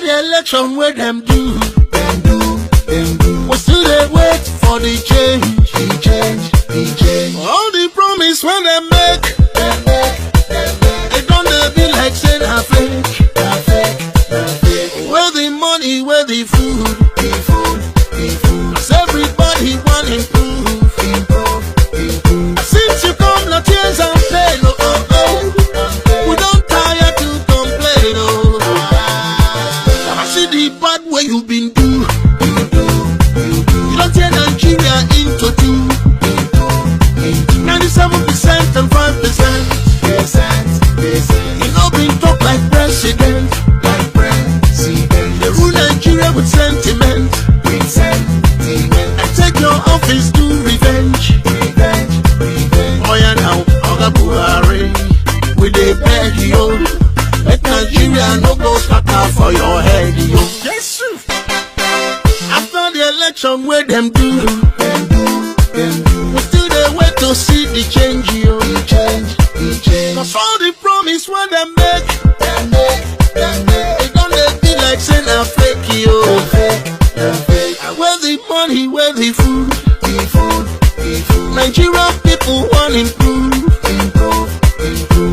the election where them do. We still they wait for the change. All the promise when they make, it don't be like saying a fake. Where the money, where the food. Cause everybody want improve. Since you come, no tears and pain. We don't tire to complain. I see the bad way you've been do. You don't tear Nigeria into two. 97% and 5%. You know been talk like president. They rule Nigeria with sentiment. I take your office to revenge. Oh yeah now, Oga Buhari, we dey beg you. Let Nigeria no go scatter for your head, yo. Yes, sir. After the election, where them do, we still dey wait to see the change, yo. Cause all the promise when they make, it don't be like saying a fake, yo. Where the money, where the food. Nigerian people want improve.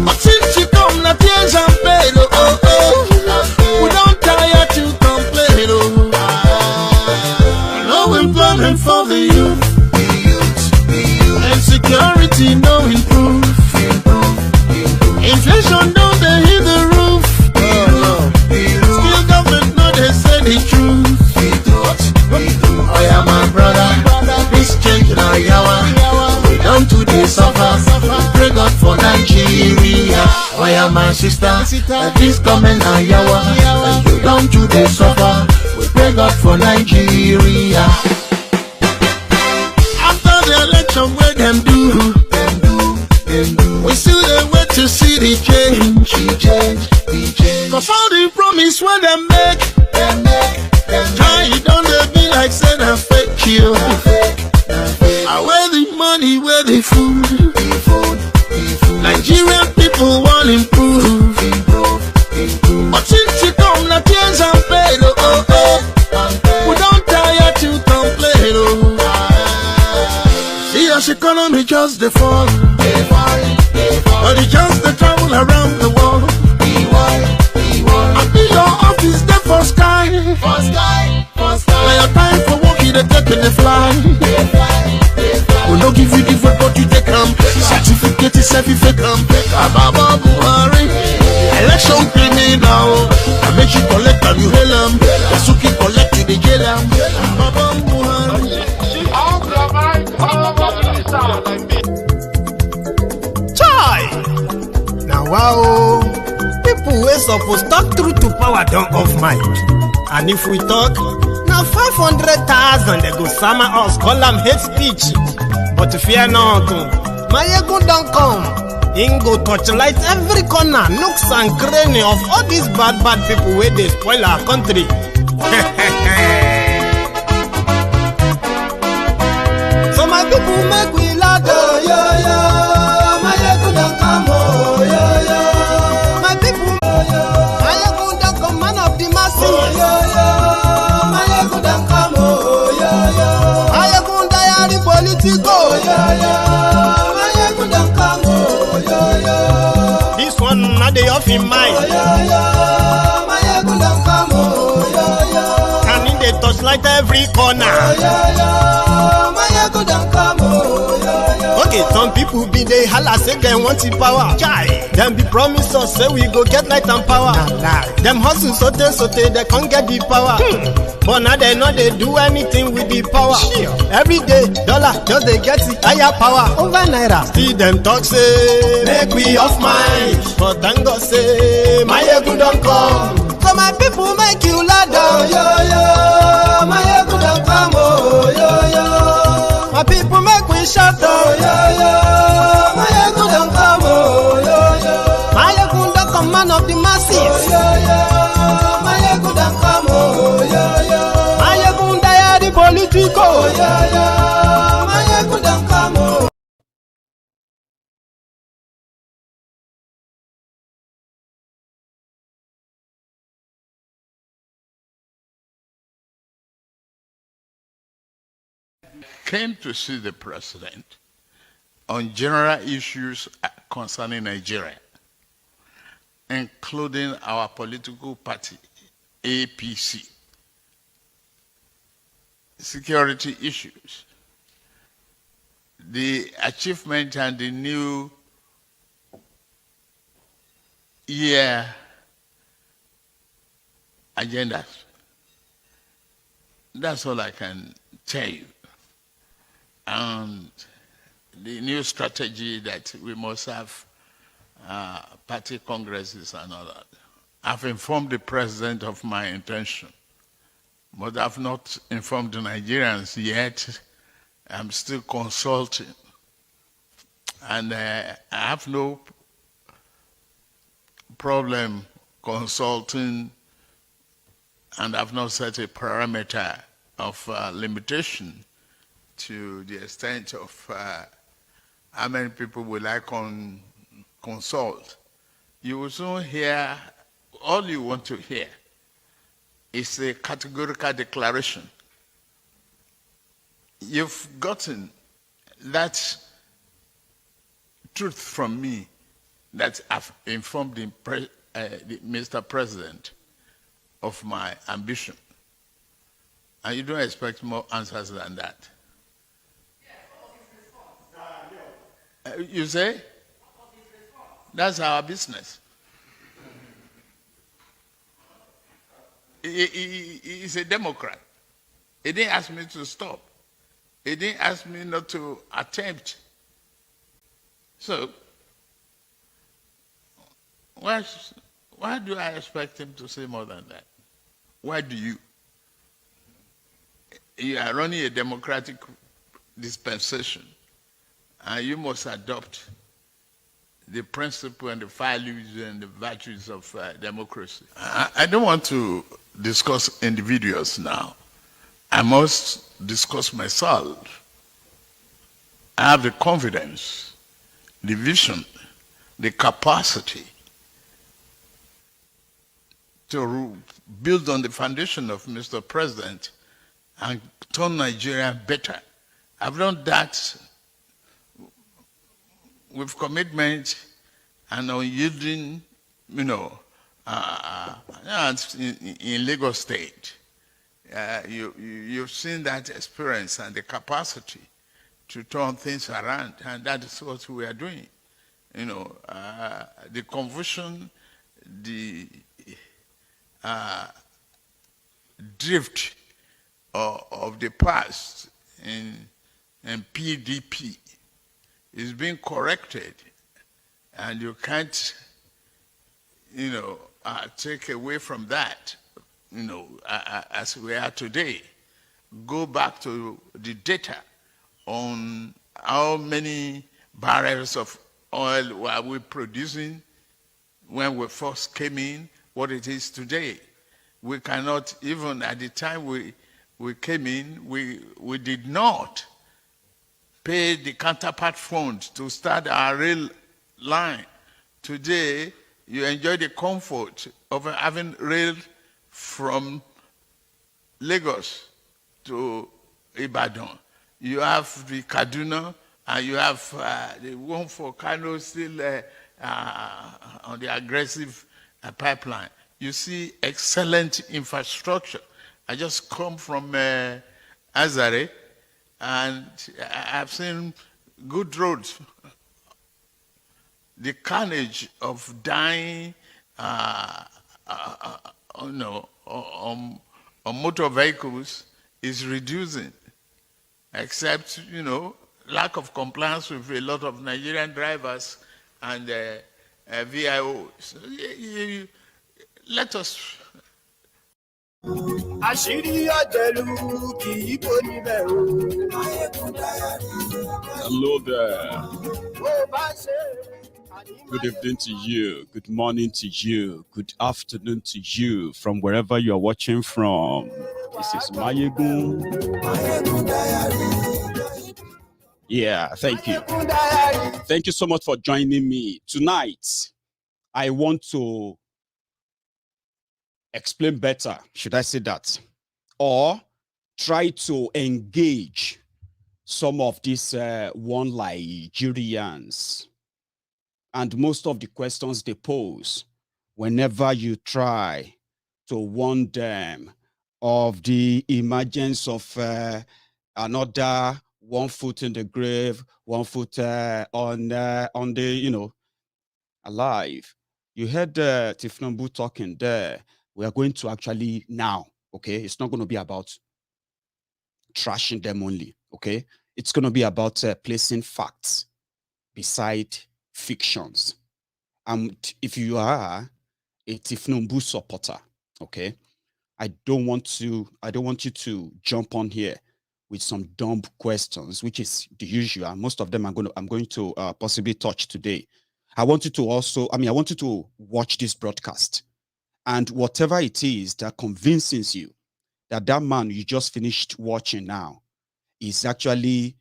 But since you come, na tears and pain, we don't tire to complain, no employment for the youth. And security no improve. Inflation don't they hit the roof. Still government no they say the truth. Oh yeah my brother, this change now yawa. We don't do this suffer. Pray God for Nigeria. Oh yeah my sister, this coming now yawa. You don't do this suffer. We pray God for Nigeria. After the election where them do, we still they wait to see the change. Cause all the promise when they make, it don't be like saying a fake you. Where the money, where the food. Nigerian people want improve. But since you come, na tears and pain, we don't tire to complain, See as economy just the fall. But it just the travel around the world. I be your office there for sky. Now your time for work, you dey take in the fly. We no give you different, but you take them. Certificate is certificate. Baba Buhari, election criminal. I make you collect and you hail them. Yasuki collect you the jail them. Baba Buhari. Chai! Now wow, people wey suppose talk truth to power don't off mic. And if we talk, now 500,000 they go summer us, call them hate speech. But fear not, Maiyegun don't come. Him go torchlight every corner, nooks and cranny of all these bad people where they spoil our country. So my people make we loud, Maiyegun don't come, my people, Maiyegun don't come, man of the masses. Maiyegun don't come, MaiyegunDiary Politico. Maiyegun don't come, this one not the off in mind. Maiyegun don't come, and in the touchlight every corner. Maiyegun don't come. Okay, some people be they holla say they want the power. Chai, them be promise us say we go get light and power. Nah. Them hustle so they can't get the power. But now they know they do anything with the power. Sure. Every day, dollar just they get the higher power over naira. See them talk say make we off mind. But thank God say Maiyegun don't come. So my people make you louder. Maiyegun don't come. My people make we shout. Maiyegun don't come. Maiyegun don't come, man of the masses. Maiyegun don't come. MaiyegunDiary Politico. Came to see the president on general issues concerning Nigeria, including our political party, APC, security issues, the achievement and the new year agendas. That's all I can tell you. And the new strategy that we must have party congresses and all that. I've informed the president of my intention, but I've not informed the Nigerians yet. I'm still consulting. And I have no problem consulting, and I've not set a parameter of limitation to the extent of how many people will I consult. You will soon hear, all you want to hear is a categorical declaration. You've gotten that truth from me that I've informed the Mr. President of my ambition. And you don't expect more answers than that. You say? That's our business. He's a Democrat. He didn't ask me to stop. He didn't ask me not to attempt. So, why do I expect him to say more than that? Why do you? You are running a democratic dispensation, and you must adopt the principle and the values and the virtues of democracy. I don't want to discuss individuals now. I must discuss myself. I have the confidence, the vision, the capacity to build on the foundation of Mr. President and turn Nigeria better. I've done that with commitment and unyielding, in Lagos State. You've seen that experience and the capacity to turn things around, and that is what we are doing. The confusion, the drift of the past in PDP is being corrected, and you can't, take away from that, as we are today. Go back to the data on how many barrels of oil were we producing when we first came in, what it is today. We cannot, even at the time we came in, we did not pay the counterpart fund to start our rail line. Today, you enjoy the comfort of having rail from Lagos to Ibadan. You have the Kaduna, and you have the one for Kano still on the aggressive pipeline. You see excellent infrastructure. I just come from Azare, and I've seen good roads. The carnage of dying on motor vehicles is reducing, except, lack of compliance with a lot of Nigerian drivers and VIOs. Let us. Hello there. Good evening to you. Good morning to you. Good afternoon to you from wherever you are watching from. This is Maiyegun. Yeah, thank you. Thank you so much for joining me. Tonight, I want to explain better, should I say that? Or try to engage some of these one Nigerians and most of the questions they pose whenever you try to warn them of the emergence of another one foot in the grave, one foot on the, alive. You heard Thiefnubu talking there. We are going to actually now, okay? It's not going to be about trashing them only, okay? It's going to be about placing facts beside fictions. And if you are a Thiefnubu supporter, okay, I don't want you to jump on here with some dumb questions, which is the usual. Most of them I'm going to possibly touch today. I want you to watch this broadcast, and whatever it is that convinces you that that man you just finished watching now is actually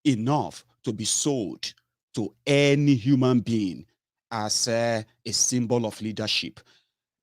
enough to be sold to any human being as a symbol of leadership.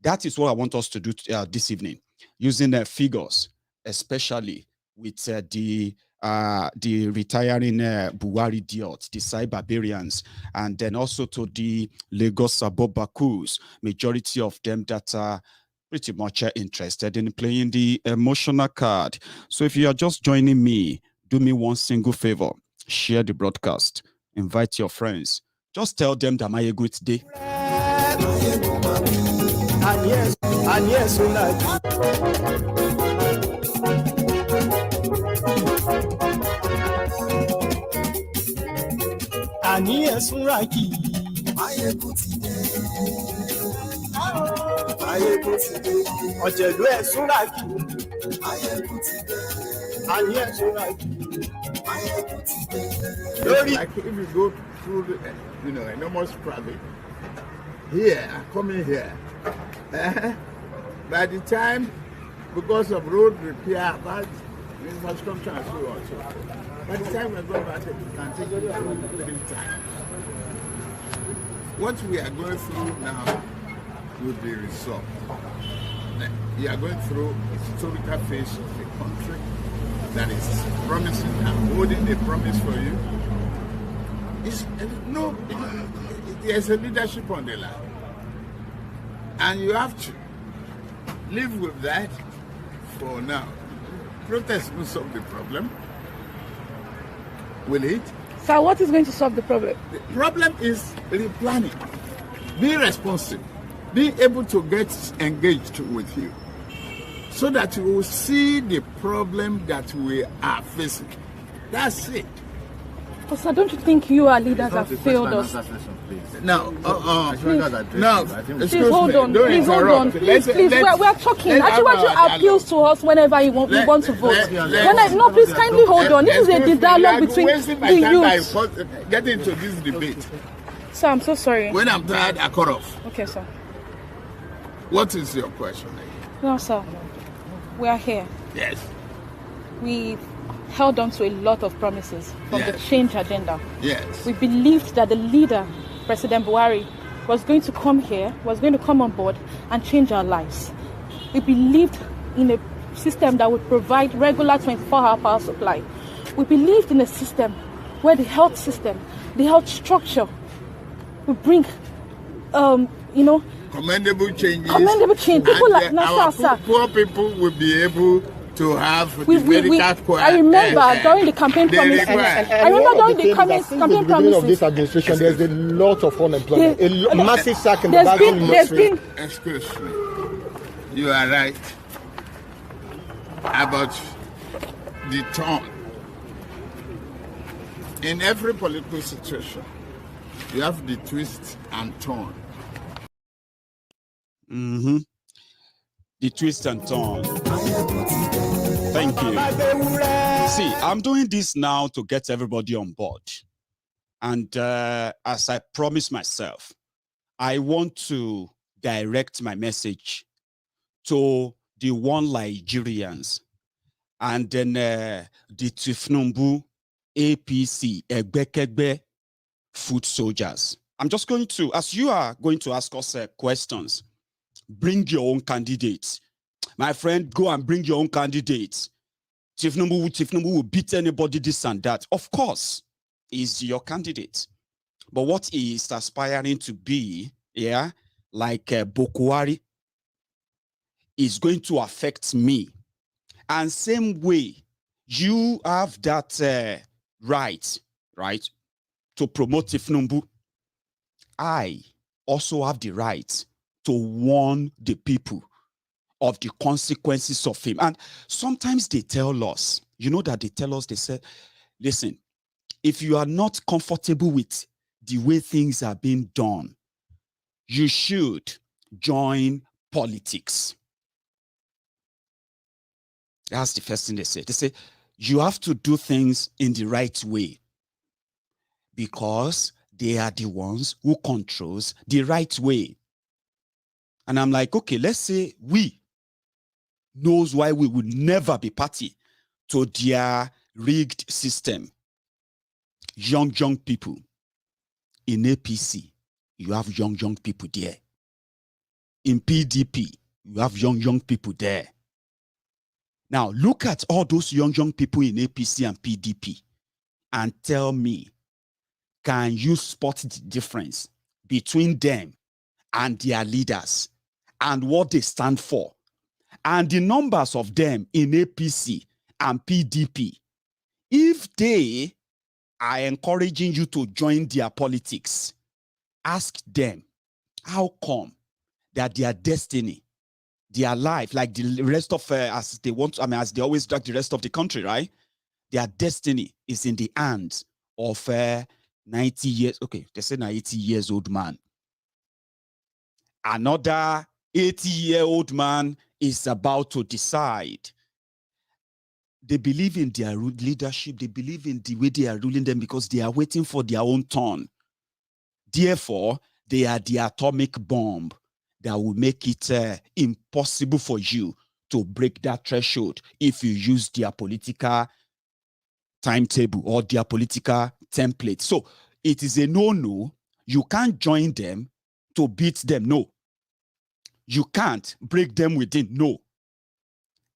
That is what I want us to do this evening, using figures, especially with the retiring Buhari Diot, the Cybarbarians, and then also to the Lagos Abobakus, majority of them that are pretty much interested in playing the emotional card. So if you are just joining me, do me one single favor: share the broadcast, invite your friends, just tell them that Maiyegun today. And yes, we like. And yes, we like. Maiyegun today. Maiyegun today. Ọ̀jẹ̀lú ẹ̀sùn like. Maiyegun today. And yes, we like. Maiyegun today. Like if you go through the, enormous traffic here, coming here, by the time, because of road repair, but infrastructure and so on, by the time we go back, it can take 3 times. What we are going through now will be resolved. You are going through a historical phase of the country that is promising and holding a promise for you. There's a leadership on the line, and you have to live with that for now. Protest will solve the problem. Will it? So what is going to solve the problem? The problem is replanning. Be responsive. Be able to get engaged with you, so that you will see the problem that we are facing. That's it. So don't you think you, our leaders, have failed us? No, Please hold on. Please hold on. Please, we're talking. Actually, appeals to us whenever we want to vote. Please kindly hold on. This is a dialogue between the youth. Get into this debate. Sir, I'm so sorry. When I'm tired, I cut off. Okay, sir. What is your question? No, sir. We are here. Yes. We held on to a lot of promises from the change agenda. Yes. We believed that the leader, President Buhari, was going to come here, was going to come on board and change our lives. We believed in a system that would provide regular 24-hour power supply. We believed in a system where the health system, the health structure would bring, commendable changes. Commendable change. People like our poor people will be able to have medical care. I remember during the campaign promises. I remember during the campaign promises. Of this administration, there's a lot of unemployment, a massive sack in the banking industry. Excuse me. You are right about the turn. In every political situation, you have the twist and turn. Mm-hmm. The twist and turn. Thank you. See, I'm doing this now to get everybody on board. And as I promised myself, I want to direct my message to the one Nigerians and then the Thiefnubu, APC, Egbekegbe, foot soldiers. I'm just going to, as you are going to ask us questions, bring your own candidates. My friend, go and bring your own candidates. Thiefnubu will beat anybody, this and that. Of course, he's your candidate. But what he is aspiring to be, yeah, like Bokwari, is going to affect me. And same way, you have that right, to promote Thiefnubu. I also have the right to warn the people of the consequences of him. And sometimes they tell us, you know that they tell us, they say, listen, if you are not comfortable with the way things are being done, you should join politics. That's the first thing they say. They say, you have to do things in the right way because they are the ones who controls the right way. And I'm like, okay, let's say we knows why we would never be party to their rigged system. Young people. In APC, you have young people there. In PDP, you have young people there. Now, look at all those young people in APC and PDP and tell me, can you spot the difference between them and their leaders and what they stand for? And the numbers of them in APC and PDP, if they are encouraging you to join their politics, ask them, how come that their destiny, their life, like the rest of, as they want, as they always drag the rest of the country, right? Their destiny is in the hands of 90 years, okay, they say 80 years old man. Another 80-year-old man is about to decide. They believe in their leadership. They believe in the way they are ruling them because they are waiting for their own turn. Therefore, they are the atomic bomb that will make it impossible for you to break that threshold if you use their political timetable or their political template. So it is a no-no. You can't join them to beat them. No. You can't break them within. No.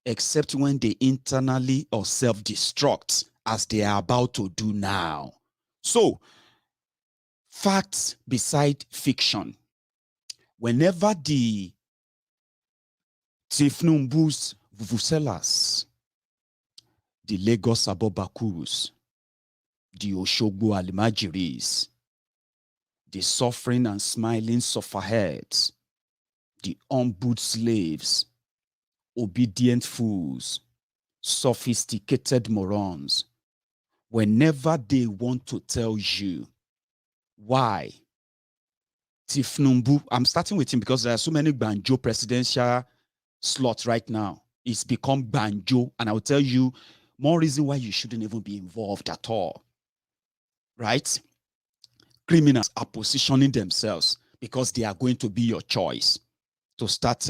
Except when they internally or self-destruct, as they are about to do now. So, facts beside fiction. Whenever the Thiefnubu's vuvuzelas, the Lagos Abobakus, the Oshogbo Alimajiris, the suffering and smiling sufferheads, the humbled slaves, obedient fools, sophisticated morons, whenever they want to tell you why Thiefnubu, I'm starting with him because there are so many Banjo presidential slots right now. It's become Banjo, and I'll tell you more reason why you shouldn't even be involved at all. Right? Criminals are positioning themselves because they are going to be your choice to start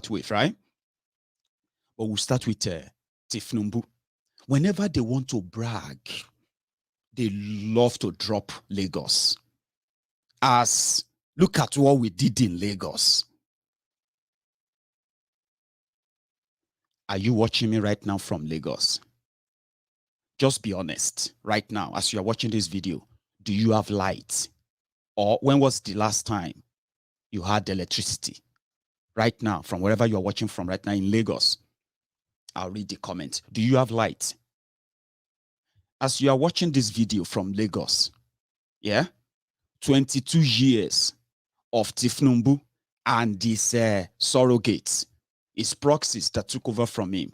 with, right? But we'll start with Thiefnubu. Whenever they want to brag, they love to drop Lagos. As look at what we did in Lagos. Are you watching me right now from Lagos? Just be honest. Right now, as you are watching this video, do you have light? Or when was the last time you had electricity? Right now, from wherever you are watching from right now in Lagos, I'll read the comment. Do you have light? As you are watching this video from Lagos, yeah, 22 years of Thiefnubu and these surrogates, his proxies that took over from him.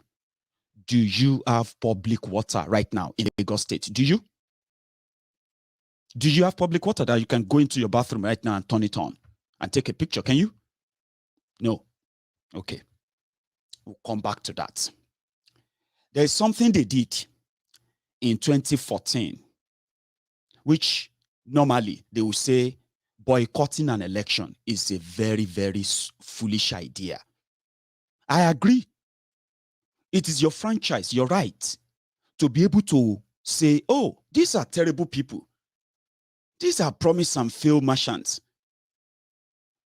Do you have public water right now in Lagos State? Do you? Do you have public water that you can go into your bathroom right now and turn it on and take a picture? Can you? No. Okay. We'll come back to that. There's something they did in 2014, which normally they will say boycotting an election is a very, very foolish idea. I agree. It is your franchise, your right to be able to say, oh, these are terrible people. These are promise and fail merchants.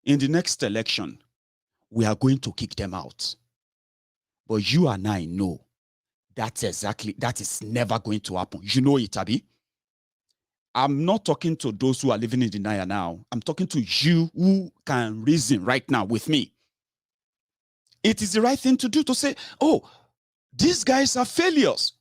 In the next election, we are going to kick them out. But you and I know That is never going to happen. You know it, Abi. I'm not talking to those who are living in denial now. I'm talking to you who can reason right now with me. It is the right thing to do to say, oh, these guys are failures.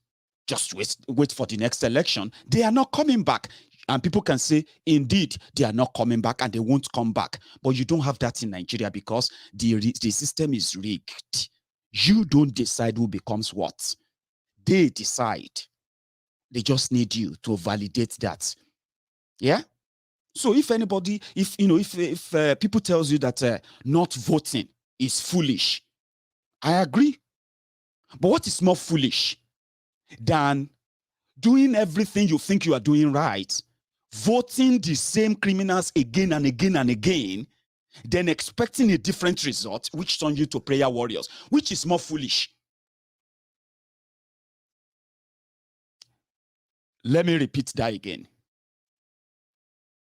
Just wait for the next election. They are not coming back. And people can say, indeed, they are not coming back and they won't come back. But you don't have that in Nigeria because the system is rigged. You don't decide who becomes what. They decide. They just need you to validate that. Yeah? So if anybody, if people tells you that not voting is foolish, I agree. But what is more foolish than doing everything you think you are doing right, voting the same criminals again and again and again, then expecting a different result, which turns you to prayer warriors? Which is more foolish? Let me repeat that again.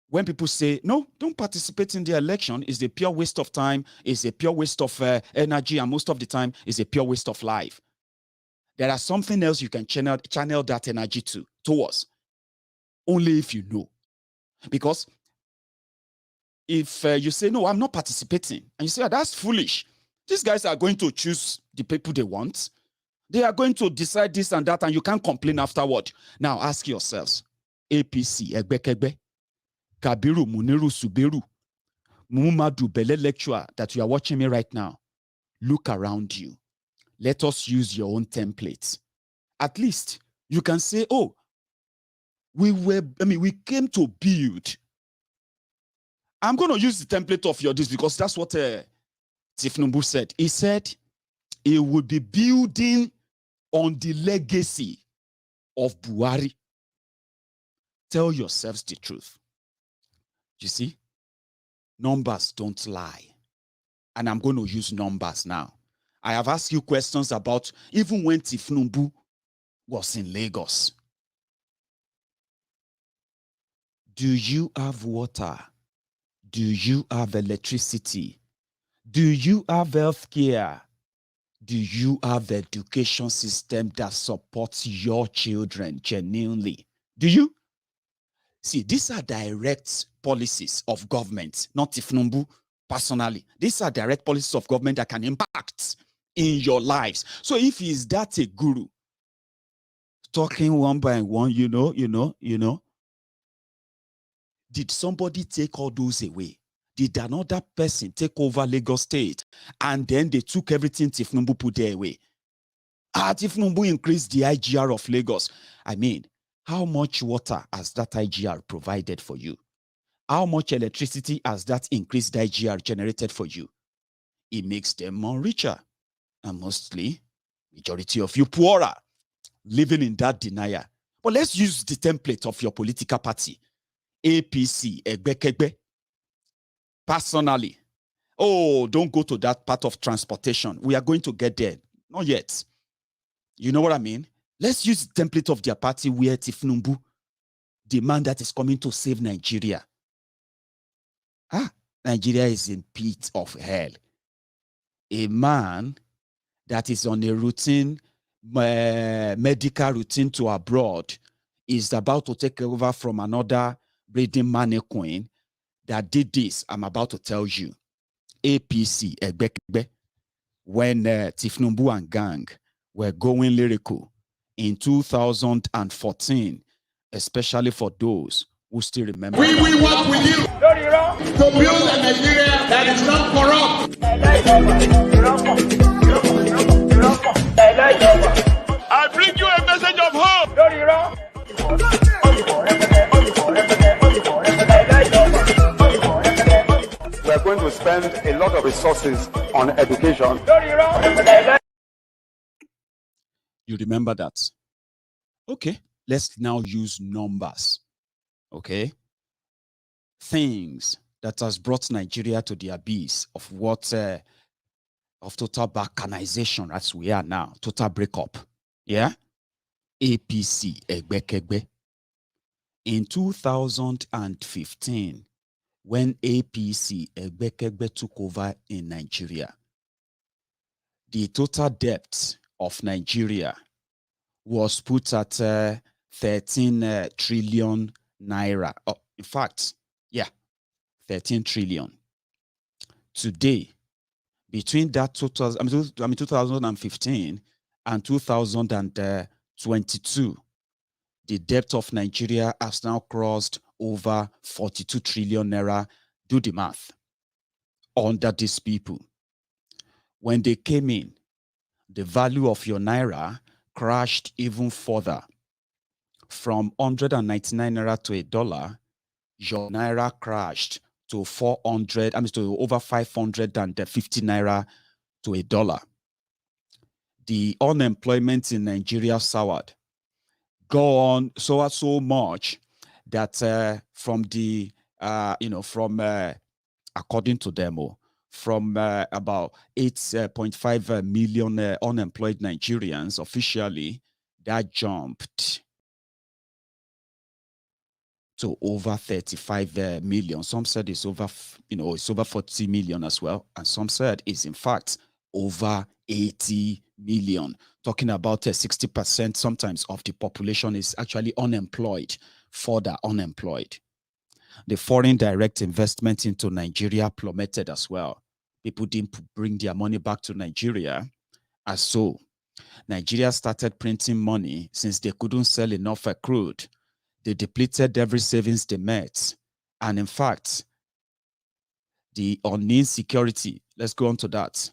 When people say, no, don't participate in the election, it's a pure waste of time, it's a pure waste of energy, and most of the time, it's a pure waste of life. There are something else you can channel that energy towards. Only if you know. Because if you say, no, I'm not participating, and you say, oh, that's foolish. These guys are going to choose the people they want. They are going to decide this and that, and you can't complain afterward. Now, ask yourselves, APC, Egbekegbe, Kabiru, Muniru, Suberu, Mumadu, Bele lecturer that you are watching me right now, look around you. Let us use your own templates. At least you can say, oh, we came to build. I'm going to use the template of your this because that's what Thiefnubu said. He said he would be building on the legacy of Buhari. Tell yourselves the truth. You see, numbers don't lie. And I'm going to use numbers now. I have asked you questions about even when Thiefnubu was in Lagos. Do you have water? Do you have electricity? Do you have healthcare? Do you have education system that supports your children genuinely? Do you? See, these are direct policies of government, not Thiefnubu personally. These are direct policies of government that can impact in your lives. So if he's that a guru, talking one by one, did somebody take all those away? Did another person take over Lagos State and then they took everything Thiefnubu put there away? Thiefnubu increased the IGR of Lagos. I mean, how much water has that IGR provided for you? How much electricity has that increased IGR generated for you? It makes them more richer. And mostly, majority of you poorer, living in that denial. But let's use the template of your political party. APC, Egbekegbe. Personally, oh, don't go to that part of transportation. We are going to get there. Not yet. You know what I mean? Let's use the template of their party where Thiefnubu, the man that is coming to save Nigeria. Nigeria is in pit of hell. A man that is on a routine, medical routine to abroad is about to take over from another breeding Maiyegun that did this. I'm about to tell you. APC, Egbekegbe, when Thiefnubu and gang were going lyrical in 2014, especially for those who still remember. We will work with you to build a Nigeria that is not corrupt. I bring you a message of hope. We are going to spend a lot of resources on education. You remember that? Okay, let's now use numbers. Okay, things that has brought Nigeria to the abyss of what of total balkanization as we are now, total breakup. Yeah, APC Egbekegbe. In 2015, when APC Egbekegbe took over in Nigeria, the total debt of Nigeria was put at 13 trillion naira. Oh, in fact, yeah, 13 trillion. Today, between that 2015 and 2022, the debt of Nigeria has now crossed over 42 trillion naira. Do the math. Under these people, when they came in, the value of your naira crashed even further. From 199 naira to $1, your naira crashed to 400, to over 550 naira to $1. The unemployment in Nigeria soared. Gone so much that from the according to them, from about 8.5 million unemployed Nigerians officially, that jumped to over 35 million. Some said it's over, it's over 40 million as well. And some said it's in fact over 80 million. Talking about 60% sometimes of the population is actually unemployed, further unemployed. The foreign direct investment into Nigeria plummeted as well. People didn't bring their money back to Nigeria. As so, Nigeria started printing money since they couldn't sell enough crude. They depleted every savings they met. And in fact, the unknown security, let's go on to that.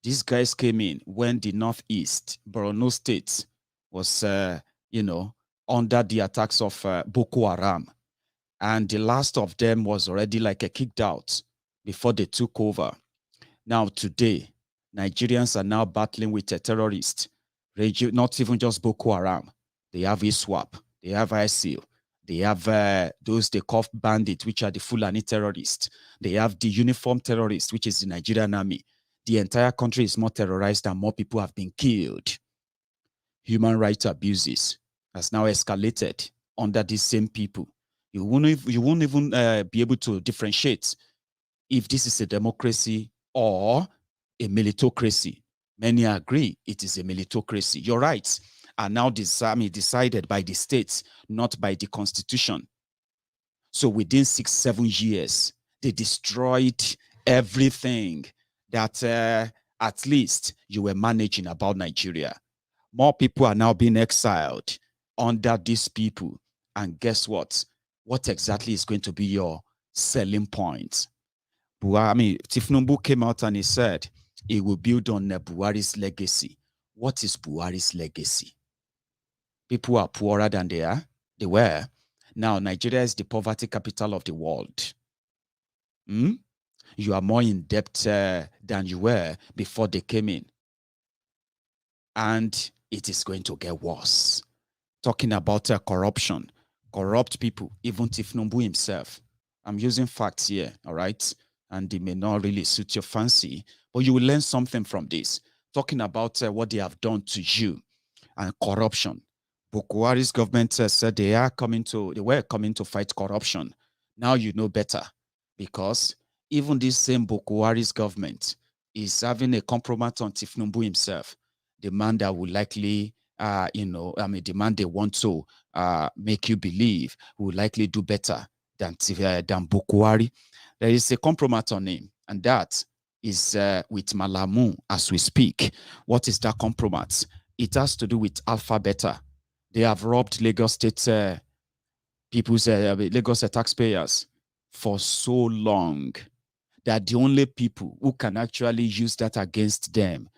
These guys came in when the Northeast, Borno State, was, under the attacks of Boko Haram. And the last of them was already kicked out before they took over. Now, today, Nigerians are now battling with a terrorist, not even just Boko Haram. They have ISWAP, they have ISIL, they have those they call bandits, which are the Fulani terrorists. They have the uniform terrorists, which is the Nigerian army. The entire country is more terrorized and more people have been killed. Human rights abuses has now escalated under these same people. You won't even be able to differentiate if this is a democracy or a militocracy. Many agree it is a militocracy. Your rights are now decided by the states, not by the constitution. So within 6-7 years, they destroyed everything that at least you were managing about Nigeria. More people are now being exiled under these people. And guess what? What exactly is going to be your selling point? Thiefnubu came out and he said he will build on Buhari's legacy. What is Buhari's legacy? People are poorer than they were. Now, Nigeria is the poverty capital of the world. You are more in debt than you were before they came in. And it is going to get worse. Talking about corruption, corrupt people, even Thiefnubu himself. I'm using facts here, all right? And they may not really suit your fancy, but you will learn something from this. Talking about what they have done to you and corruption. Buhari's government said they were coming to fight corruption. Now you know better, because even this same Buhari's government is having a compromise on Thiefnubu himself. The man that would likely, the man they want to make you believe will likely do better than Buhari. There is a compromise on him, and that is with Malamu as we speak. What is that compromise? It has to do with Alpha Beta. They have robbed Lagos State Lagos taxpayers for so long that the only people who can actually use that against them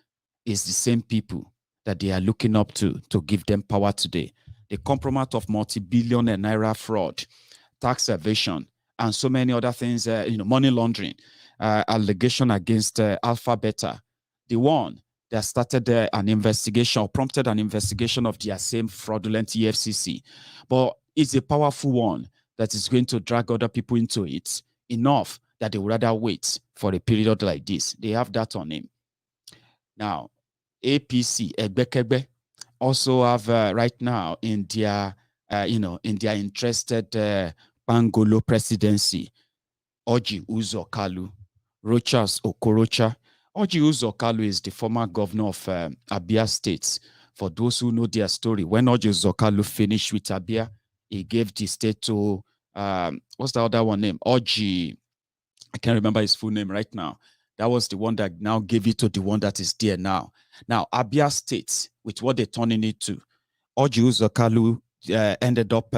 is the same people that they are looking up to give them power today. The compromise of multi-billion naira fraud, tax evasion, and so many other things, money laundering, allegation against Alpha Beta, the one that started an investigation or prompted an investigation of their same fraudulent EFCC. But it's a powerful one that is going to drag other people into it enough that they would rather wait for a period like this. They have that on him. Now, APC, Egbekegbe, also have right now in their, interested Pangolo presidency, Orji Uzor Kalu, Rochas Okorocha. Orji Uzor Kalu is the former governor of Abia State For those who know their story, when Oji Zokalu finished with Abia, he gave the state to, what's the other one name? Oji, I can't remember his full name right now. That was the one that now gave it to the one that is there now. Now, Abia State, with what they're turning it to, Oji Zokalu ended up,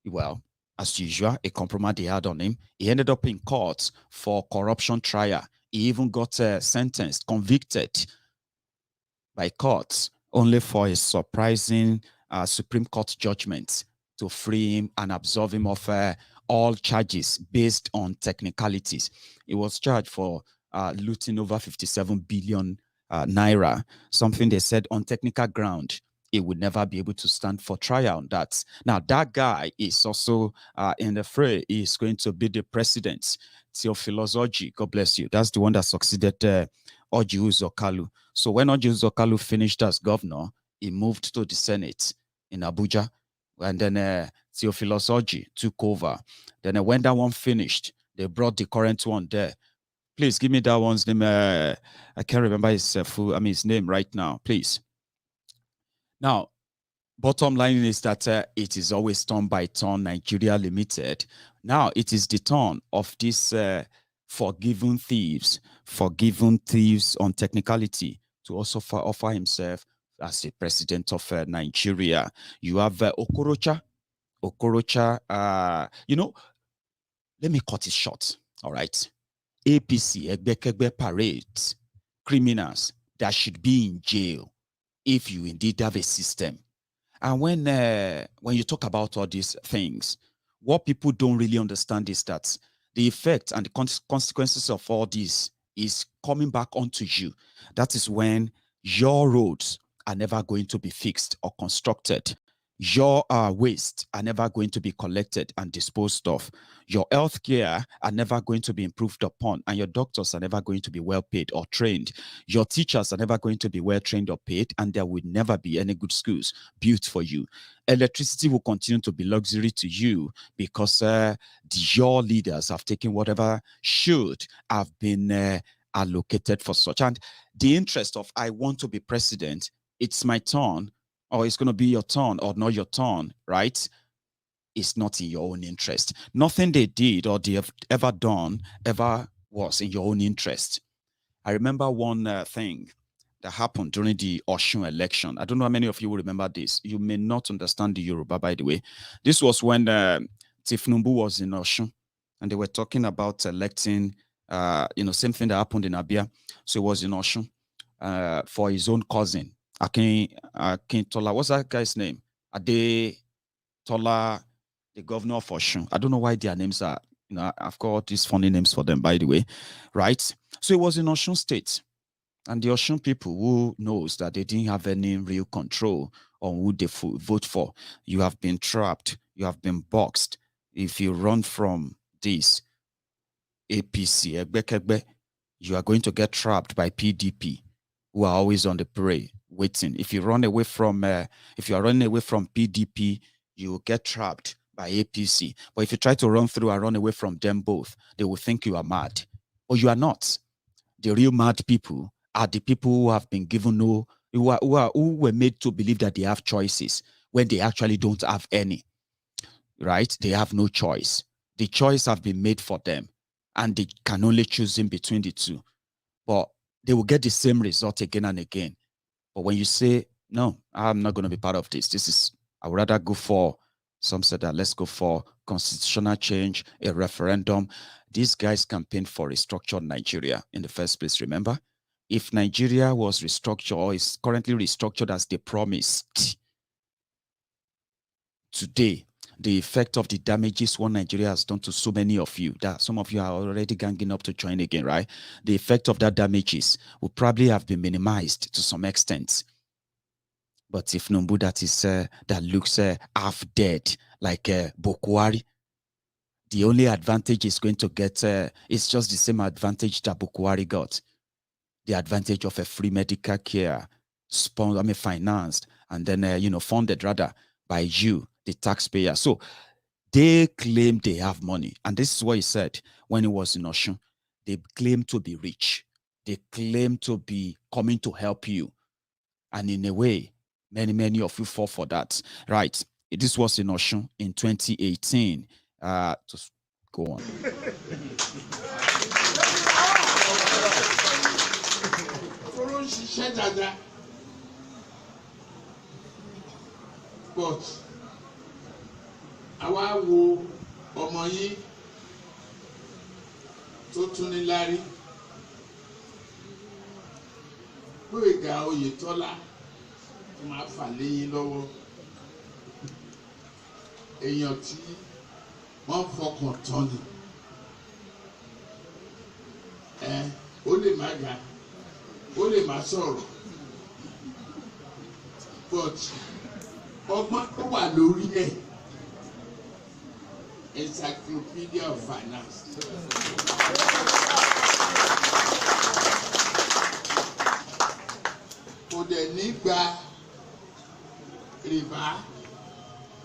well, as usual, a compromise they had on him. He ended up in court for corruption trial. He even got sentenced, convicted by courts, only for a surprising Supreme Court judgment to free him and absolve him of all charges based on technicalities. He was charged for looting over 57 billion naira, something they said on technical ground he would never be able to stand for trial on that. Now, that guy is also in the fray. He is going to be the president, Theophilus Oji. God bless you. That's the one that succeeded Oji Uzokalu. So when Oji Uzokalu finished as governor, he moved to the Senate in Abuja. And then Theophilus Oji took over. Then when that one finished, they brought the current one there. Please give me that one's name. I can't remember his his name right now, please. Now, bottom line is that it is always turn by turn Nigeria Limited. Now it is the turn of these forgiven thieves on technicality to also offer himself as the president of Nigeria. You have Okorocha, let me cut it short, all right? APC, Egbekegbe parades, criminals that should be in jail if you indeed have a system. And when you talk about all these things, what people don't really understand is that the effect and the consequences of all this is coming back onto you. That is when your roads are never going to be fixed or constructed. Your waste are never going to be collected and disposed of. Your healthcare are never going to be improved upon, and your doctors are never going to be well paid or trained. Your teachers are never going to be well trained or paid, and there will never be any good schools built for you. Electricity will continue to be luxury to you because your leaders have taken whatever should have been allocated for such. And the interest of I want to be president, it's my turn, or it's going to be your turn or not your turn, right? It's not in your own interest. Nothing they did or they have ever done ever was in your own interest. I remember one thing that happened during the Osun election. I don't know how many of you will remember this. You may not understand the Yoruba, by the way. This was when Thiefnubu was in Osun, and they were talking about electing, same thing that happened in Abia. So it was in Osun for his own cousin, Akintola. What's that guy's name? Adetola, the governor of Osun. I don't know why their names are, I've got all these funny names for them, by the way, right? So it was in Osun State. And the Osun people who knows that they didn't have any real control on who they vote for. You have been trapped. You have been boxed. If you run from this APC, Egbekegbe, you are going to get trapped by PDP, who are always on the parade, waiting. If you run away from, if you are running away from PDP, you will get trapped by APC. But if you try to run through and run away from them both, they will think you are mad. Or you are not. The real mad people are the people who have been given who were made to believe that they have choices when they actually don't have any, right? They have no choice. The choice have been made for them, and they can only choose in between the two. But they will get the same result again and again. But when you say, no, I'm not going to be part of this, I would rather go for, some said that let's go for constitutional change, a referendum. These guys campaigned for restructured Nigeria in the first place, remember? If Nigeria was restructured or is currently restructured as they promised, today, the effect of the damages what Nigeria has done to so many of you, that some of you are already ganging up to join again, right? The effect of that damages would probably have been minimized to some extent. But if Thiefnubu that looks half dead, like Bokwari, the only advantage is going to get, it's just the same advantage that Bokwari got. The advantage of a free medical care, financed, and then, funded rather by you, the taxpayer. So they claim they have money. And this is what he said when he was in Osun. They claim to be rich. They claim to be coming to help you. And in a way, Many of you fall for that. Right. This was in Osun in 2018. Just go on. But àwa wo ọmọ yín tó tún ní lárí Gbóyèga Oyètọ́lá tó máa fà léyìn lọ́wọ́ èèyàn tí wọ́n fọkàn tán ni ó lè má ga ó lè má sọ̀rọ̀ but ọgbọ́n tó wà lórí ẹ̀ encyclopedia of finance. Kò dẹ̀ ní gba rìbá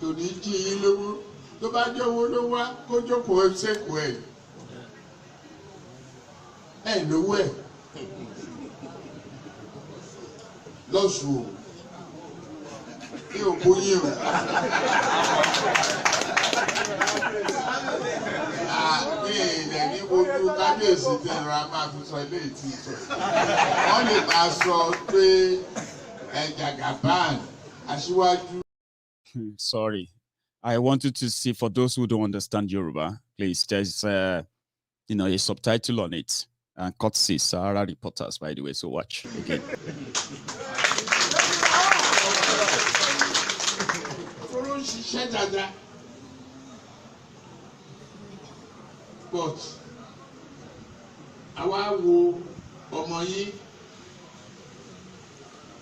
tó ní jí yín lówó tó bá jẹ́ owó ló wá kó jókòó ṣèkù ẹ̀ lówó ẹ̀ lọ́sùn o ní òkú yín o. Ní ilẹ̀ ní ojú kábíyèsí tẹ̀rọ a máa fi sọ ilé ìtì sọ. Wọ́n lè máa sọ pé Jagaban aṣíwájú. Sorry. I wanted to see, for those who don't understand Yoruba, please, there's a subtitle on it. And courtesy Sahara reporters, by the way, so watch again. But àwa wo ọmọ yín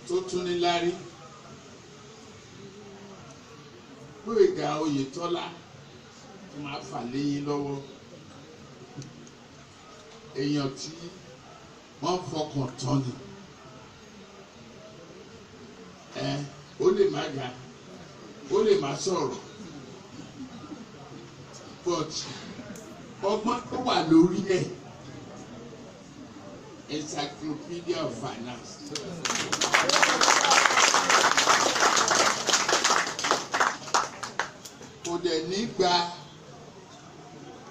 tó tún ní lárí Gbóyèga Oyètọ́lá tó máa fà léyìn lọ́wọ́ èèyàn tí wọ́n fọkàn tán ni ó lè má ga ó lè má sọ̀rọ̀ but ọgbọ́n tó wà lórí ẹ̀ encyclopedia of finance. Kò dẹ̀ ní gba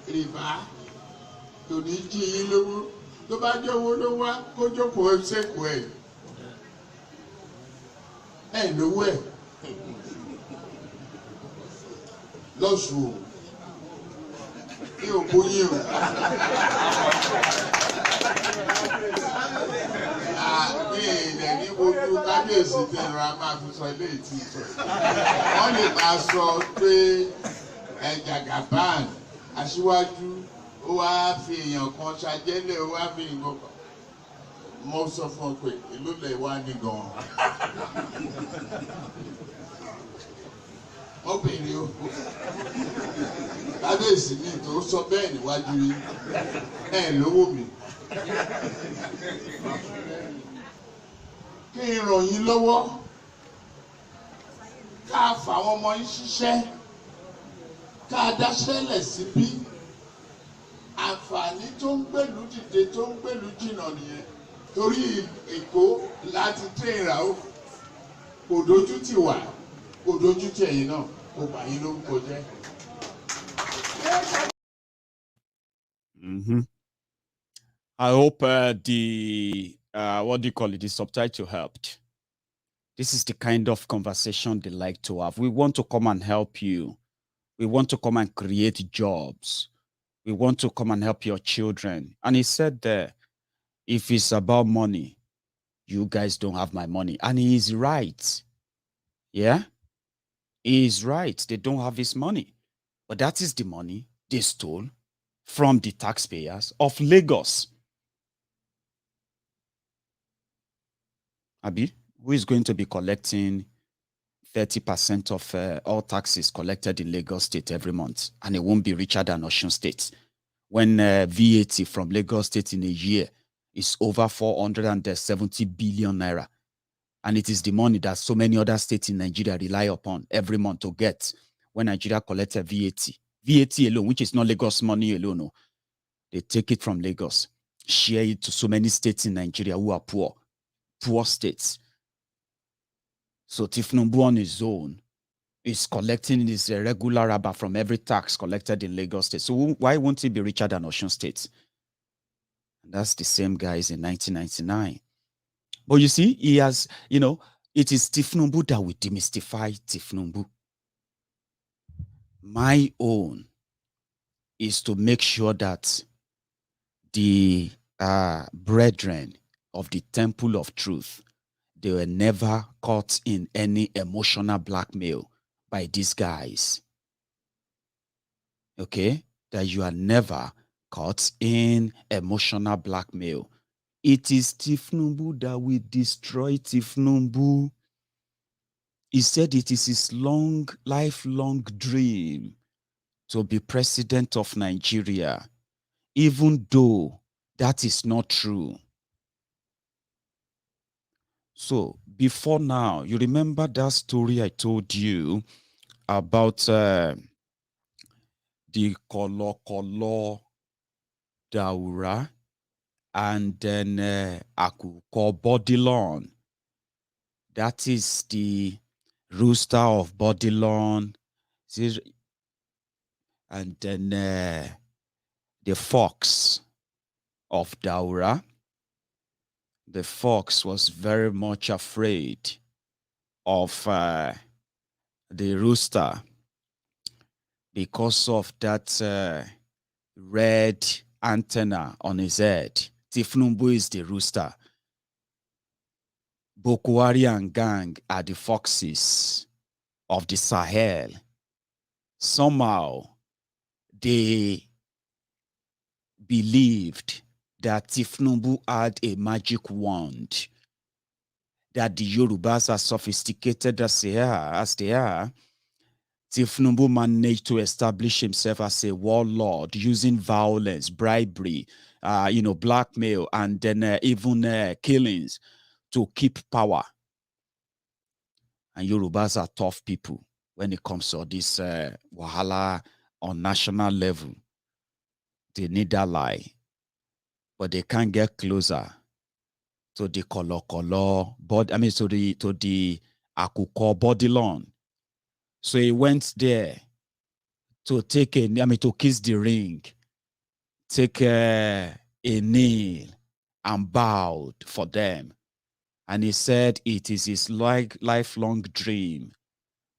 rìbá tó ní jí yín lówó tó bá jẹ́ owó ló wá kó jókòó ṣèkù ẹ̀ lówó ẹ̀ lọ́sùn o ní òkú yín o. Ní ilẹ̀ ní ojú kábíyèsí tẹ̀rọ a máa fi sọ ilé ìtì sọ. Wọ́n lè máa sọ pé Jagaban aṣíwájú ó wá fi èèyàn kan ṣàjẹ́lẹ̀ ó wá fi nǹkan kan. Mo sọ fún ọ pé ìlú lẹ̀ wá ní gan-an. Obìnrin o kábíyèsí mi tó sọ bẹ́ẹ̀ níwájú yín lówó mi. Kí n ràn yín lọ́wọ́ ká fàwọn ọmọ yín ṣiṣẹ́ ká dáṣẹ́lẹ̀ síbí àǹfààní tó ń gbèlú dìde tó ń gbèlú jìnnà nìyẹn torí Èkó láti tẹ̀ ìrà ó kò dojú tì wá kò dojú tì ẹ̀yin náà kò bà yín lórúkọ jẹ́. I hope the the subtitle helped. This is the kind of conversation they like to have. We want to come and help you. We want to come and create jobs. We want to come and help your children. And he said there, if it's about money, you guys don't have my money. And he is right. Yeah? He is right. They don't have his money. But that is the money they stole from the taxpayers of Lagos. Abi, who is going to be collecting 30% of all taxes collected in Lagos State every month? And it won't be richer than Osun State. When VAT from Lagos State in a year is over 470 billion naira. And it is the money that so many other states in Nigeria rely upon every month to get when Nigeria collected VAT. VAT alone, which is not Lagos money alone, no. They take it from Lagos, share it to so many states in Nigeria who are poor states. So Thiefnubu on his own is collecting his regular rubber from every tax collected in Lagos State. So why won't he be richer than Osun State? And that's the same guys in 1999. But you see, he has, it is Thiefnubu that will demystify Thiefnubu. My own is to make sure that the brethren of the Temple of Truth, they were never caught in any emotional blackmail by these guys. Okay? That you are never caught in emotional blackmail. It is Thiefnubu that will destroy Thiefnubu. He said it is his lifelong dream to be president of Nigeria, even though that is not true. So before now, you remember that story I told you about the Kolo Daura and then Akuko Bodilon. That is the rooster of Bodilon. And then the fox of Daura. The fox was very much afraid of the rooster because of that red antenna on his head. Thiefnubu is the rooster. Boko Haram gang are the foxes of the Sahel. Somehow, they believed that Thiefnubu had a magic wand, that the Yorubas, as sophisticated as they are, Thiefnubu managed to establish himself as a warlord using violence, bribery, blackmail, and then even killings to keep power. And Yorubas are tough people when it comes to this wahala on national level. They need that lie, but they can't get closer to the to the Akuko Bodilon. So he went there to to kiss the ring, take a kneel and bowed for them. And he said it is his lifelong dream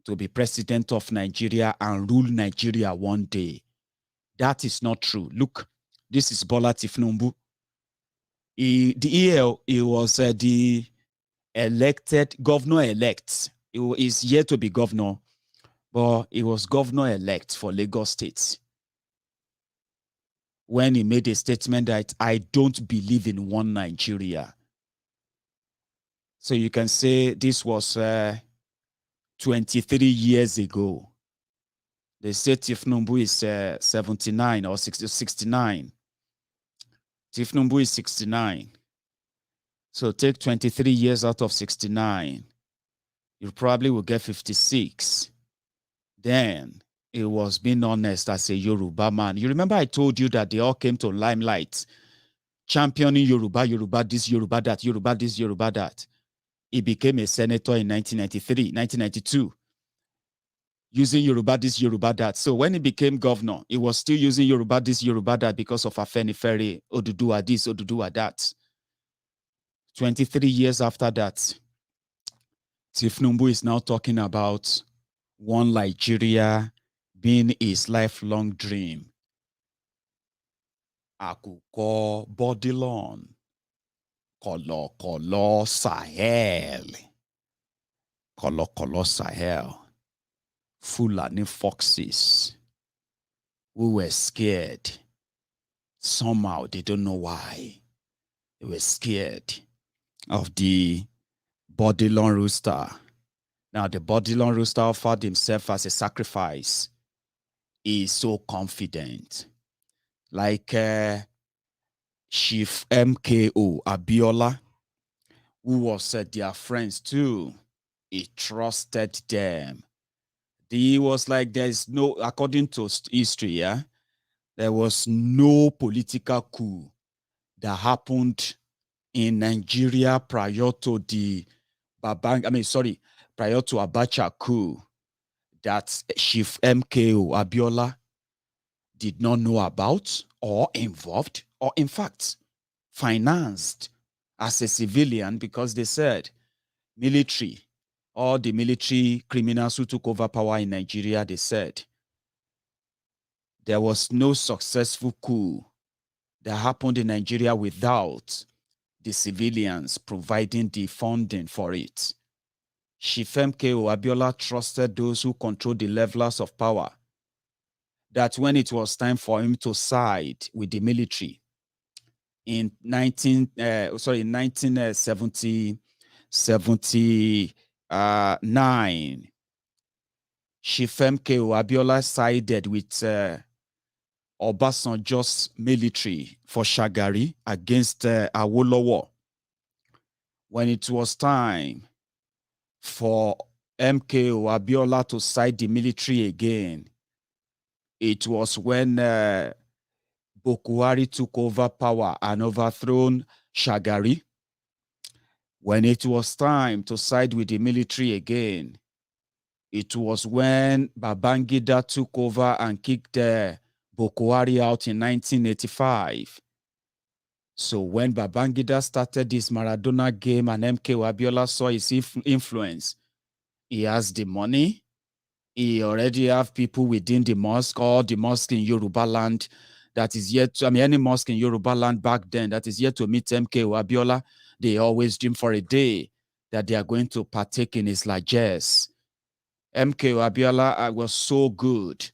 to be president of Nigeria and rule Nigeria one day. That is not true. Look, this is Bola Thiefnubu. He was the elected governor-elect. He is yet to be governor, but he was governor-elect for Lagos State when he made a statement that I don't believe in one Nigeria. So you can say this was 23 years ago. They say Thiefnubu is 79 or 69. Thiefnubu is 69. So take 23 years out of 69. You probably will get 56. Then it was being honest as a Yoruba man. You remember I told you that they all came to limelight, championing Yoruba, Yoruba this, Yoruba that, Yoruba this, Yoruba that. He became a senator in 1992, using Yoruba this, Yoruba that. So when he became governor, he was still using Yoruba this, Yoruba that because of Afenifere, Oduduwa this, Oduduwa that. 23 years after that, Thiefnubu is now talking about one Nigeria being his lifelong dream. Akuko Bodilon, Kolo Sahel, Kolo Sahel, Fulani foxes who were scared. Somehow they don't know why. They were scared of the Bodilon rooster. Now the Bodilon rooster offered himself as a sacrifice. He is so confident. Like Chief MKO Abiola, who was their friends too. He trusted them. He was like, there's no, according to history, yeah, there was no political coup that happened in Nigeria prior to the prior to Abacha coup that Chief MKO Abiola did not know about or involved or in fact financed as a civilian, because they said military, all the military criminals who took over power in Nigeria, they said there was no successful coup that happened in Nigeria without the civilians providing the funding for it. Chief MKO Abiola trusted those who controlled the levels of power, that when it was time for him to side with the military in 1979, Chief MKO Abiola sided with Obasanjo's military for Shagari against Awolowo. When it was time for MKO Abiola to side the military again, it was when Bokuari took over power and overthrown Shagari. When it was time to side with the military again, it was when Babangida took over and kicked Bokuari out in 1985. So when Babangida started this Maradona game and MKO Abiola saw his influence, he has the money, he already have people within the mosque, or the mosque in Yoruba land that is yet to, any mosque in Yoruba land back then that is yet to meet MKO Abiola, they always dream for a day that they are going to partake in his largesse. MKO Abiola was so good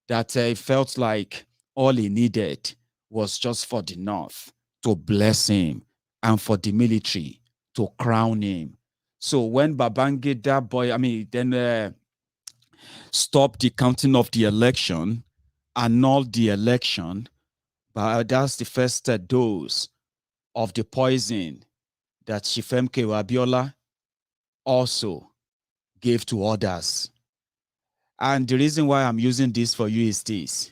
that it felt like all he needed was just for the North to bless him and for the military to crown him. So when Babangida stopped the counting of the election, annulled the election, but that's the first dose of the poison that Chief MKO Abiola also gave to others. And the reason why I'm using this for you is this.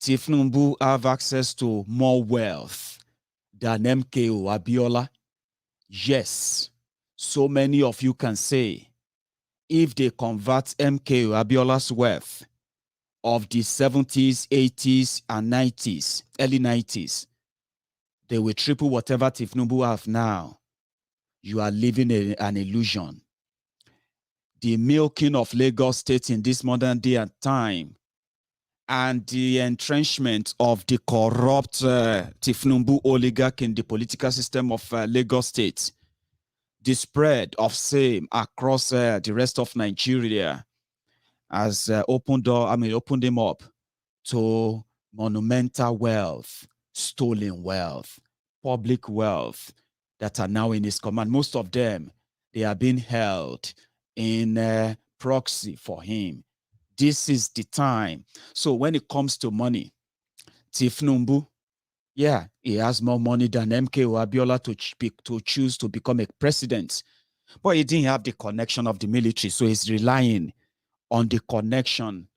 Thiefnubu have access to more wealth than MKO Abiola. Yes, so many of you can say, if they convert MKO Abiola's wealth of the 70s, 80s, and 90s, early 90s, they will triple whatever Thiefnubu have now. You are living an illusion. The milking of Lagos State in this modern day and time, and the entrenchment of the corrupt Thiefnubu oligarch in the political system of Lagos State, the spread of same across the rest of Nigeria has opened them up to monumental wealth, stolen wealth, public wealth that are now in his command. Most of them, they are being held in proxy for him. This is the time. So when it comes to money, Thiefnubu, yeah, he has more money than MKO Abiola to choose to become a president. But he didn't have the connection of the military, so he's relying on the connection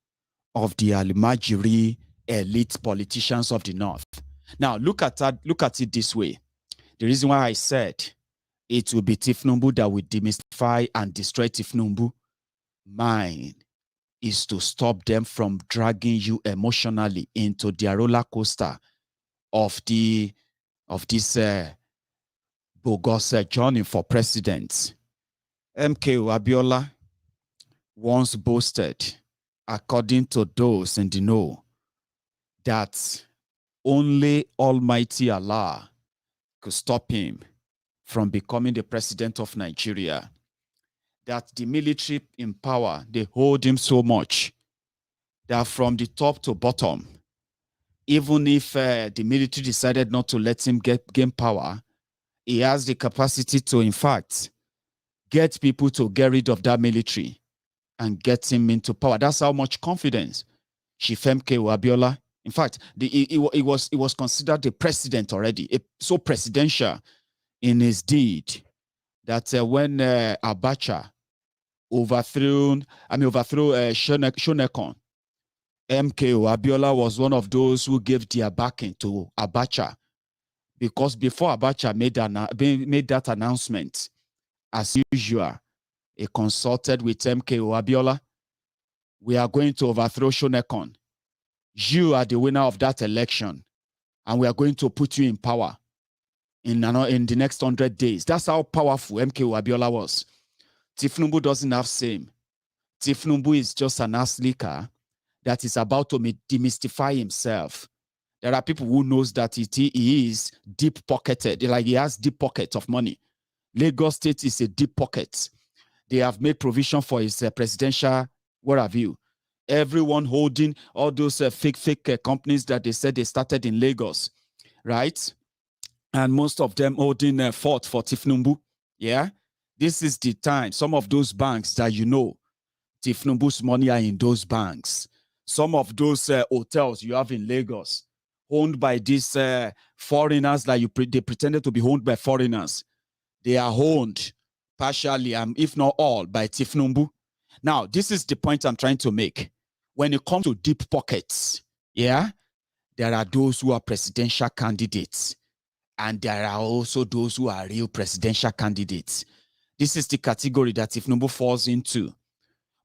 of the Almajiri elite politicians of the North. Now, look at it this way. The reason why I said it will be Thiefnubu that will demystify and destroy Thiefnubu, mine is to stop them from dragging you emotionally into their roller coaster of this bogus journey for president. MKO Abiola once boasted, according to those in the know, that only Almighty Allah could stop him from becoming the president of Nigeria. That the military in power, they hold him so much that from the top to bottom, even if the military decided not to let him gain power, he has the capacity to, in fact, get people to get rid of that military and get him into power. That's how much confidence Chief MKO Abiola. In fact, he was considered the president already, so presidential in his deed that when Abacha overthrew Shonekon, MKO Abiola was one of those who gave their backing to Abacha, because before Abacha made that announcement, as usual, He consulted with MKO Abiola. We are going to overthrow Shonekon. You are the winner of that election, and we are going to put you in power in the next 100 days. That's how powerful MKO Abiola was. Thiefnubu doesn't have same. Thiefnubu is just an ass licker that is about to demystify himself. There are people who knows that he is deep pocketed, like he has deep pocket of money. Lagos State is a deep pocket. They have made provision for his presidential, what have you. Everyone holding all those fake companies that they said they started in Lagos, right? And most of them holding fort for Thiefnubu. Yeah, this is the time. Some of those banks that you know, Thiefnubu's money are in those banks. Some of those hotels you have in Lagos, owned by these foreigners that they pretended to be owned by foreigners. They are owned partially, if not all, by Thiefnubu. Now, this is the point I'm trying to make. When it comes to deep pockets, yeah, there are those who are presidential candidates, and there are also those who are real presidential candidates. This is the category that Thiefnubu falls into.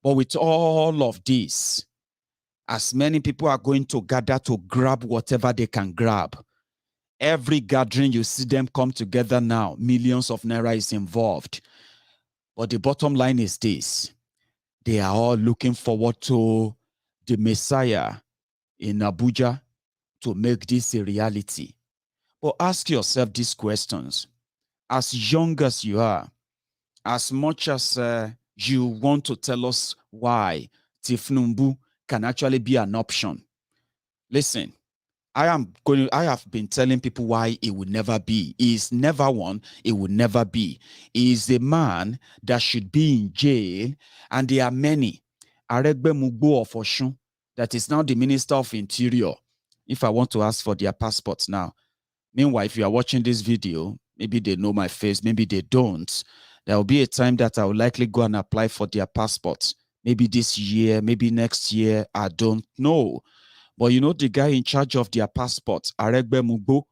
But with all of this, as many people are going to gather to grab whatever they can grab, every gathering you see them come together now, millions of naira is involved. But the bottom line is this. They are all looking forward to the Messiah in Abuja to make this a reality. But ask yourself these questions. As young as you are, as much as you want to tell us why Thiefnubu can actually be an option, listen, I have been telling people why it will never be. He is never one. It will never be. He is a man that should be in jail, and there are many. Aregbemubo of Osun, that is now the Minister of Interior. If I want to ask for their passports now. Meanwhile, if you are watching this video, maybe they know my face, maybe they don't. There will be a time that I will likely go and apply for their passports. Maybe this year, maybe next year, I don't know. But you know the guy in charge of their passports, Aregbemubo,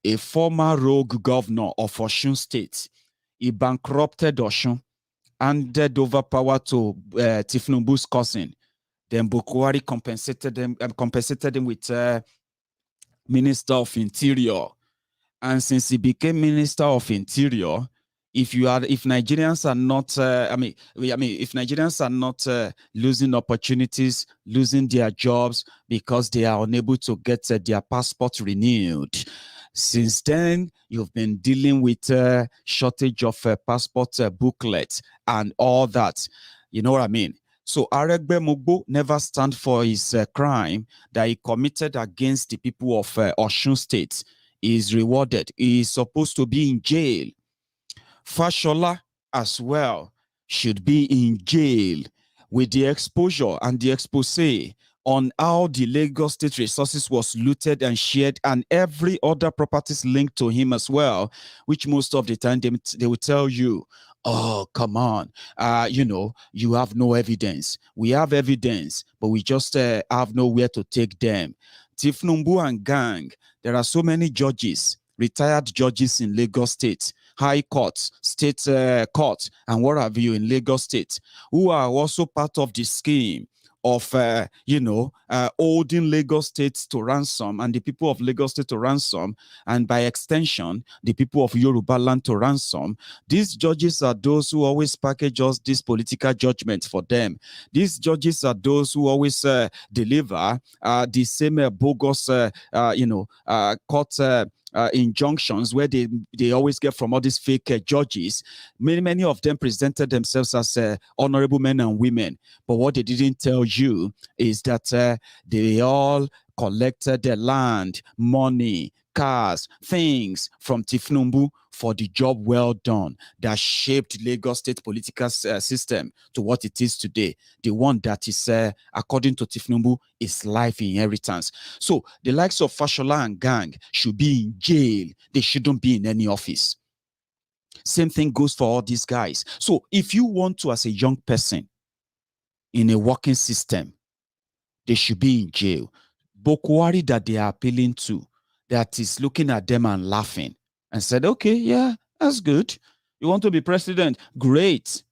a former rogue governor of Osun State. He bankrupted Osun, handed over power to Thiefnubu's cousin. Then Bukwari compensated him with Minister of Interior. And since he became Minister of Interior, if Nigerians are not, if Nigerians are not losing opportunities, losing their jobs because they are unable to get their passport renewed, since then you've been dealing with shortage of passport booklets and all that. You know what I mean? So Aregbemubo never stand for his crime that he committed against the people of Osun State. He is rewarded. He is supposed to be in jail. Fashola as well should be in jail with the exposure and the expose on how the Lagos State resources was looted and shared, and every other properties linked to him as well, which most of the time they will tell you, oh, come on, you have no evidence. We have evidence, but we just have nowhere to take them. Thiefnubu and gang, there are so many judges, retired judges in Lagos State, high courts, state court, and what have you in Lagos State, who are also part of the scheme of, holding Lagos State to ransom and the people of Lagos State to ransom, and by extension, the people of Yoruba land to ransom. These judges are those who always package us this political judgment for them. These judges are those who always deliver the same bogus, court injunctions where they always get from all these fake judges. Many of them presented themselves as honorable men and women, but what they didn't tell you is that they all collected their land, money, cars, things from Thiefnubu for the job well done that shaped Lagos State political system to what it is today. The one that is, according to Thiefnubu, is life inheritance. So the likes of Fashola and gang should be in jail. They shouldn't be in any office. Same thing goes for all these guys. So if you want to, as a young person in a working system, they should be in jail. Bokwari that they are appealing to, that is looking at them and laughing and said, okay, yeah, that's good. You want to be president? Great.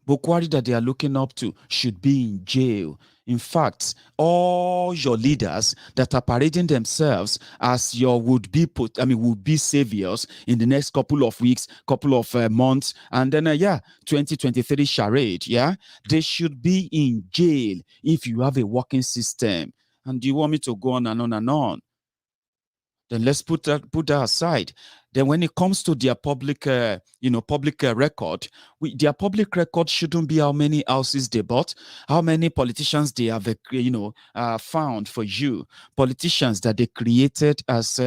Bokwari that they are looking up to should be in jail. In fact, all your leaders that are parading themselves as your would-be saviors in the next couple of weeks, couple of months, and then 2023 charade, they should be in jail if you have a working system. And do you want me to go on and on and on? Then let's put that aside. Then when it comes to their public record, their public record shouldn't be how many houses they bought, how many politicians they have, found for you, politicians that they created as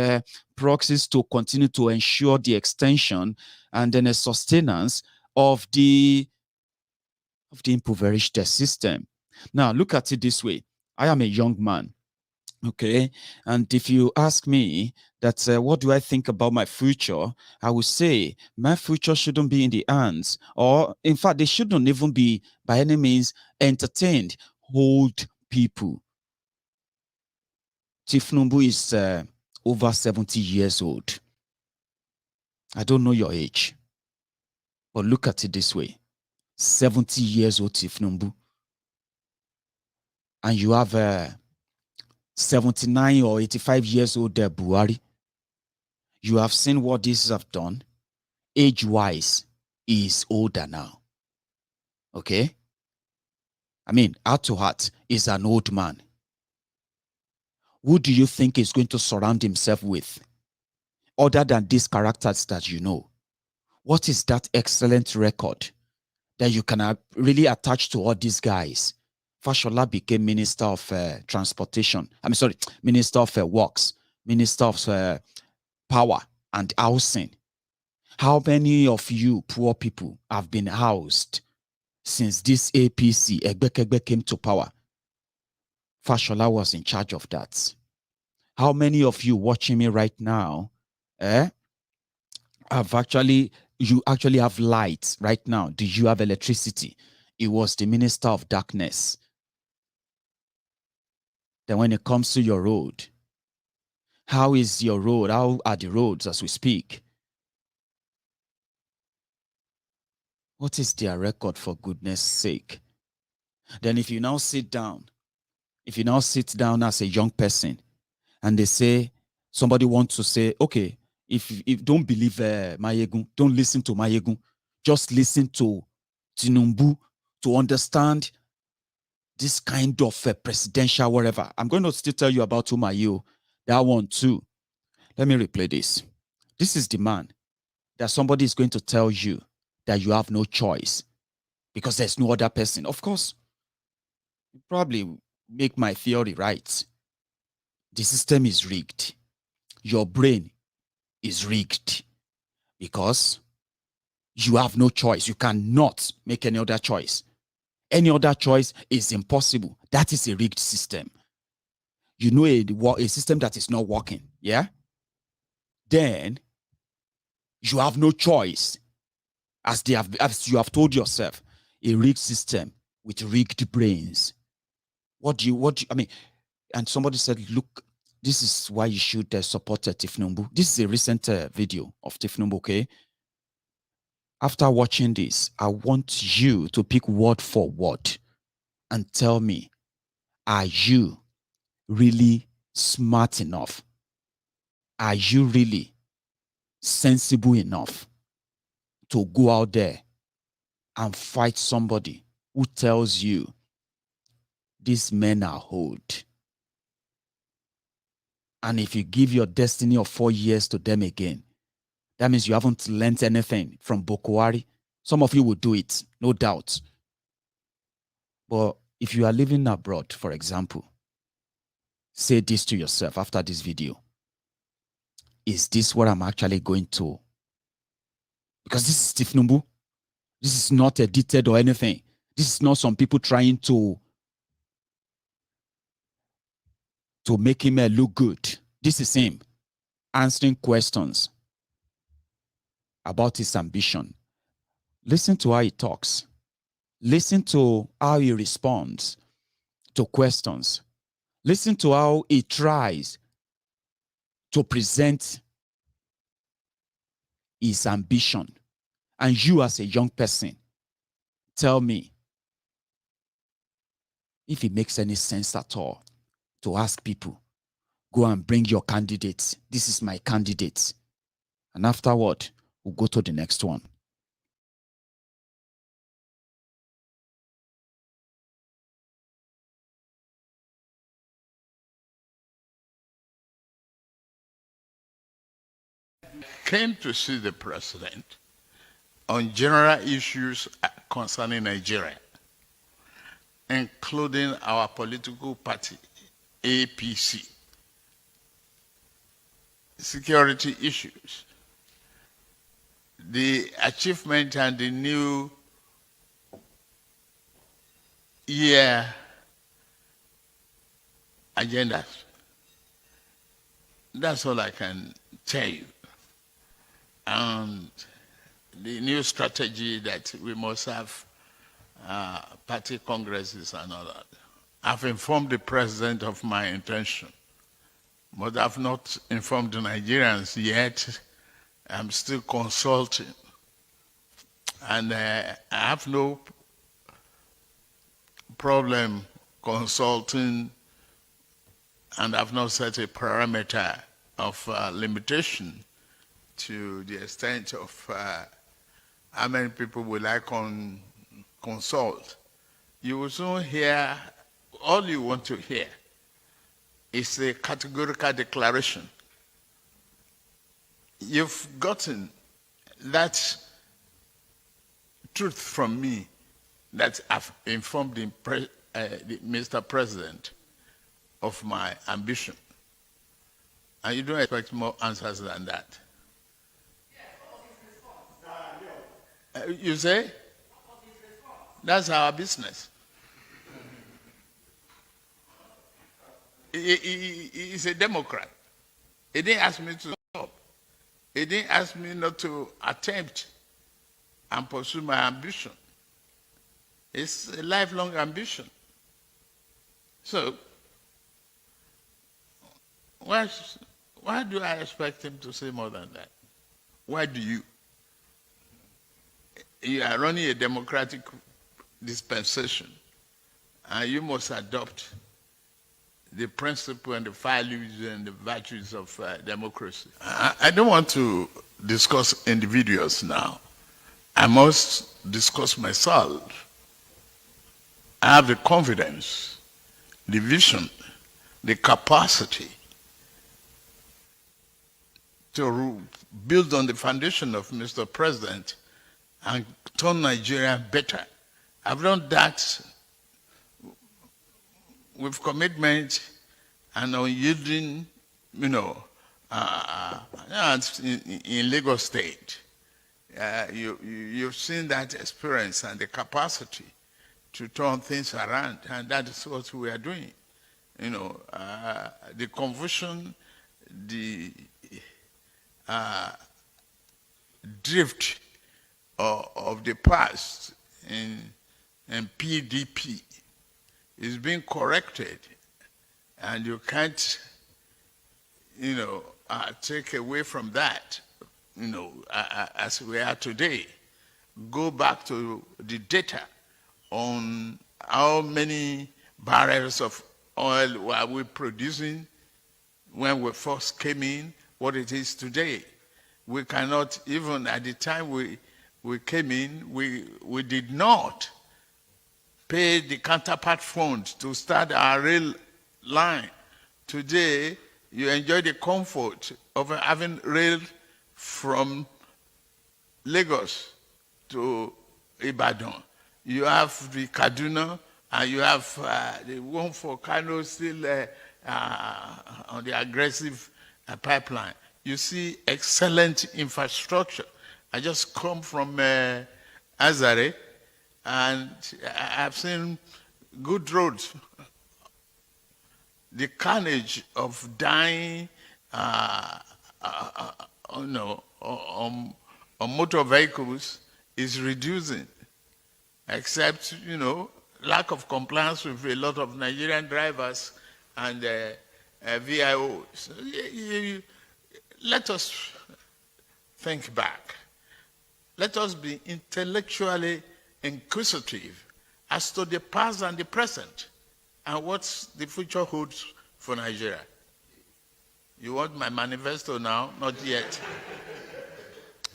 proxies to continue to ensure the extension and then a sustenance of the impoverished system. Now, look at it this way. I am a young man. Okay. And if you ask me that, what do I think about my future? I would say my future shouldn't be in the hands, or in fact, they shouldn't even be by any means entertained. Old people. Thiefnubu is over 70 years old. I don't know your age, but look at it this way. 70 years old Thiefnubu. And you have 79 or 85 years old Buhari. You have seen what these have done. Age-wise, he is older now. Okay? I mean, heart to heart, is an old man. Who do you think is going to surround himself with? Other than these characters that you know. What is that excellent record that you can really attach to all these guys? Fashola became Minister of Transportation. Minister of Works, Minister of Power and Housing. How many of you poor people have been housed since this APC, Egbekegbe, came to power? Fashola was in charge of that. How many of you watching me right now, you actually have light right now? Do you have electricity? It was the Minister of Darkness. Then when it comes to your road, how is your road? How are the roads as we speak? What is their record, for goodness sake? Then if you now sit down as a young person and they say, somebody wants to say, okay, if don't believe Maiyegun, don't listen to Maiyegun, just listen to Tinubu to understand this kind of presidential whatever. I'm going to still tell you about Umayo, that one too. Let me replay this. This is the man that somebody is going to tell you that you have no choice because there's no other person. Of course, you probably make my theory right. The system is rigged. Your brain is rigged because you have no choice. You cannot make any other choice. Any other choice is impossible. That is a rigged system. You know a system that is not working, yeah? Then you have no choice. As you have told yourself, a rigged system with rigged brains. And somebody said, look, this is why you should support Thiefnubu. This is a recent video of Thiefnubu, okay? After watching this, I want you to pick word for word and tell me, are you really smart enough? Are you really sensible enough to go out there and fight somebody who tells you these men are old? And if you give your destiny of 4 years to them again, that means you haven't learned anything from Bokwari. Some of you will do it, no doubt. But if you are living abroad, for example, say this to yourself after this video. Is this what I'm actually going to? Because this is Thiefnubu. This is not edited or anything. This is not some people trying to make him look good. This is him answering questions about his ambition. Listen to how he talks. Listen to how he responds to questions. Listen to how he tries to present his ambition. And you as a young person, Tell me if it makes any sense at all to ask people, go and bring your candidate. This is my candidate. And afterward, we'll go to the next one. Came to see the president on general issues concerning Nigeria, including our political party, APC, security issues, the achievement and the new year agendas. That's all I can tell you. And the new strategy that we must have party congresses and all that. I've informed the president of my intention, but I've not informed the Nigerians yet. I'm still consulting. And I have no problem consulting, and I've not set a parameter of limitation to the extent of how many people will I consult. You will soon hear, all you want to hear is a categorical declaration. You've gotten that truth from me that I've informed the Mr. President of my ambition. And you don't expect more answers than that. You say? That's our business. He's a Democrat. He didn't ask me to stop. He didn't ask me not to attempt and pursue my ambition. It's a lifelong ambition. So, why do I expect him to say more than that? Why do you? You are running a democratic dispensation, and you must adopt the principle and the values and the virtues of democracy. I don't want to discuss individuals now. I must discuss myself. I have the confidence, the vision, the capacity to build on the foundation of Mr. President and turn Nigeria better. I've done that with commitment and unyielding, in Lagos State. You've seen that experience and the capacity to turn things around, and that is what we are doing. The confusion, the drift of the past in PDP is being corrected, and you can't, take away from that, as we are today. Go back to the data on how many barrels of oil were we producing when we first came in, what it is today. We cannot, even at the time we came in, we did not pay the counterpart fund to start our rail line. Today, you enjoy the comfort of having rail from Lagos to Ibadan. You have the Kaduna, and you have the one for Kano still on the aggressive pipeline. You see excellent infrastructure. I just come from Azare, and I've seen good roads. The carnage of dying on motor vehicles is reducing, except, lack of compliance with a lot of Nigerian drivers and VIOs. So, let us think back. Let us be intellectually inquisitive as to the past and the present and what the future holds for Nigeria. You want my manifesto now? Not yet.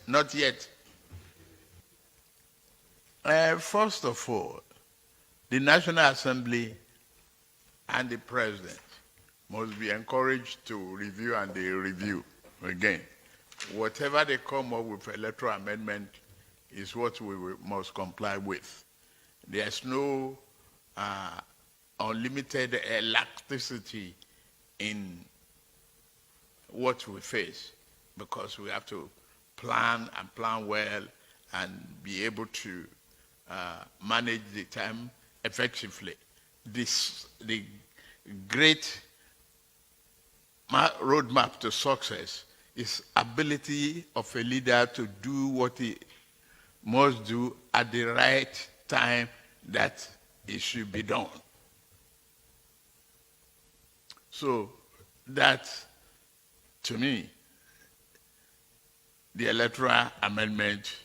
Not yet. First of all, the National Assembly and the President must be encouraged to review, and they review again. Whatever they come up with electoral amendment is what we must comply with. There's no unlimited elasticity in what we face, because we have to plan and plan well and be able to manage the time effectively. The great roadmap to success is ability of a leader to do what he must do at the right time that it should be done. So that, to me, the electoral amendment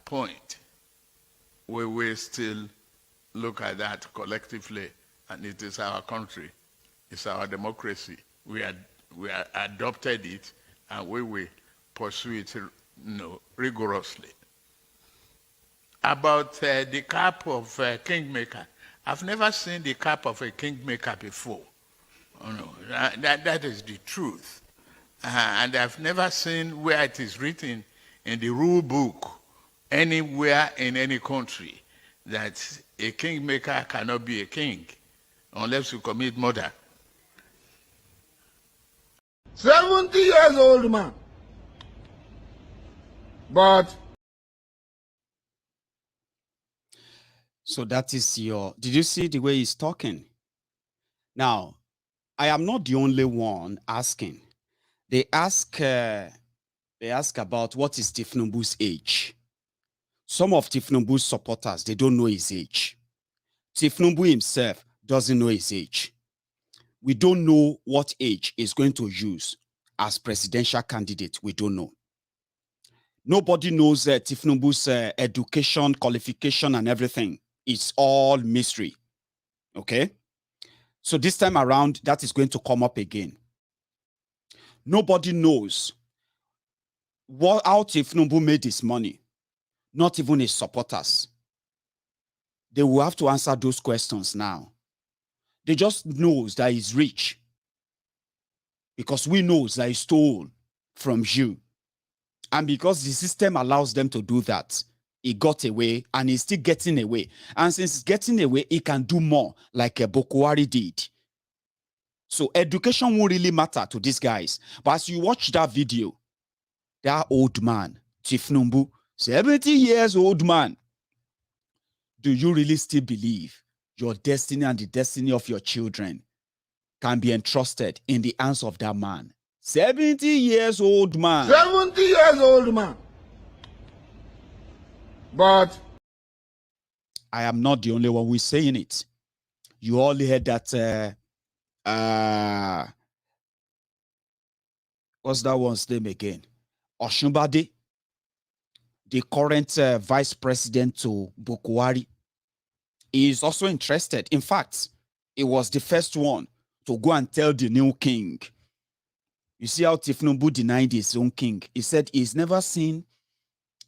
point, we will still look at that collectively, and it is our country, it's our democracy. We adopted it, and we will pursue it, rigorously. About the cap of Kingmaker, I've never seen the cap of a Kingmaker before. Oh, no, that is the truth. And I've never seen where it is written in the rule book anywhere in any country that a Kingmaker cannot be a king unless you commit murder. 70 years old man. But So that is did you see the way he's talking? Now, I am not the only one asking. They ask about what is Thiefnubu's age. Some of Thiefnubu's supporters, they don't know his age. Thiefnubu himself doesn't know his age. We don't know what age he's going to use as presidential candidate. We don't know. Nobody knows Thiefnubu's education, qualification, and everything. It's all mystery. Okay? So this time around, that is going to come up again. Nobody knows how Thiefnubu made his money. Not even his supporters. They will have to answer those questions now. They just knows that he's rich. Because we knows that he stole from you. And because the system allows them to do that, he got away and he's still getting away. And since he's getting away, he can do more like Bokwari did. So education won't really matter to these guys. But as you watch that video, that old man, Thiefnubu, 70 years old man, do you really still believe your destiny and the destiny of your children can be entrusted in the hands of that man? 70 years old man. 70 years old man. But I am not the only one who is saying it. You all heard that what's that one's name again? Oshunbade, the current vice president to Bokwari, is also interested. In fact, he was the first one to go and tell the new king. You see how Thiefnubu denied his own king. He said he's never seen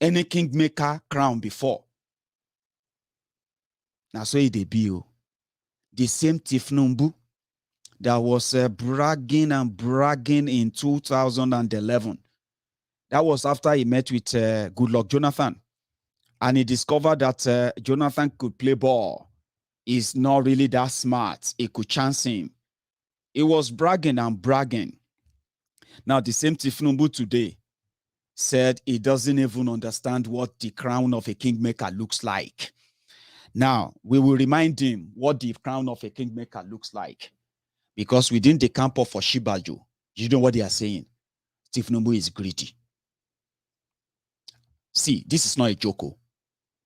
any Kingmaker crown before. Now, so he debut. The same Thiefnubu that was bragging and bragging in 2011. That was after he met with Goodluck Jonathan. And he discovered that Jonathan could play ball. He's not really that smart. He could chance him. He was bragging and bragging. Now, the same Thiefnubu today said he doesn't even understand what the crown of a Kingmaker looks like. Now, we will remind him what the crown of a Kingmaker looks like. Because within the camp of Oshibaju, you know what they are saying? Thiefnubu is greedy. See, this is not a joke.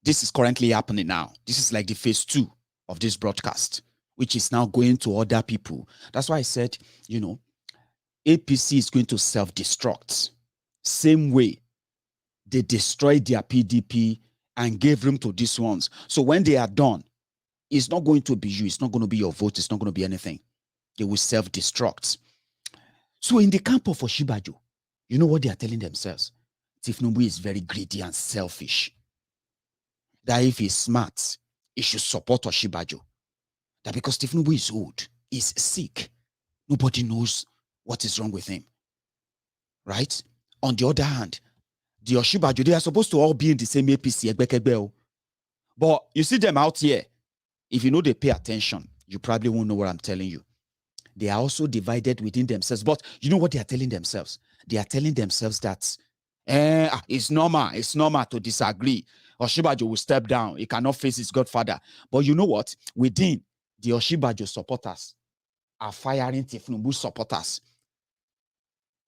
This is currently happening now. This is like the phase 2 of this broadcast, which is now going to other people. That's why I said, APC is going to self-destruct. Same way they destroyed their PDP and gave room to these ones. So when they are done, it's not going to be you. It's not going to be your vote. It's not going to be anything. They will self-destruct. So in the camp of Osinbajo, you know what they are telling themselves? Thiefnubu is very greedy and selfish. That if he's smart, he should support Osinbajo. That because Thiefnubu is old, he's sick, nobody knows what is wrong with him. Right? On the other hand, the Osinbajo, they are supposed to all be in the same APC. But you see them out here, if you know they pay attention, you probably won't know what I'm telling you. They are also divided within themselves. But you know what they are telling themselves? They are telling themselves that it's normal to disagree. Osinbajo will step down. He cannot face his godfather. But you know what? Within the Osinbajo supporters are firing Thiefnubu supporters.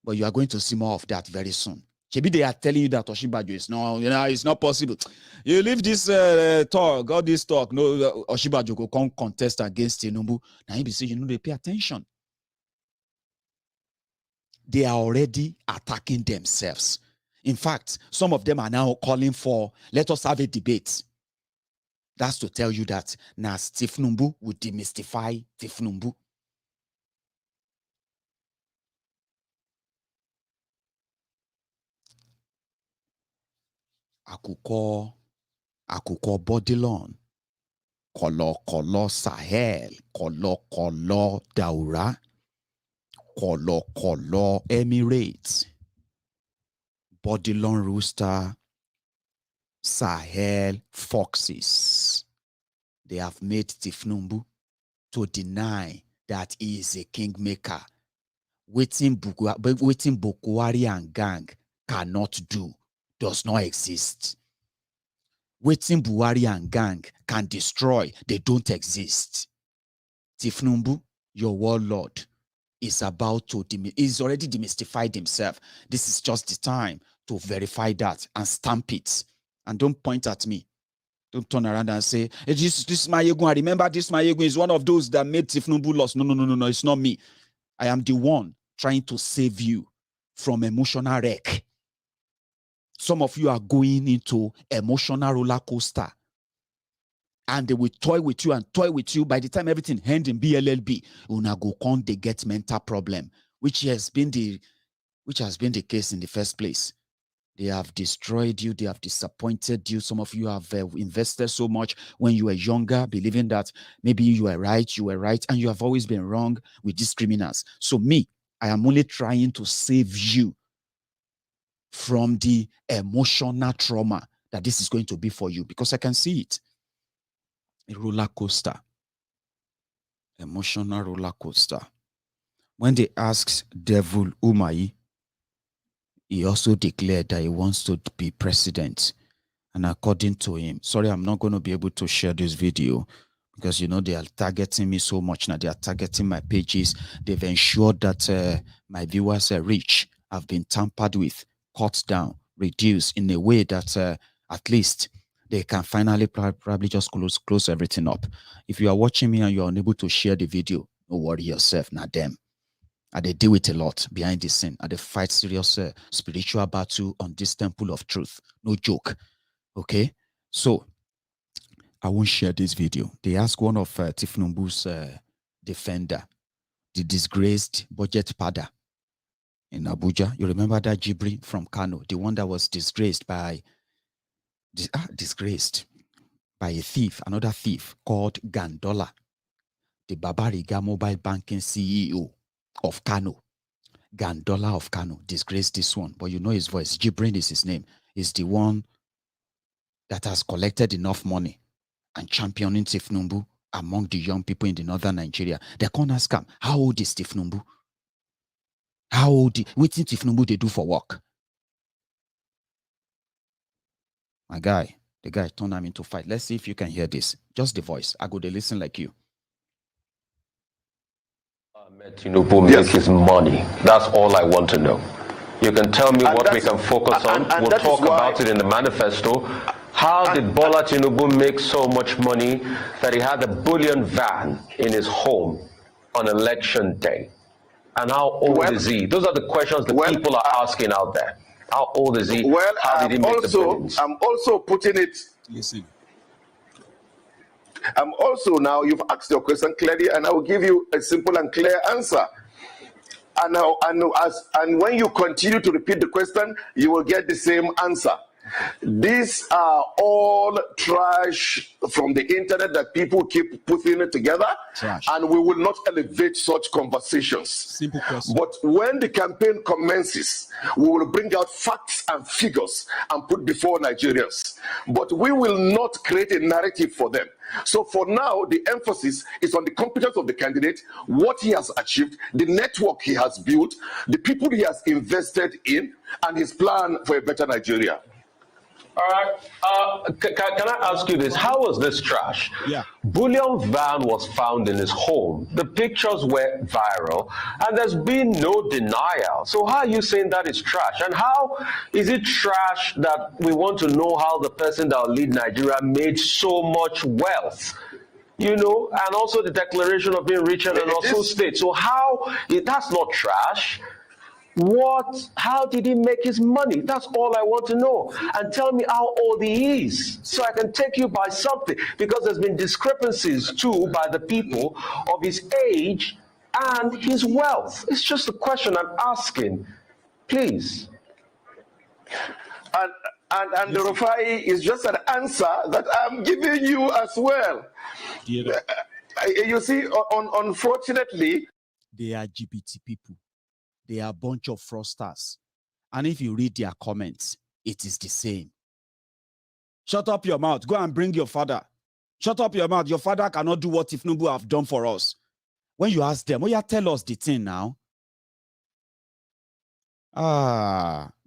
But you are going to see more of that very soon. Maybe they are telling you that Osinbajo is no, it's not possible. You leave this talk, all this talk. No, Osinbajo will come contest against Tinubu. Now you say, they pay attention. They are already attacking themselves. In fact, some of them are now calling for, let us have a debate. That's to tell you that now Thiefnubu will demystify Thiefnubu. Àkùkọ Bodilon, kọ̀lọ̀kọ̀lọ̀ Sahel, kọ̀lọ̀kọ̀lọ̀ Daura, kọ̀lọ̀kọ̀lọ̀ Emirates, Bodilon rooster, Sahel foxes. They have made Thiefnubu to deny that he is a kingmaker. Waiting Bokwari and gang cannot do, does not exist. Waiting Buhari and gang can destroy, they don't exist. Thiefnubu, your warlord, is about to, he's already demystified himself. This is just the time to verify that and stamp it. And don't point at me. Don't turn around and say, hey, this Maiyegun, I remember this Maiyegun is one of those that made Thiefnubu lost. No, it's not me. I am the one trying to save you from emotional wreck. Some of you are going into emotional roller coaster. And they will toy with you and toy with you. By the time everything ends in BLLB, una go con they get mental problem, which has been the case in the first place. They have destroyed you. They have disappointed you. Some of you have invested so much when you were younger, believing that maybe you were right, and you have always been wrong with these criminals. So me, I am only trying to save you from the emotional trauma that this is going to be for you, because I can see it. A roller coaster. Emotional roller coaster. When they asked Devil Umahi, he also declared that he wants to be president. And according to him, sorry, I'm not going to be able to share this video because, they are targeting me so much now. They are targeting my pages. They've ensured that my viewers' reach have been tampered with, cut down, reduced in a way that at least they can finally probably just close everything up. If you are watching me and you are unable to share the video, don't worry yourself, not them. And they deal with a lot behind the scene. And they fight serious spiritual battle on this temple of truth. No joke. Okay? So, I won't share this video. They asked one of Thiefnubu's defender, the disgraced budget padder in Abuja. You remember that Jibri from Kano, the one that was disgraced by a thief, another thief called Gandola, the Babariga mobile banking CEO of Kano. Gandola of Kano disgraced this one, but you know his voice. Jibrin is his name. Is the one that has collected enough money and championing Thiefnubu among the young people in the northern Nigeria. They can't ask him, how old is Thiefnubu? How old? What did Thiefnubu they do for work? My guy, the guy turned him into fight. Let's see if you can hear this. Just the voice. I go to listen like you. Tinubu make his money. That's all I want to know. You can tell me what we can focus on. We'll talk about it in the manifesto. How did Bola Tinubu make so much money that he had a bullion van in his home on election day? And how old is he? Those are the questions that people are asking out there. How old is he? Well, how did he make the billions? I'm also putting it Listen. Also, now you've asked your question clearly, and I will give you a simple and clear answer. And when you continue to repeat the question, you will get the same answer. These are all trash from the internet that people keep putting it together, and we will not elevate such conversations. Simple question. But when the campaign commences, we will bring out facts and figures and put before Nigerians. But we will not create a narrative for them. So for now, the emphasis is on the competence of the candidate, what he has achieved, the network he has built, the people he has invested in, and his plan for a better Nigeria. All right. Can I ask you this? How was this trash? Yeah. Bullion van was found in his home. The pictures were viral, and there's been no denial. So how are you saying that is trash? And how is it trash that we want to know how the person that will lead Nigeria made so much wealth? You know, and also the declaration of being rich and also state. So that's not trash. How did he make his money? That's all I want to know. And tell me how old he is, so I can take you by something, because there's been discrepancies too by the people of his age and his wealth. It's just a question I'm asking, please. And the Rufai is just an answer that I'm giving you as well. Yeah. You see, unfortunately, They are LGBT people. They are a bunch of fraudsters. And if you read their comments, it is the same. Shut up your mouth. Go and bring your father. Shut up your mouth. Your father cannot do what Thiefnubu have done for us. When you ask them, tell us the thing now.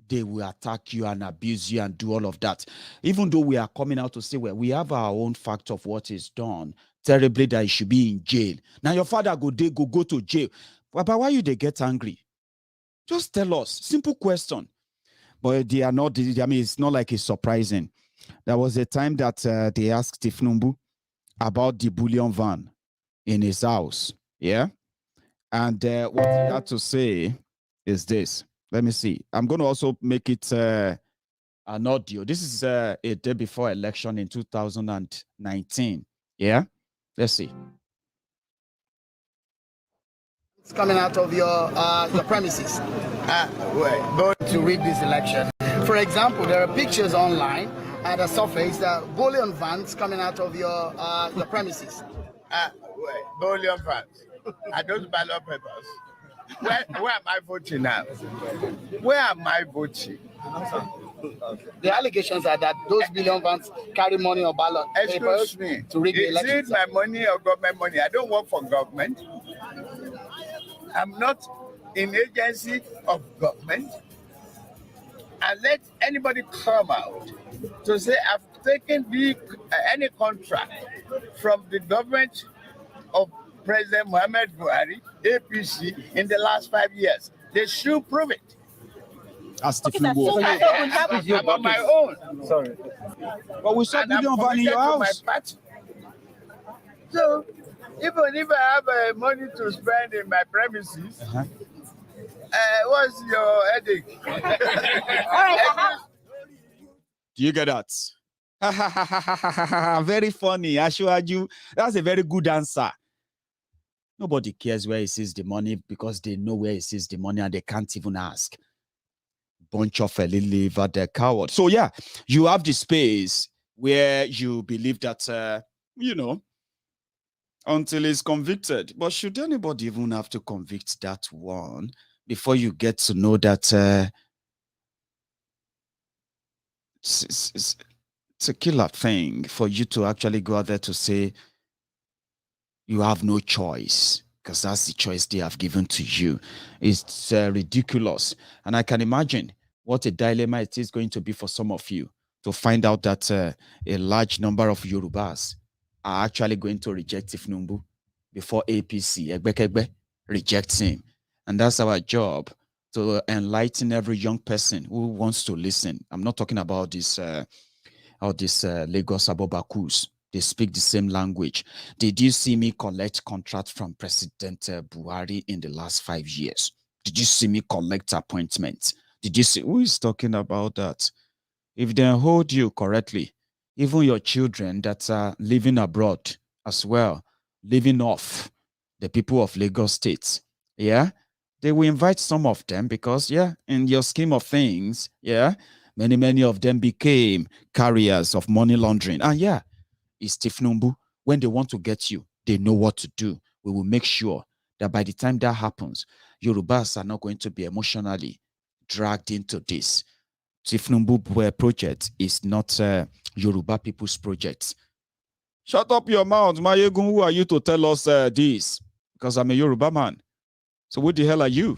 They will attack you and abuse you and do all of that. Even though we are coming out to say, well, we have our own fact of what is done. Terribly that he should be in jail. Now your father go to jail. But why they get angry? Just tell us. Simple question. But they are not, it's not like it's surprising. There was a time that they asked Thiefnubu about the bullion van in his house. Yeah? And what he had to say is this. Let me see. I'm going to also make it an audio. This is a day before election in 2019. Yeah? Let's see. It's coming out of your premises going to rig this election. For example, there are pictures online that surface that bullion vans coming out of your premises. Bullion vans. Are those ballot papers? Where am I voting now? Where am I voting? The allegations are that those bullion vans carry money or ballot papers to rig the election. Is it my money or government money? I don't work for government. I'm not in agency of government. And let anybody come out to say I've taken any contract from the government of President Muhammad Buhari, APC, in the last 5 years. They should prove it. As Thiefnubu. I'm on my own. Sorry. But we saw bullion van in your house. So, even if I have money to spend in my premises, what's your headache? All right. Do you get that? Very funny. Ashwaju, that's a very good answer. Nobody cares where he sees the money because they know where he sees the money and they can't even ask. Bunch of liver the coward. So yeah, you have the space where you believe that, until he's convicted. But should anybody even have to convict that one before you get to know that it's a killer thing for you to actually go out there to say you have no choice because that's the choice they have given to you. It's ridiculous. And I can imagine what a dilemma it is going to be for some of you to find out that a large number of Yorubas are actually going to reject Thiefnubu before APC, Egbekegbe, rejects him. And that's our job, to enlighten every young person who wants to listen. I'm not talking about this Lagos Abobakus. They speak the same language. Did you see me collect contract from President Buhari in the last 5 years? Did you see me collect appointments? Did you see who is talking about that? If they hold you correctly, even your children that are living abroad as well, living off the people of Lagos State, yeah, they will invite some of them because, yeah, in your scheme of things, yeah, many of them became carriers of money laundering. And yeah, it's Thiefnubu. When they want to get you, they know what to do. We will make sure that by the time that happens, Yorubas are not going to be emotionally dragged into this. Thiefnubu project is not Yoruba people's project. Shut up your mouth, Maiyegun. Who are you to tell us this? Because I'm a Yoruba man. So what the hell are you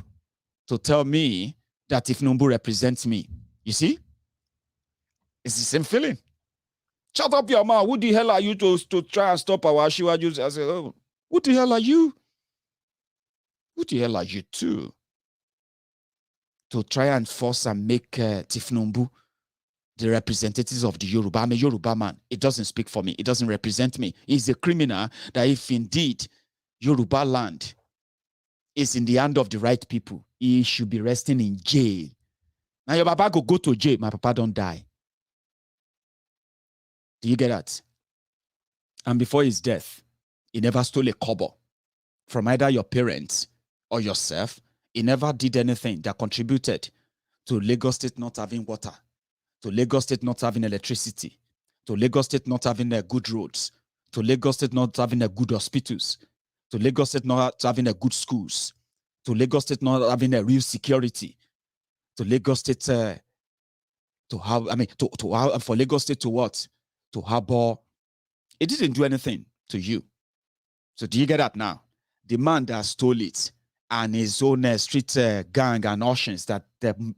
to tell me that Thiefnubu represents me? You see? It's the same feeling. Shut up your mouth. Who the hell are you to try and stop our Shiwaju? I said, oh, who the hell are you? Who the hell are you too? To try and force and make Thiefnubu the representatives of the Yoruba. I'm a Yoruba man. It doesn't speak for me. It doesn't represent me. He's a criminal that if indeed Yoruba land is in the hand of the right people, he should be resting in jail. Now your papa go to jail. My papa don't die. Do you get that? And before his death, he never stole a kobo from either your parents or yourself. He never did anything that contributed to Lagos State not having water, to Lagos State not having electricity, to Lagos State not having good roads, to Lagos State not having good hospitals, to Lagos State not having good schools, to Lagos State not having a real security, to Lagos State for Lagos State to what? To harbor. It didn't do anything to you. So do you get that now? The man that stole it and his own street gang and Oceans that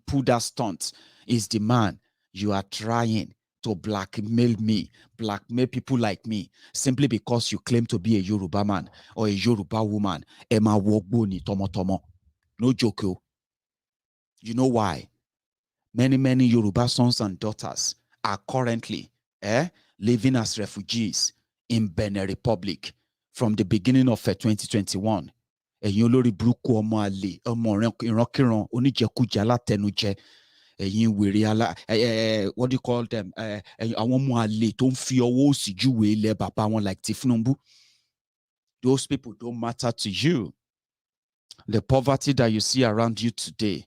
pulled that stunt is the man you are trying to blackmail me, blackmail people like me, simply because you claim to be a Yoruba man or a Yoruba woman. Emma Wogboni Tomo. No joke. You know why? Many Yoruba sons and daughters are currently living as refugees in Benin Republic from the beginning of 2021. Ẹ̀yin olórí burúkú ọmọ àlè, ọmọ ìrankíran, oníjẹkújẹ alátẹnujẹ, ẹ̀yin wèrè what do you call them? Àwọn ọmọ àlè tó ń fi ọwọ́ òsì júwe ilẹ̀ bàbá wọn like Thiefnubu. Those people don't matter to you. The poverty that you see around you today,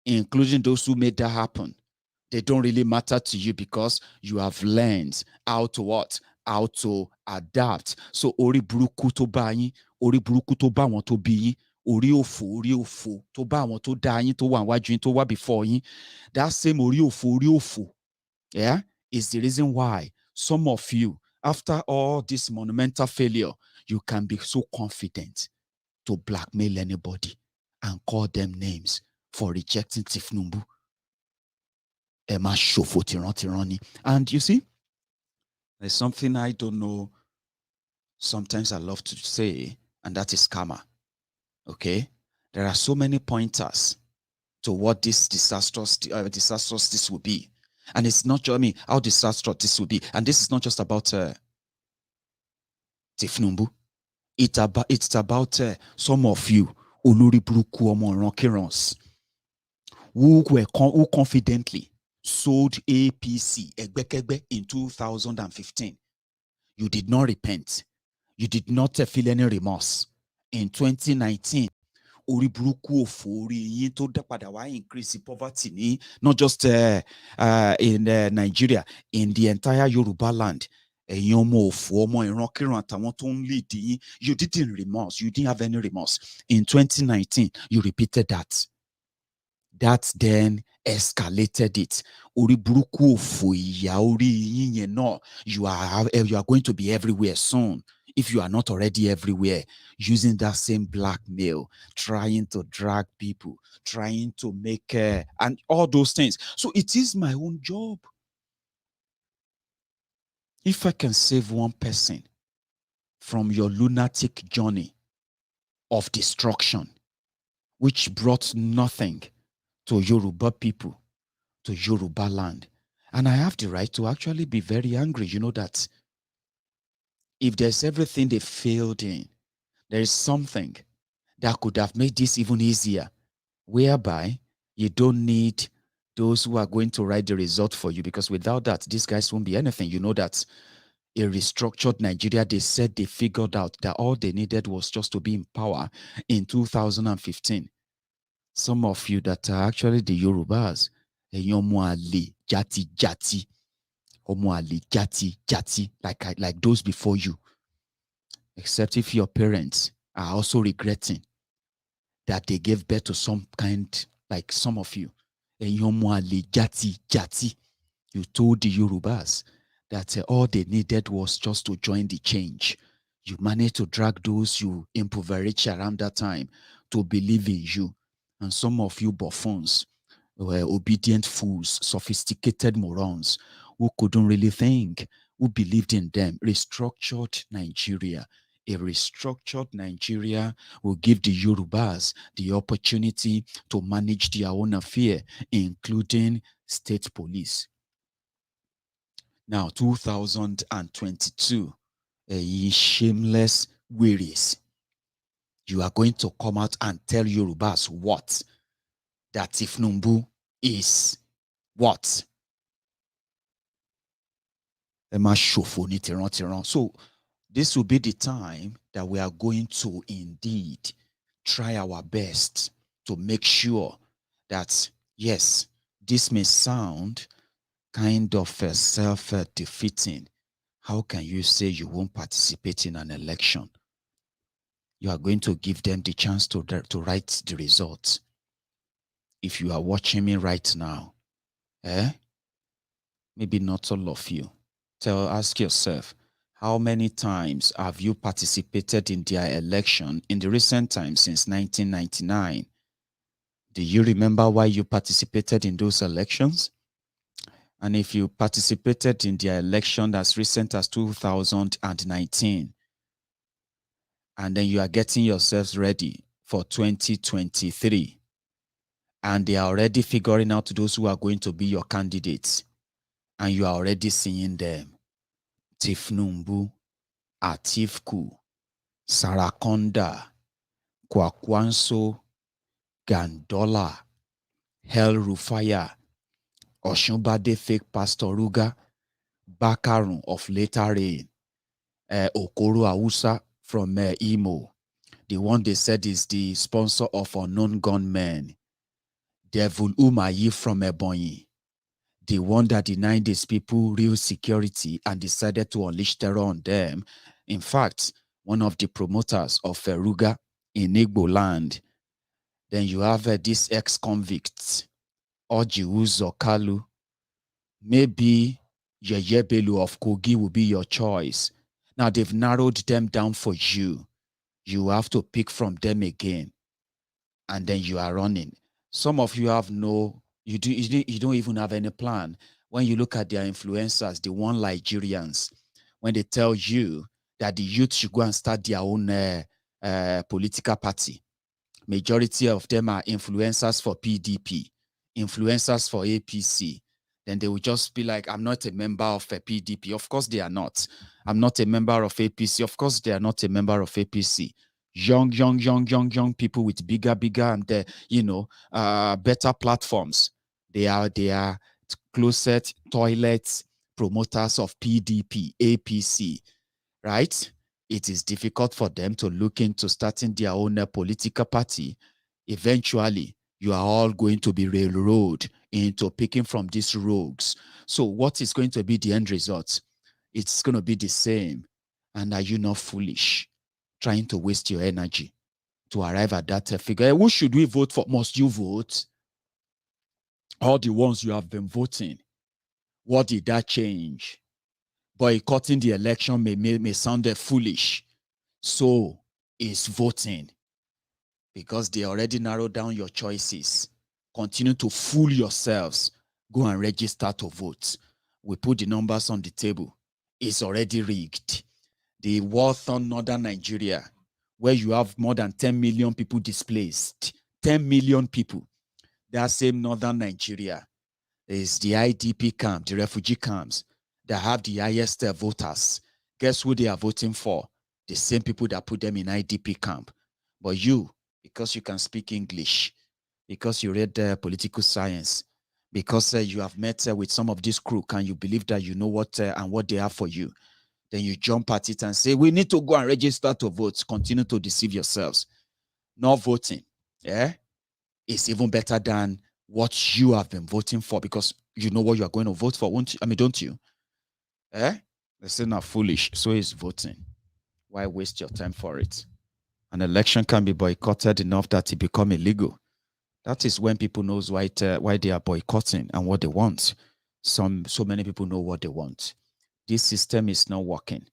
including those who made that happen, they don't really matter to you because you have learned how to what? How to adapt. So ori buruku to bá yín, ori buruku to bá wọn tó bí yín, ori òfò to bá wọn tó dá yín, tó wà níwájú yín, tó wà before yín. That same ori òfò, yeah, is the reason why some of you, after all this monumental failure, you can be so confident to blackmail anybody and call them names for rejecting Thiefnubu. Emma Shofo Tirani. And you see, there's something I don't know. Sometimes I love to say, and that is karma. Okay? There are so many pointers to what this disastrous this will be. And it's not just, how disastrous this will be. And this is not just about Thiefnubu. It's about some of you, Olori Buruku Omo Iran-kirans, who confidently sold APC Egbekegbe in 2015. You did not repent. You did not feel any remorse. In 2019, Ori Buruku Ofori yin to dapada wa increase poverty ni not just in Nigeria, in the entire Yoruba land. You didn't remorse. You didn't have any remorse. In 2019, you repeated that. That then escalated it. You are going to be everywhere soon. If you are not already everywhere, using that same blackmail, trying to drag people, trying to make and all those things. So it is my own job. If I can save one person from your lunatic journey of destruction, which brought nothing to Yoruba people, to Yoruba land, and I have the right to actually be very angry. You know that if there's everything they failed in, there is something that could have made this even easier, whereby you don't need those who are going to write the result for you, because without that, these guys won't be anything. You know that a restructured Nigeria, they said they figured out that all they needed was just to be in power in 2015. Some of you that are actually the Yorubas, jati jati, jati jati, like those before you. Except if your parents are also regretting that they gave birth to some kind, like some of you. Jati jati. You told the Yorubas that all they needed was just to join the change. You managed to drag those you impoverished around that time to believe in you. And some of you buffoons were obedient fools, sophisticated morons who couldn't really think, who believed in them. Restructured Nigeria. A restructured Nigeria will give the Yorubas the opportunity to manage their own affair, including state police. Now, 2022, ye shameless wearies, you are going to come out and tell Yorubas what? That Thiefnubu is what? So, this will be the time that we are going to indeed try our best to make sure that, yes, this may sound kind of self-defeating. How can you say you won't participate in an election? You are going to give them the chance to write the results. If you are watching me right now, maybe not all of you, ask yourself, how many times have you participated in their election in the recent times since 1999? Do you remember why you participated in those elections? And if you participated in their election as recent as 2019, and then you are getting yourselves ready for 2023, and they are already figuring out those who are going to be your candidates, and you are already seeing them, Thiefnubu, Atifku, Sarakonda, Kwakwanso, Gandola, Hel Rufaya, Oshunbade fake Pastor Ruga, Bakarun of later rain, Okoro Awusa from Imo, the one they said is the sponsor of unknown gunmen, Devil Umayi from Ebonyi, the one that denied these people real security and decided to unleash terror on them. In fact, one of the promoters of Ruga in Igbo land. Then you have this ex-convict, Oji Uzo Kalu. Maybe Yeyebelu of Kogi will be your choice. Now they've narrowed them down for you. You have to pick from them again. And then you are running. Some of you have you don't even have any plan. When you look at their influencers, the one Nigerians, when they tell you that the youth should go and start their own political party, majority of them are influencers for PDP, influencers for APC. Then they will just be like, I'm not a member of a PDP. Of course they are not. I'm not a member of APC. Of course they are not a member of APC. Young people with bigger and better platforms. They are closet toilets promoters of PDP, APC, right? It is difficult for them to look into starting their own political party. Eventually, you are all going to be railroaded into picking from these rogues. So what is going to be the end result? It's going to be the same. And are you not foolish, trying to waste your energy to arrive at that figure? Who should we vote for? Must you vote? All the ones you have been voting. What did that change? Boycotting the election may sound foolish. So is voting. Because they already narrowed down your choices. Continue to fool yourselves. Go and register to vote. We put the numbers on the table. It's already rigged. The war-torn northern Nigeria, where you have more than 10 million people displaced. 10 million people. That same northern Nigeria is the IDP camp, the refugee camps that have the highest voters. Guess who they are voting for? The same people that put them in IDP camp. But you, because you can speak English, because you read political science, because you have met with some of this crew and you believe that you know what and what they have for you. Then you jump at it and say, we need to go and register to vote. Continue to deceive yourselves. Not voting, yeah, is even better than what you have been voting for, because you know what you are going to vote for, won't you? I mean, don't you? Eh? They say not foolish, so is voting. Why waste your time for it? An election can be boycotted enough that it become illegal. That is when people knows why they are boycotting and what they want. So many people know what they want. This system is not working.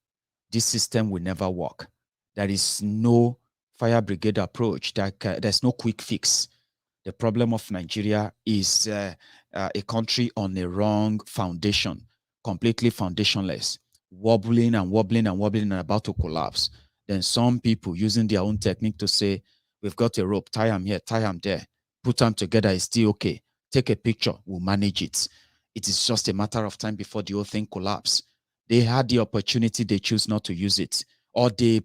This system will never work. There is no fire brigade approach. There's no quick fix. The problem of Nigeria is a country on a wrong foundation, completely foundationless, wobbling and wobbling and wobbling and about to collapse. Then some people using their own technique to say, we've got a rope, tie them here, tie them there, put them together, it's still okay. Take a picture, we'll manage it. It is just a matter of time before the whole thing collapses. They had the opportunity, they choose not to use it, or they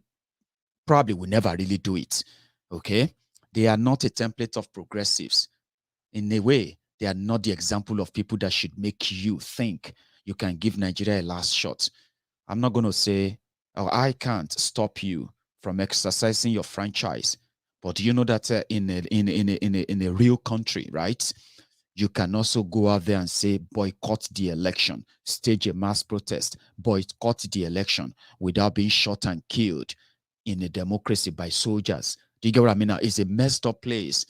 probably will never really do it, okay? They are not a template of progressives. In a way, they are not the example of people that should make you think you can give Nigeria a last shot. I'm not going to say, oh, I can't stop you from exercising your franchise. But you know that in a real country, right, you can also go out there and say, boycott the election, stage a mass protest, boycott the election without being shot and killed in a democracy by soldiers. Do you get what I mean? It's a messed up place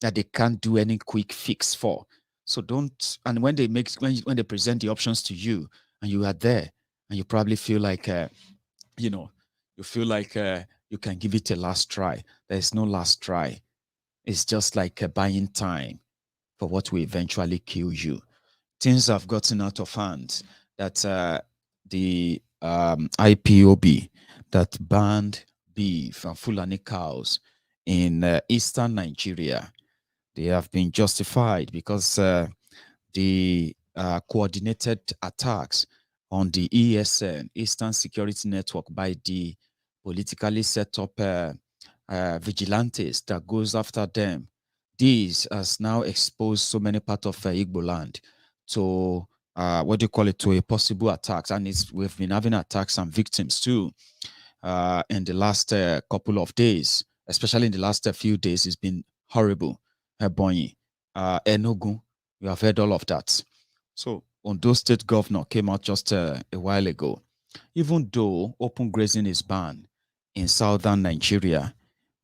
that they can't do any quick fix for. So don't, and when they present the options to you and you are there and you probably feel like, you feel like you can give it a last try. There's no last try. It's just like buying time for what will eventually kill you. Things have gotten out of hand that the IPOB that banned beef and Fulani cows in eastern Nigeria, they have been justified because the coordinated attacks on the ESN, Eastern Security Network, by the politically set up vigilantes that goes after them. This has now exposed so many parts of Igbo land to to a possible attacks, and we've been having attacks and victims too in the last couple of days, especially in the last few days. It's been horrible. Ebonyi, Enugu, you have heard all of that. So Ondo State Governor came out just a while ago. Even though open grazing is banned in southern Nigeria,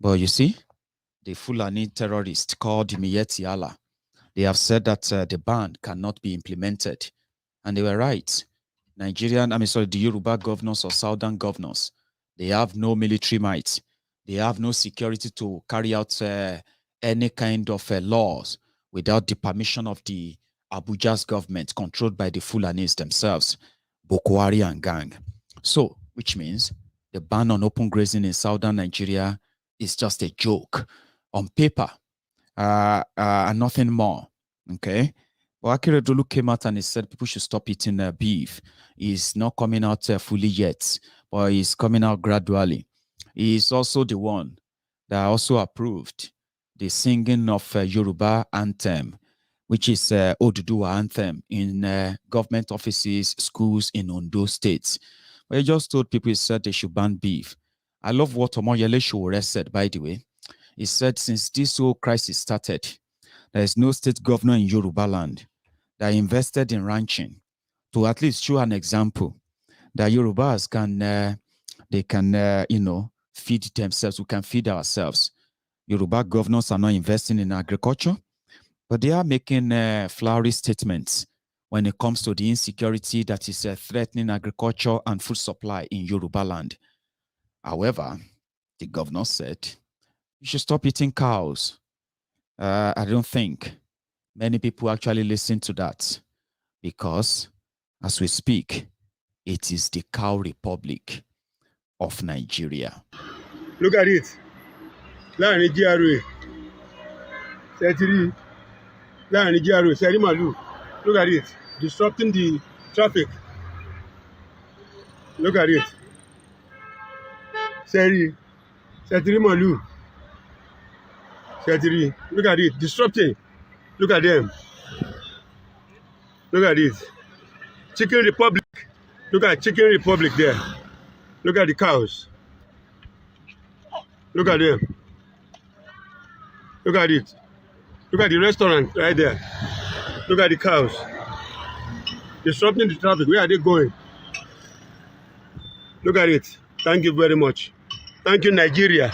but you see, the Fulani terrorists called Miyetti Allah, they have said that the ban cannot be implemented. And they were right. The Yoruba governors or southern governors, they have no military might. They have no security to carry out any kind of laws without the permission of the Abuja's government, controlled by the Fulanis themselves, Boko Haram and gang. So, which means the ban on open grazing in southern Nigeria is just a joke on paper and nothing more. Okay. But Akere Dolu came out and he said people should stop eating beef. He's not coming out fully yet, but he's coming out gradually. He's also the one that also approved the singing of Yoruba anthem, which is Oduduwa anthem in government offices, schools in Ondo State. But he just told people, he said they should ban beef. I love what Omoyele Sowore said, by the way. He said, since this whole crisis started, there is no state governor in Yoruba land that invested in ranching to at least show an example that Yorubas can feed themselves. We can feed ourselves. Yoruba governors are not investing in agriculture, but they are making flowery statements when it comes to the insecurity that is threatening agriculture and food supply in Yoruba land. However, the governor said, you should stop eating cows. I don't think many people actually listen to that because, as we speak, it is the cow republic of Nigeria. Look at it. Láàrin GRA. Ṣẹ́tìrí. Láàrin GRA. Ṣẹ́rí màlúù. Look at it. Disrupting the traffic. Look at it. Ṣẹ́rí. Ṣẹ́tìrí màlúù. Ṣẹ́tìrí. Look at it. Disrupting. Look at them. Look at this. Chicken Republic. Look at Chicken Republic there. Look at the cows. Look at them. Look at it. Look at the restaurant right there. Look at the cows. Disrupting the traffic. Where are they going? Look at it. Thank you very much. Thank you, Nigeria.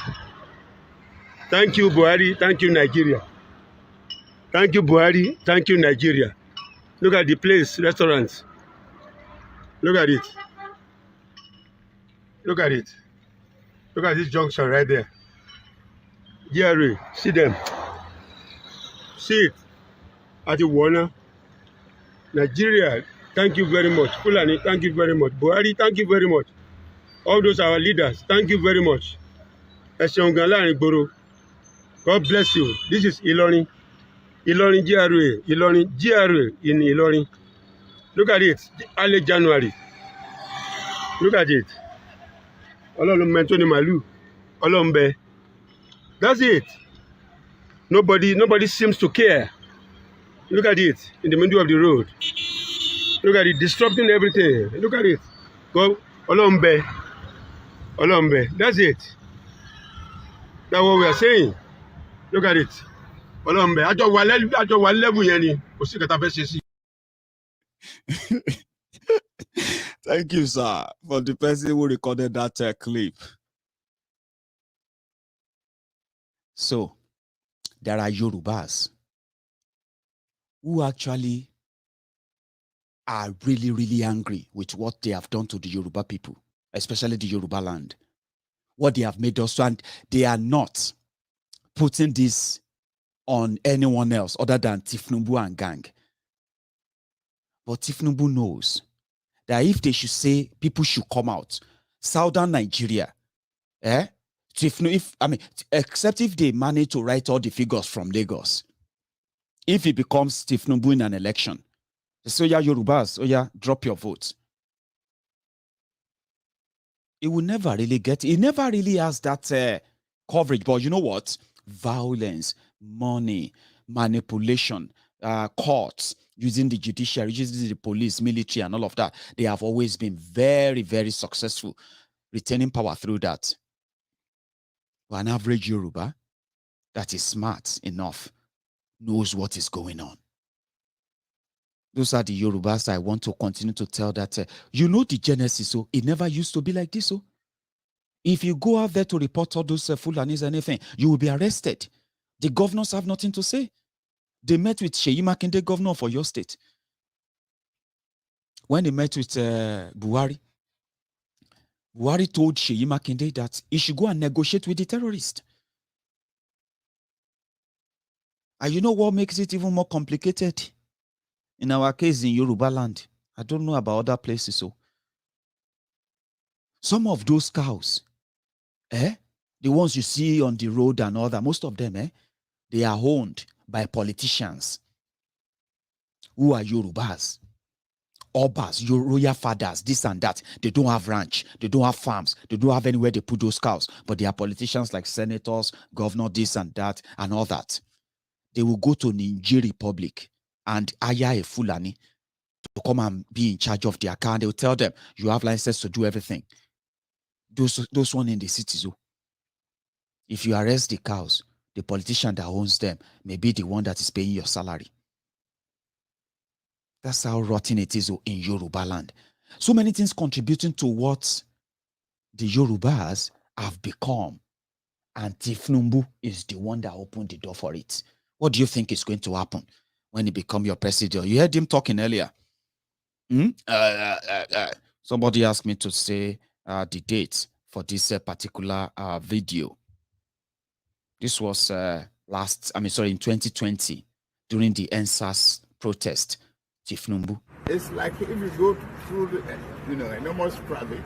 Thank you, Buhari. Thank you, Nigeria. Thank you, Buhari. Thank you, Nigeria. Look at the place, restaurants. Look at it. Look at it. Look at this junction right there. Jerry, see them. See it. At the Warner. Nigeria, thank you very much. Fulani, thank you very much. Buhari, thank you very much. All those are our leaders. Thank you very much. God bless you. This is Ilorin. Ilorin GRA. Ilorin GRA in Ilorin. Look at it. Early January. Look at it. That's it. Nobody seems to care. Look at it in the middle of the road. Look at it disrupting everything. Look at it. Go Olombe. That's it. That's what we are saying. Look at it. Olombe. Thank you, sir, for the person who recorded that clip. So, there are Yorubas who actually are really, really angry with what they have done to the Yoruba people, especially the Yoruba land. What they have made us, and they are not putting this on anyone else other than Thiefnubu and gang. But Thiefnubu knows that if they should say people should come out, southern Nigeria, except if they manage to write all the figures from Lagos, if it becomes Thiefnubu in an election, they say, yeah, Yorubas, drop your votes. It will never really it never really has that coverage. But you know what? Violence, money, manipulation, courts, using the judiciary, using the police, military, and all of that. They have always been very, very successful retaining power through that. But an average Yoruba that is smart enough knows what is going on. Those are the Yorubas I want to continue to tell that, you know the genesis, so it never used to be like this. So if you go out there to report all those Fulanis and anything, you will be arrested. The governors have nothing to say. They met with Seyi Makinde, governor for your state. When they met with Buhari told Seyi Makinde that he should go and negotiate with the terrorists. And you know what makes it even more complicated? In our case, in Yoruba land, I don't know about other places. So, some of those cows, the ones you see on the road and all that, most of them, they are owned by politicians who are Yorubas, Obas, royal fathers, this and that. They don't have ranch, they don't have farms, they don't have anywhere they put those cows, but they are politicians like senators, governor, this and that, and all that. They will go to Nigeria Republic and hire a Fulani to come and be in charge of their car. And they will tell them, you have license to do everything. Those one in the cities. If you arrest the cows, the politician that owns them may be the one that is paying your salary. That's how rotten it is in Yoruba land. So many things contributing to what the Yorubas have become. And Thiefnubu is the one that opened the door for it. What do you think is going to happen when he becomes your president? You heard him talking earlier. Somebody asked me to say the date for this particular video. This was in 2020 during the NSAS protest. Thiefnubu. It's like if you go through the, enormous traffic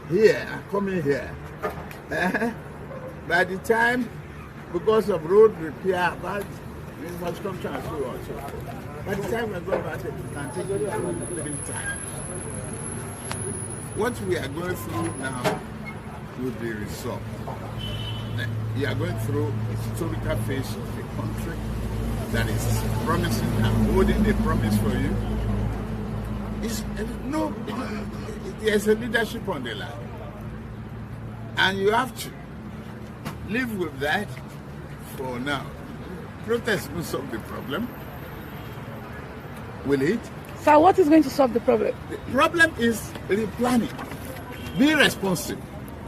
here, coming here, by the time, because of road repair, bad infrastructure and so on, by the time we go back, it can take 3 times. What we are going through now will be resolved. You are going through a historical phase of the country. that is promising and holding a promise for you. No, there's a leadership on the line. And you have to live with that for now. Protest will solve the problem. Will it? Sir, what is going to solve the problem? The problem is replanning. Be responsive.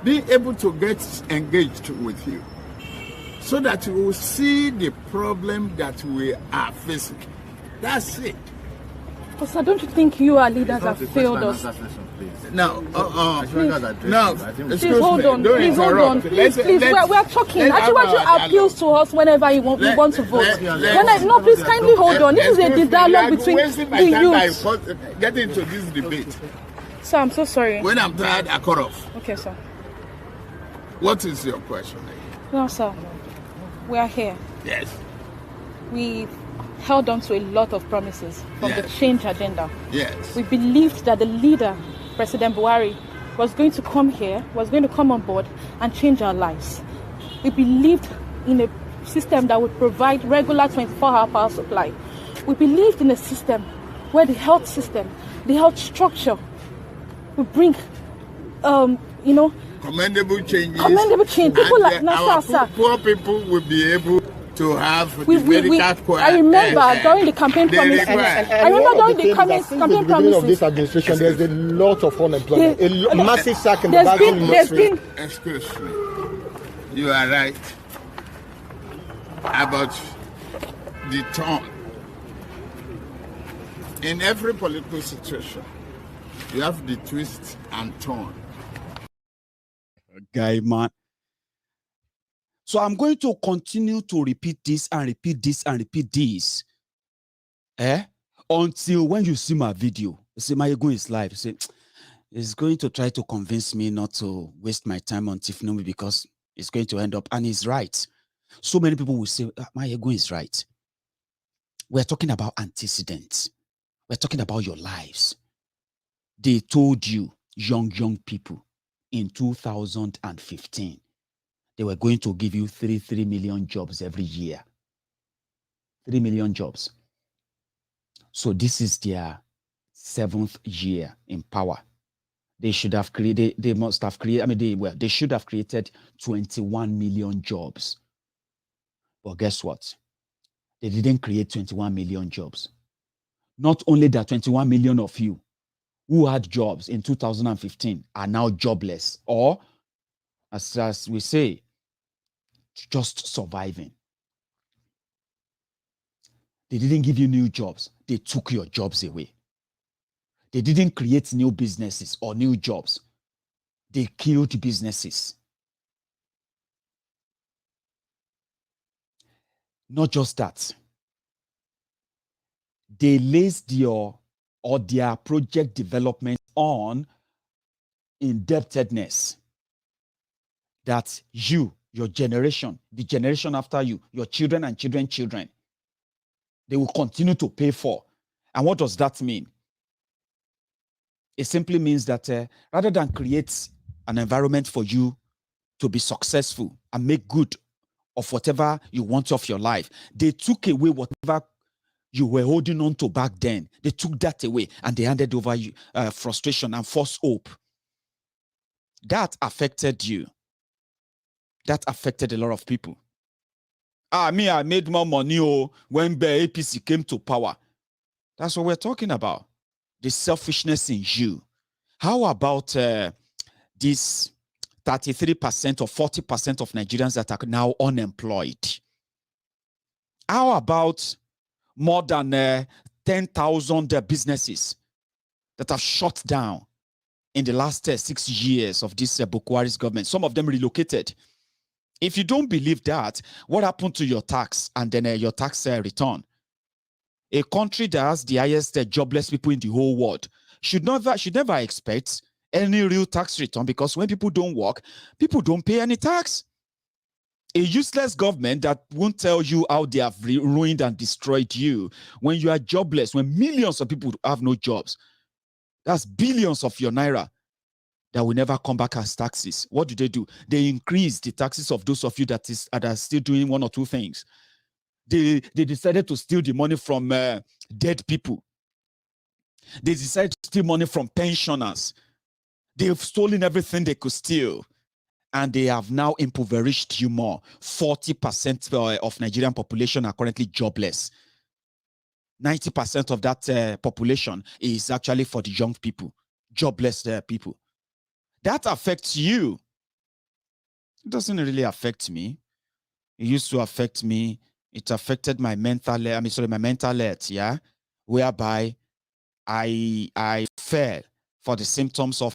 Be able to get engaged with you so that you will see the problem that we are facing. That's it. But sir, don't you think you are leaders have failed us? No, no. Please hold on. Please hold on. Please, we're talking. Actually, what you appeals to us whenever we want to vote. No, please kindly hold on. This is a dialogue between the youth. Get into this debate. Sir, I'm so sorry. When I'm tired, I cut off. Okay, sir. What is your question? No, sir. We are here. Yes. We held on to a lot of promises from the change agenda. Yes. We believed that the leader, President Buhari, was going to come here, was going to come on board and change our lives. We believed in a system that would provide regular 24-hour power supply. We believed in a system where the health system, the health structure would bring, commendable changes. Commendable change. People like our poor people will be able to have medical care. I remember during the campaign promises. I remember during the campaign promises of this administration, there's a lot of unemployment, a massive sack in the banking industry. Excuse me. You are right about the tone. In every political situation, you have the twist and turn. Guy, man. So I'm going to continue to repeat this and repeat this and repeat this. Until when you see my video, you say, Maiyegun is live. You say, he's going to try to convince me not to waste my time on Thiefnubu because it's going to end up, and he's right. So many people will say, Maiyegun is right. We're talking about antecedents. We're talking about your lives. They told you, young people, in 2015, they were going to give you 3 million jobs every year. 3 million jobs. So this is their 7th year in power. They should have created, they must have created, they should have created 21 million jobs. But guess what? They didn't create 21 million jobs. Not only that, 21 million of you who had jobs in 2015 are now jobless, or as we say, just surviving. They didn't give you new jobs. They took your jobs away. They didn't create new businesses or new jobs. They killed businesses. Not just that. They lazed their project development on indebtedness. That you, your generation, the generation after you, your children and children, they will continue to pay for. And what does that mean? It simply means that rather than create an environment for you to be successful and make good of whatever you want of your life, they took away whatever you were holding on to back then. They took that away and they handed over you frustration and false hope. That affected you. That affected a lot of people. I made more money when the APC came to power. That's what we're talking about. The selfishness in you. How about this 33% or 40% of Nigerians that are now unemployed? How about more than 10,000 businesses that have shut down in the last 6 years of this Buhari's government? Some of them relocated. If you don't believe that, what happened to your tax and then your tax return? A country that has the highest jobless people in the whole world should never expect any real tax return, because when people don't work, people don't pay any tax. A useless government that won't tell you how they have ruined and destroyed you when you are jobless, when millions of people have no jobs. That's billions of your naira that will never come back as taxes. What do? They increase the taxes of those of you that are still doing one or two things. They decided to steal the money from dead people. They decided to steal money from pensioners. They've stolen everything they could steal. And they have now impoverished you more. 40% of Nigerian population are currently jobless. 90% of that population is actually for the young people, jobless people. That affects you. It doesn't really affect me. It used to affect me. It affected my mental, my mental health, yeah, whereby I fell for the symptoms of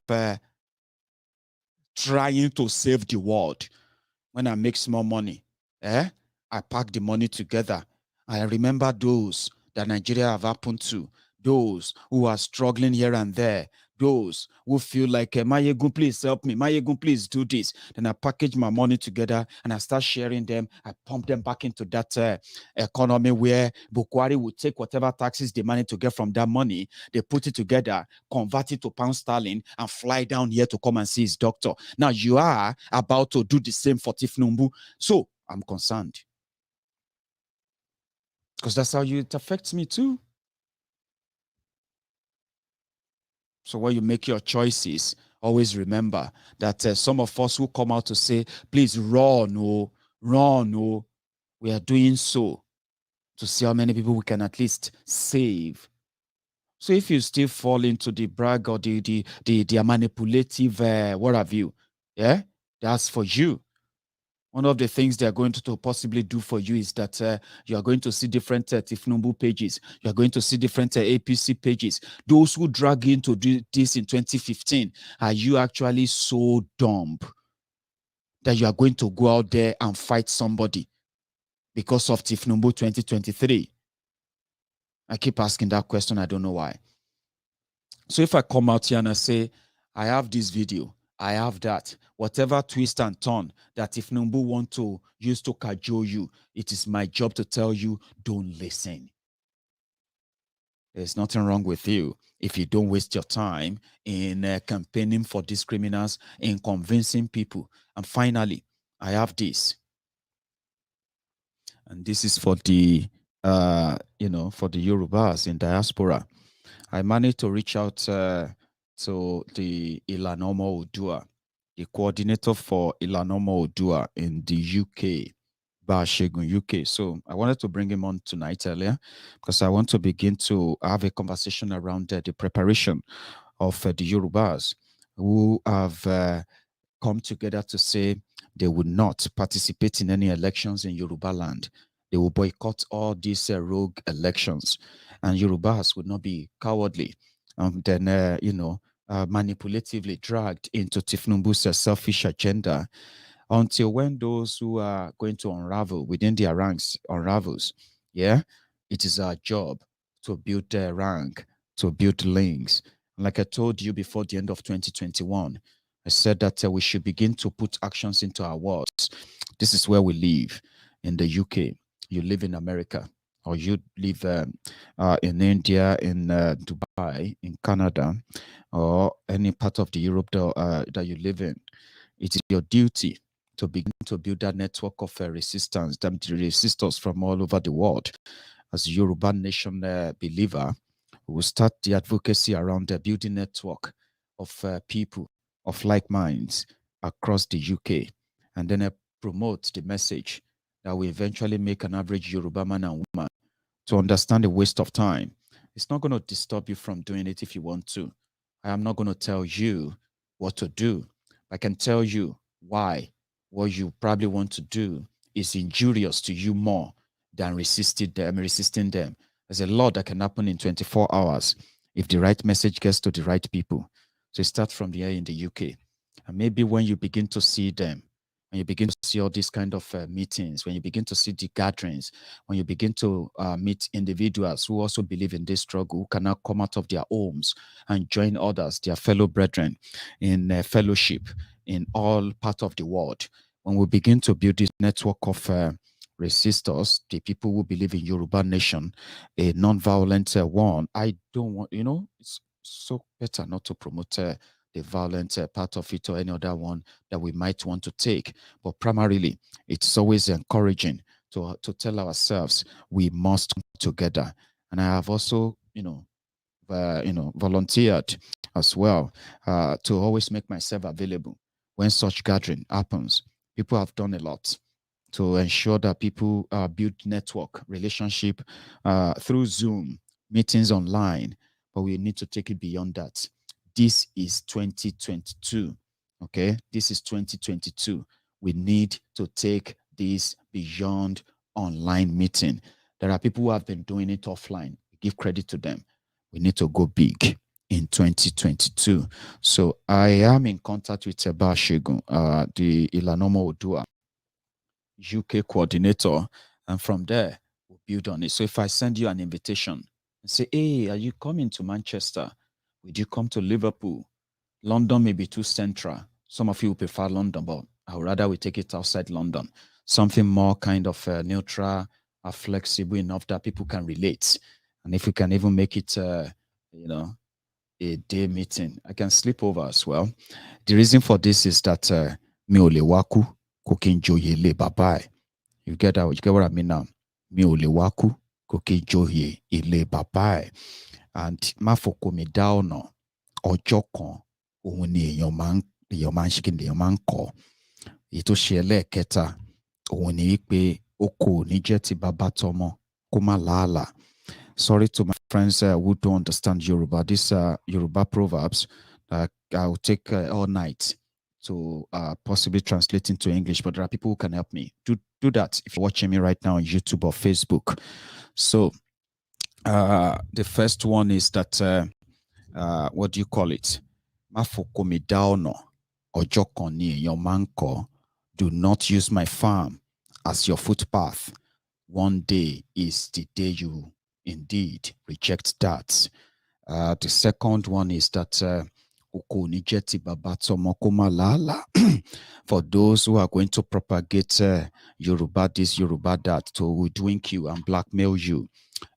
trying to save the world. When I make small money, I pack the money together. I remember those that Nigeria have happened to, those who are struggling here and there, those who feel like, Maiyegun, please help me. Maiyegun, please do this. Then I package my money together and I start sharing them. I pump them back into that economy where Bukwari will take whatever taxes they manage to get from that money. They put it together, convert it to pound sterling, and fly down here to come and see his doctor. Now you are about to do the same for Thiefnubu. So I'm concerned. Because that's how it affects me too. So when you make your choices, always remember that some of us who come out to say, please run, we are doing so to see how many people we can at least save. So if you still fall into the brag or the manipulative, what have you, yeah, that's for you. One of the things they are going to possibly do for you is that you are going to see different Thiefnubu pages. You are going to see different APC pages. Those who drag you into this in 2015, are you actually so dumb that you are going to go out there and fight somebody because of Thiefnubu 2023? I keep asking that question. I don't know why. So if I come out here and I say, I have this video, I have that, whatever twist and turn that Thiefnubu want to use to cajole you, it is my job to tell you, don't listen. There's nothing wrong with you if you don't waste your time in campaigning for these criminals, in convincing people. And finally, I have this. And this is for the, for the Yorubas in diaspora. I managed to reach out to the Ilanomo Odua, the coordinator for Ilanomo Odua in the UK, Maiyegun, UK. So I wanted to bring him on tonight earlier because I want to begin to have a conversation around the preparation of the Yorubas who have come together to say they would not participate in any elections in Yoruba land. They will boycott all these rogue elections, and Yorubas would not be cowardly and then, manipulatively dragged into Thiefnubu's selfish agenda until when those who are going to unravel within their ranks unravels. Yeah, it is our job to build their rank, to build links. Like I told you before the end of 2021, I said that we should begin to put actions into our words. This is where we live in the UK. You live in America, or you live in India, in Dubai, in Canada, or any part of the Europe that you live in. It is your duty to begin to build that network of resistance, the resistors from all over the world. As a Yoruba nation believer, we will start the advocacy around the building network of people of like minds across the UK, and then promote the message that we eventually make an average Yoruba man and woman to understand the waste of time. It's not going to disturb you from doing it if you want to. I am not going to tell you what to do. I can tell you why what you probably want to do is injurious to you more than resisting them. There's a lot that can happen in 24 hours if the right message gets to the right people. So it starts from here in the UK. And maybe when you begin to see them, when you begin to see all these kind of meetings, when you begin to see the gatherings, when you begin to meet individuals who also believe in this struggle, who can now come out of their homes and join others, their fellow brethren in fellowship in all parts of the world, when we begin to build this network of resistors, the people who believe in Yoruba nation, a non-violent one, I don't want, it's so better not to promote the violent part of it or any other one that we might want to take. But primarily, it's always encouraging to tell ourselves we must come together. And I have also, volunteered as well to always make myself available when such gathering happens. People have done a lot to ensure that people build network relationship through Zoom meetings online, but we need to take it beyond that. This is 2022. Okay, this is 2022. We need to take this beyond online meeting. There are people who have been doing it offline. Give credit to them. We need to go big in 2022. So I am in contact with Maiyegun, the Ilanomo Odua UK coordinator, and from there we'll build on it. So if I send you an invitation and say, hey, are you coming to Manchester? Would you come to Liverpool? London may be too central. Some of you prefer London, but I would rather we take it outside London. Something more kind of neutral, flexible enough that people can relate. And if we can even make it, a day meeting, I can sleep over as well. The reason for this is that mi ò lè wákú kò kí n joyè ilé bàbá ẹ̀. You get what I mean now? Mi ò lè wákú kò kí n joyè ilé bàbá ẹ̀. And má fòkó mi dá ọ̀nà ọjọ́ kan òun ni èèyàn máa ń ṣe kí ni èèyàn máa ń kọ́. Èyí tó ṣe ẹlẹ́ẹ̀kẹta òun ni pé oko ò ní jẹ́ ti bàbá tọmọ kó má làálàá. Sorry to my friends who don't understand Yoruba. These Yoruba proverbs I'll take all night to possibly translate into English, but there are people who can help me. Do that if you're watching me right now on YouTube or Facebook. So the first one is that, what do you call it? Mafokomi daono ojo ni èèyàn máa ń kọ́. Do not use my farm as your footpath. One day is the day you indeed reject that. The second one is that for those who are going to propagate Yoruba this, Yoruba that, to hoodwink you and blackmail you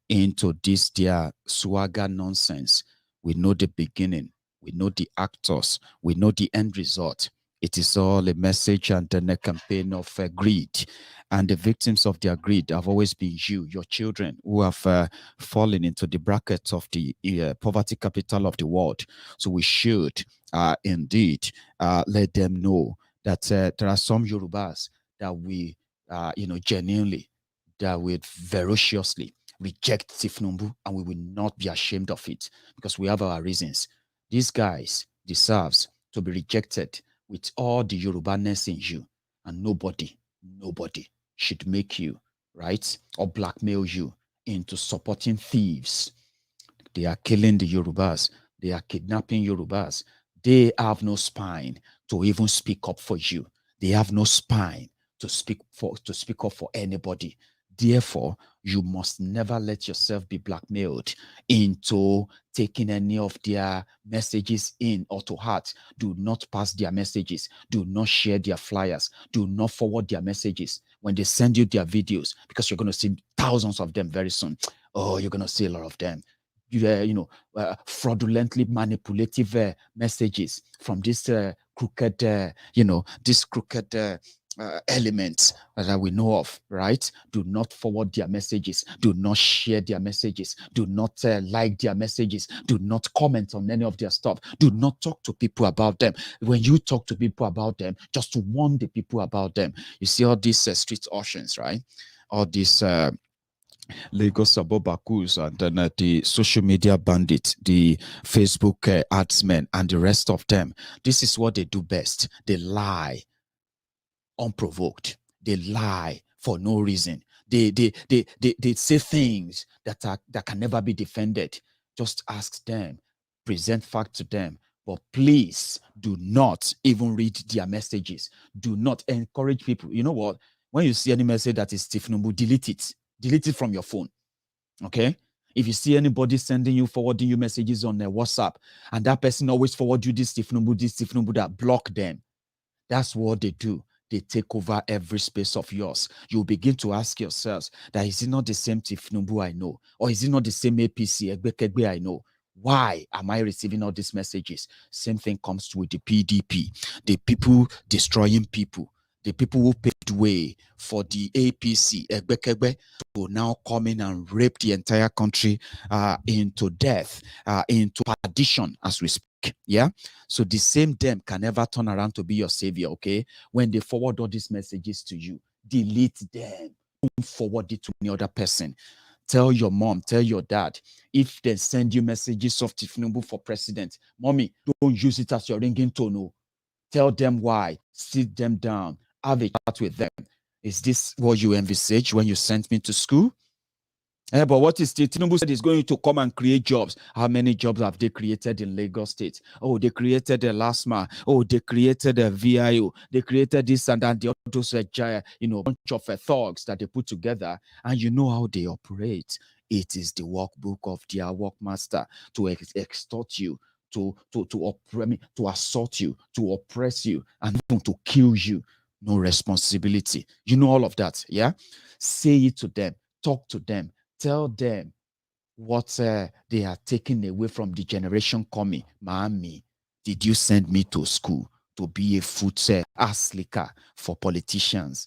into this their swagger nonsense. We know the beginning, we know the actors, we know the end result. It is all a message and then a campaign of greed. And the victims of their greed have always been you, your children, who have fallen into the bracket of the poverty capital of the world. So we should indeed let them know that there are some Yorubas that we, genuinely, that we ferociously reject Thiefnubu, and we will not be ashamed of it because we have our reasons. These guys deserves to be rejected with all the Yoruba-ness in you, and nobody should make you, right, or blackmail you into supporting thieves. They are killing the Yorubas. They are kidnapping Yorubas. They have no spine to even speak up for you. They have no spine to speak up for anybody. Therefore, you must never let yourself be blackmailed into taking any of their messages in or to heart. Do not pass their messages. Do not share their flyers. Do not forward their messages when they send you their videos, because you're going to see thousands of them very soon. Oh, you're going to see a lot of them. Fraudulently manipulative messages from this crooked, elements that we know of, right? Do not forward their messages. Do not share their messages. Do not like their messages. Do not comment on any of their stuff. Do not talk to people about them. When you talk to people about them, just to warn the people about them. You see all these street urchins, right? All these Lagos Sabobakus, and then the social media bandits, the Facebook adsmen, and the rest of them. This is what they do best. They lie unprovoked. They lie for no reason. They say things that can never be defended. Just ask them, present fact to them, but please do not even read their messages. Do not encourage people. You know what? When you see any message that is Thiefnubu, delete it. Delete it from your phone. Okay? If you see anybody forwarding you messages on WhatsApp, and that person always forward you this Thiefnubu, that, block them. That's what they do. They take over every space of yours. You begin to ask yourselves that, is it not the same Thiefnubu I know? Or is it not the same APC Egbekegbe I know? Why am I receiving all these messages? Same thing comes with the PDP. The people destroying people. the people who paved way for the APC, Egbekegbe, to now come in and rape the entire country into death, into perdition as we speak. Yeah. So the same them can never turn around to be your savior. Okay. When they forward all these messages to you, delete them. Don't forward it to any other person. Tell your mom, tell your dad, if they send you messages of Thiefnubu for president, mommy, don't use it as your ringing tone. No. Tell them why. Sit them down. Have a chat with them. Is this what you envisaged when you sent me to school? But what is Tinubu said is going to come and create jobs. How many jobs have they created in Lagos State? Oh, they created a LASMA. Oh, they created a VIO. They created this and that. They also bunch of thugs that they put together. And you know how they operate. It is the workbook of their workmaster to extort you, to assault you, to oppress you, and to kill you. No responsibility. You know all of that, yeah? Say it to them. Talk to them. Tell them what they are taking away from the generation coming. Mommy, did you send me to school to be a foot ass licker for politicians?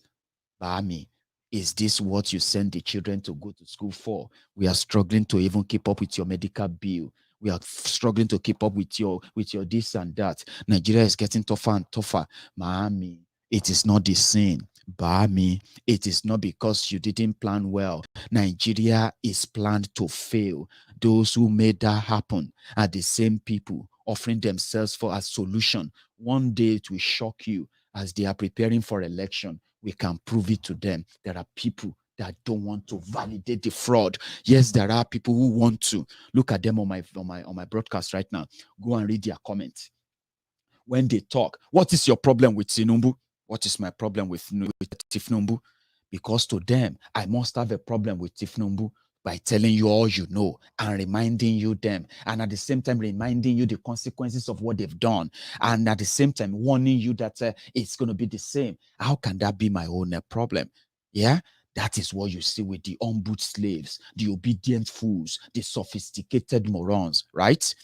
Mommy, is this what you send the children to go to school for? We are struggling to even keep up with your medical bill. We are struggling to keep up with your this and that. Nigeria is getting tougher and tougher. Mommy, it is not the same. Bami, it is not because you didn't plan well. Nigeria is planned to fail. Those who made that happen are the same people offering themselves for a solution. One day it will shock you as they are preparing for election. We can prove it to them. There are people that don't want to validate the fraud. Yes, there are people who want to. Look at them on my broadcast right now. Go and read their comments. When they talk, what is your problem with Tinubu? What is my problem with Thiefnubu? Because to them, I must have a problem with Thiefnubu by telling you all you know and reminding you them, and at the same time reminding you the consequences of what they've done, and at the same time warning you that it's going to be the same. How can that be my own problem? Yeah, that is what you see with the on-boot slaves, the obedient fools, the sophisticated morons, right?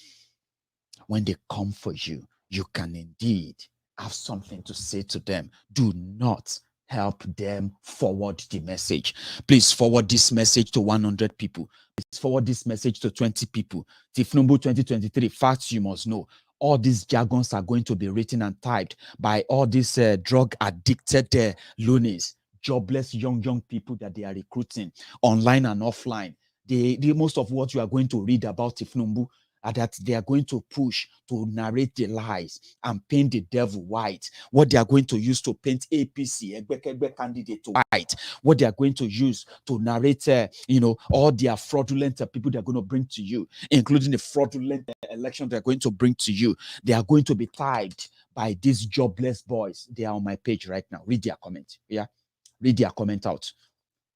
When they come for you, you can indeed have something to say to them. Do not help them forward the message. Please forward this message to 100 people. Please forward this message to 20 people. Thiefnubu 2023, facts you must know. All these jargons are going to be written and typed by all these drug-addicted loonies, jobless young people that they are recruiting online and offline. The most of what you are going to read about Thiefnubu that they are going to push to narrate the lies and paint the devil white. What they are going to use to paint APC, Egbekegbe candidate to white. What they are going to use to narrate, all their fraudulent people they are going to bring to you, including the fraudulent election they are going to bring to you. They are going to be typed by these jobless boys. They are on my page right now. Read their comment. Yeah, read their comment out.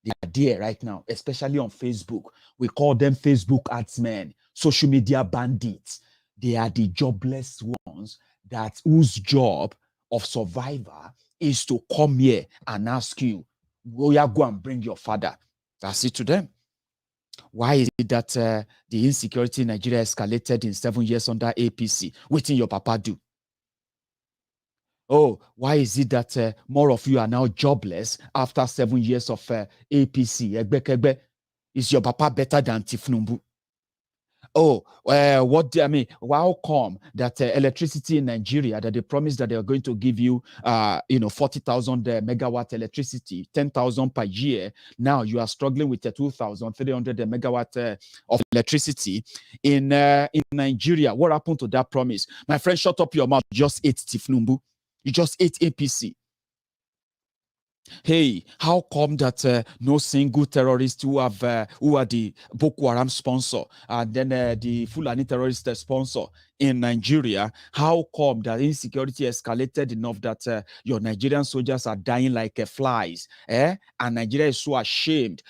They are there right now, especially on Facebook. We call them Facebook adsmen, social media bandits. They are the jobless ones whose job of survivor is to come here and ask you, will you go and bring your father? That's it to them. Why is it that the insecurity in Nigeria escalated in 7 years under APC? What did your papa do? Oh, why is it that more of you are now jobless after 7 years of APC? Egbekegbe, is your papa better than Thiefnubu? Oh, how come that electricity in Nigeria, that they promised that they are going to give you, 40,000 megawatt electricity, 10,000 per year. Now you are struggling with 2,300 megawatt of electricity in Nigeria. What happened to that promise? My friend, shut up your mouth. You just ate Thiefnubu. You just ate APC. Hey, how come that no single terrorist who are the Boko Haram sponsor and then the Fulani terrorist sponsor in Nigeria, how come that insecurity escalated enough that your Nigerian soldiers are dying like flies? And Nigeria is so ashamed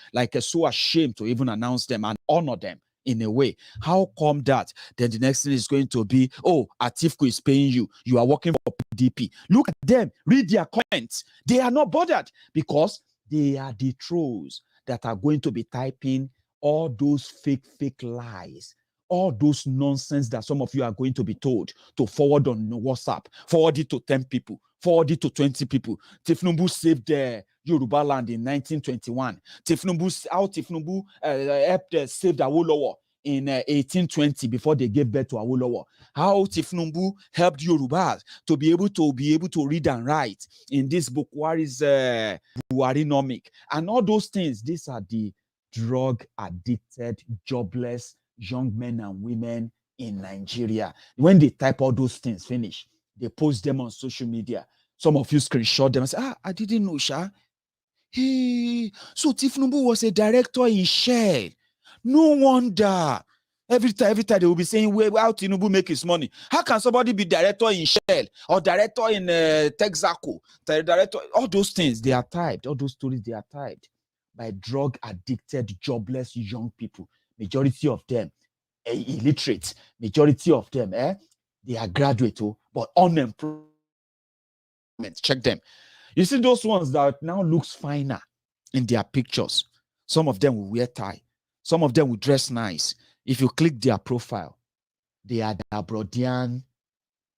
to even announce them and honor them in a way. How come that? Then the next thing is going to be, oh, Atifku is paying you. You are working for PDP. Look at them. Read their comments. They are not bothered because they are the trolls that are going to be typing all those fake lies, all those nonsense that some of you are going to be told to forward on WhatsApp, forward it to 10 people, 40 to 20 people. Thiefnubu saved the Yoruba land in 1921. Thiefnubu helped save Awolowo in 1820 before they gave birth to Awolowo. How Thiefnubu helped Yorubas to be able to read and write in this Bukwari's Buharinomic and all those things. These are the drug addicted, jobless young men and women in Nigeria. When they type all those things, finish, they post them on social media. Some of you screenshot them and say, I didn't know, Sha. Hey, so Thiefnubu was a director in Shell. No wonder. Every time they will be saying, how Tinubu make his money. How can somebody be director in Shell or director in Texaco? Director, all those things, they are typed. All those stories, they are typed by drug addicted, jobless young people. Majority of them illiterate. Majority of them, they are graduate, but unemployment. Check them. You see those ones that now looks finer in their pictures. Some of them will wear tie. Some of them will dress nice. If you click their profile, they are the Abrodian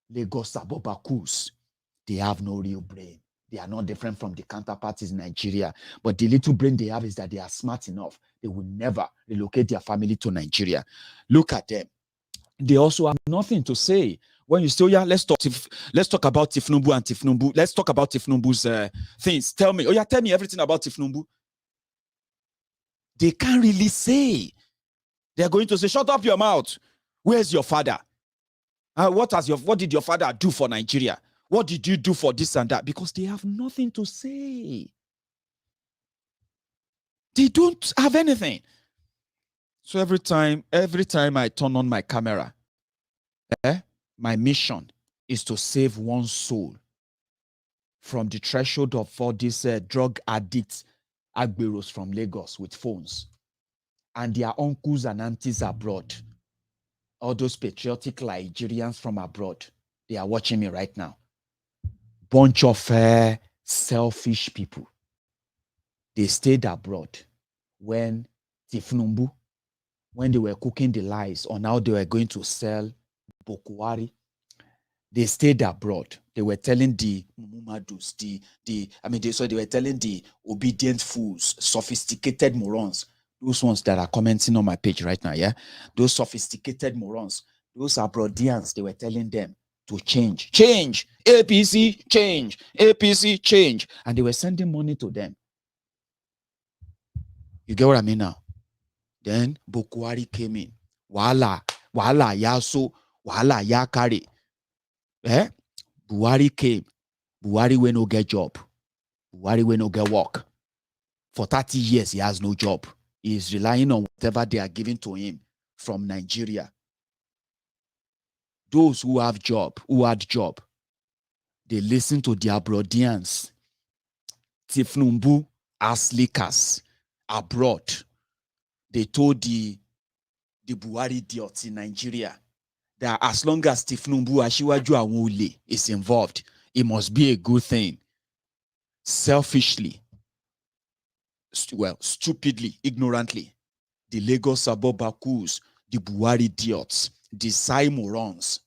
Lagos Abobakus. They have no real brain. They are not different from the counterparts in Nigeria. But the little brain they have is that they are smart enough. They will never relocate their family to Nigeria. Look at them. They also have nothing to say. When you say, let's talk about Thiefnubu and Thiefnubu. Let's talk about Thiefnubu's things. Tell me everything about Thiefnubu. They can't really say. They're going to say, shut up your mouth. Where's your father? What did your father do for Nigeria? What did you do for this and that? Because they have nothing to say. They don't have anything. So every time I turn on my camera, my mission is to save one soul from the threshold of all these drug addicts, agberos from Lagos with phones, and their uncles and aunties abroad. All those patriotic Nigerians from abroad, they are watching me right now. Bunch of selfish people. They stayed abroad when Thiefnubu, when they were cooking the lies on how they were going to sell Bokwari. They stayed abroad. They were telling the Mumadus, they were telling the obedient fools, sophisticated morons, those ones that are commenting on my page right now, those sophisticated morons, those Abroadians, they were telling them to change, APC, change, and they were sending money to them. You get what I mean now? Then Bokwari came in. Wahala yaso, wahala yakari. Buhari came. Buhari will no get job. Buhari will no get work. For 30 years, he has no job. He is relying on whatever they are giving to him from Nigeria. Those who had job, they listen to the Abroadians. Thiefnubu as leakers abroad. They told the Buhari idiots in Nigeria that as long as Thiefnubu Ashiwaju Awole is involved, it must be a good thing. Selfishly, stupidly, ignorantly, the Lagos Abobakus, the Buhari idiots, the Sai morons,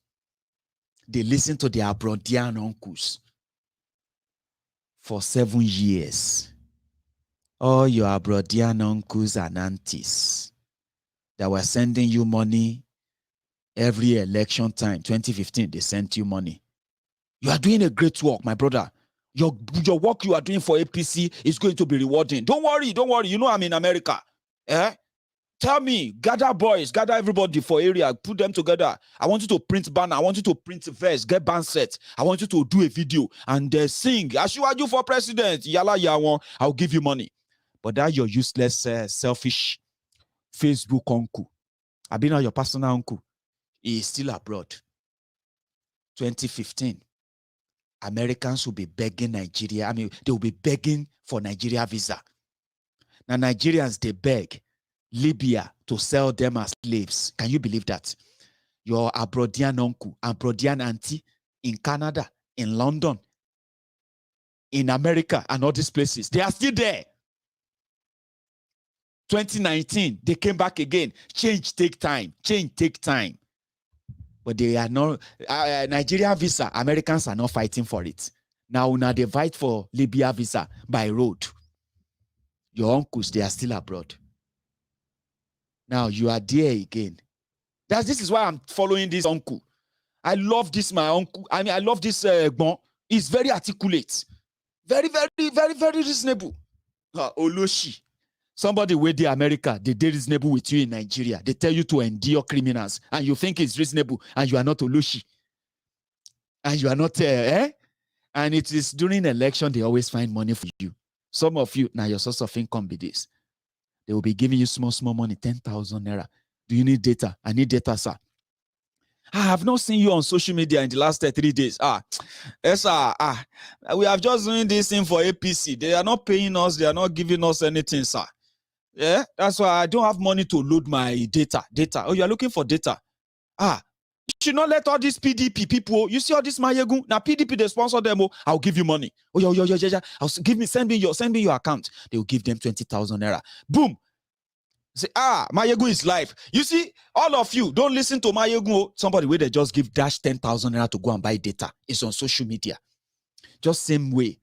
they listen to their Abroadian uncles for 7 years. All your Abroadian uncles and aunties that were sending you money every election time, 2015, they sent you money. You are doing a great work, my brother. Your work you are doing for APC is going to be rewarding. Don't worry. You know I'm in America. Tell me, gather boys, gather everybody for area, put them together. I want you to print banner. I want you to print verse, get band set. I want you to do a video and sing. Ashiwaju for president. Yala yawon. I'll give you money. But that your useless, selfish Facebook uncle, I've been on your personal uncle, he is still abroad. 2015, Americans will be begging Nigeria. They will be begging for Nigeria visa. Now, Nigerians, they beg Libya to sell them as slaves. Can you believe that? Your Abroadian uncle, Abroadian auntie in Canada, in London, in America, and all these places, they are still there. 2019, they came back again. Change take time. But they are not, Nigeria visa, Americans are not fighting for it. Now they fight for Libya visa by road. Your uncles, they are still abroad. Now you are there again. This is why I'm following this uncle. I love this, my uncle. I mean, I love this Gbon. He's very articulate. Very, very, very, very reasonable. Oloshi. Somebody with the America, they reasonable with you in Nigeria. They tell you to endure criminals, and you think it's reasonable, and you are not Oloshi. And you are not, And it is during election, they always find money for you. Some of you, now your source of income be this. They will be giving you small money, 10,000 naira. Do you need data? I need data, sir. I have not seen you on social media in the last 3 days. Yes, sir. We have just doing this thing for APC. They are not paying us. They are not giving us anything, sir. Yeah, that's why I don't have money to load my data. Oh, you are looking for data. You should not let all these PDP people. You see all this Maiyegun. Now PDP they sponsor them. I'll give you money. Yeah. Send me your account. They will give them 20,000 naira. Boom. Say, Maiyegun is live. You see, all of you don't listen to Maiyegun. Somebody where they just give dash 10,000 naira to go and buy data. It's on social media. Just same way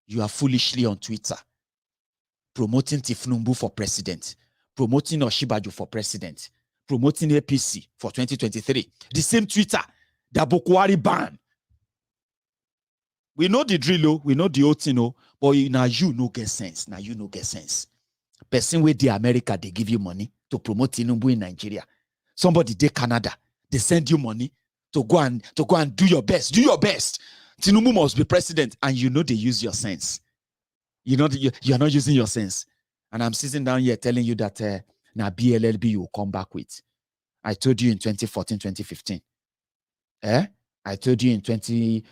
you are foolishly on Twitter promoting Thiefnubu for president, promoting Oshibaju for president, promoting APC for 2023. The same Twitter that Bokwari ban. We know the drill, we know the old thing, but now you no get sense. Now you no get sense. Person with the America, they give you money to promote Tinubu in Nigeria. Somebody they Canada, they send you money to go and do your best. Do your best. Tinubu must be president, and you know they use your sense. You know you are not using your sense. And I'm sitting down here telling you that now BLLB will come back with. I told you in 2014, 2015. I told you in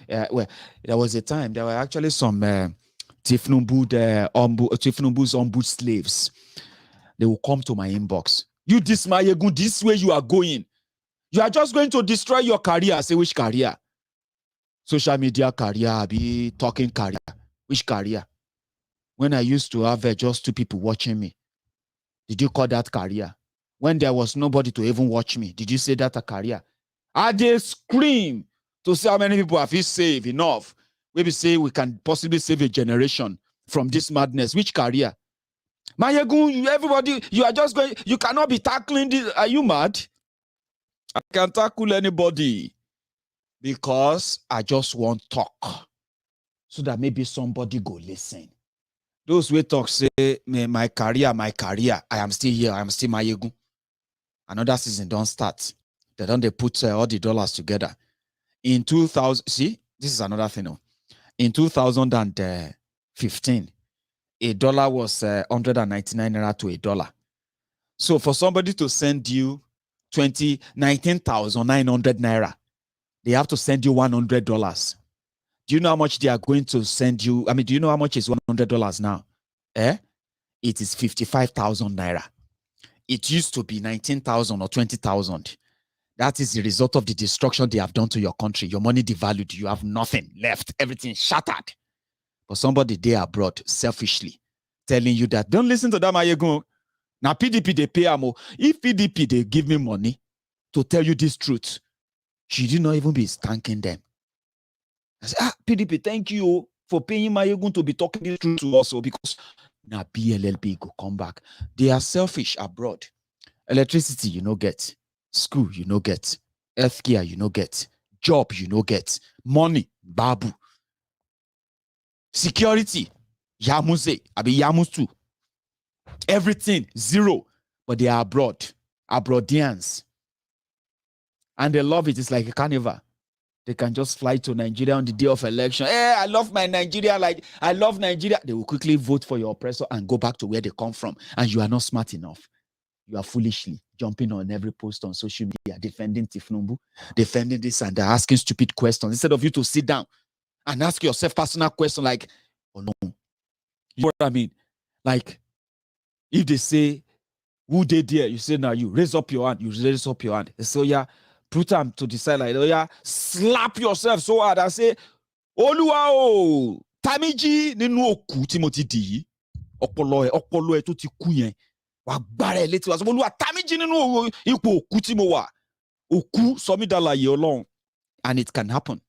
there was a time there were actually some Thiefnubu's ombud slaves. They will come to my inbox. You this Maiyegun, this way you are going. You are just going to destroy your career. I say, which career? Social media career, be talking career. Which career? When I used to have just 2 people watching me, did you call that career? When there was nobody to even watch me, did you say that a career? I did scream to see how many people have you saved enough. Maybe say we can possibly save a generation from this madness. Which career? Maiyegun, everybody, you are just going, you cannot be tackling this. Are you mad? I can tackle anybody because I just want talk so that maybe somebody go listen. Those who talk say, my career, I am still here, I am still Maiyegun. Another season don't start. They don't put all the dollars together. In 2000, see, this is another thing. In 2015, $1 was 199 naira to $1. So for somebody to send you 19,900 naira, they have to send you $100. Do you know how much they are going to send you? I mean, do you know how much is $100 now? It is 55,000 naira. It used to be 19,000 or 20,000. That is the result of the destruction they have done to your country. Your money devalued. You have nothing left. Everything shattered. But somebody there abroad, selfishly, telling you that, don't listen to that, Maiyegun. Now PDP, they pay amo. If PDP, they give me money to tell you this truth, should you not even be thanking them? I say, PDP, thank you for paying Maiyegun to be talking this truth to us, because now BLLB go come back. They are selfish abroad. Electricity, you no get. School, you no get. Healthcare, you no get. Job, you no get. Money, babu. Security, yamuze, abi yamusu. Everything, zero. But they are abroad. Abroadians. And they love it. It's like a carnival. They can just fly to Nigeria on the day of election. Hey, I love my Nigeria. Like, I love Nigeria. They will quickly vote for your oppressor and go back to where they come from. And you are not smart enough. You are foolishly jumping on every post on social media, defending Thiefnubu, defending this and that, asking stupid questions. Instead of you to sit down and ask yourself personal questions like, oh no. You know what I mean? Like, if they say, who they there? You say, now you raise up your hand. You raise up your hand. So yeah, put them to the side like, oh yeah, slap yourself so hard and say, Oluwa o, Tamiji ninu oku Timothy di, okolo e to ti ku yen, wa gbara e leti wa so Oluwa Tamiji ninu ipo oku ti mo wa, oku so mi dalaye Olorun, and it can happen.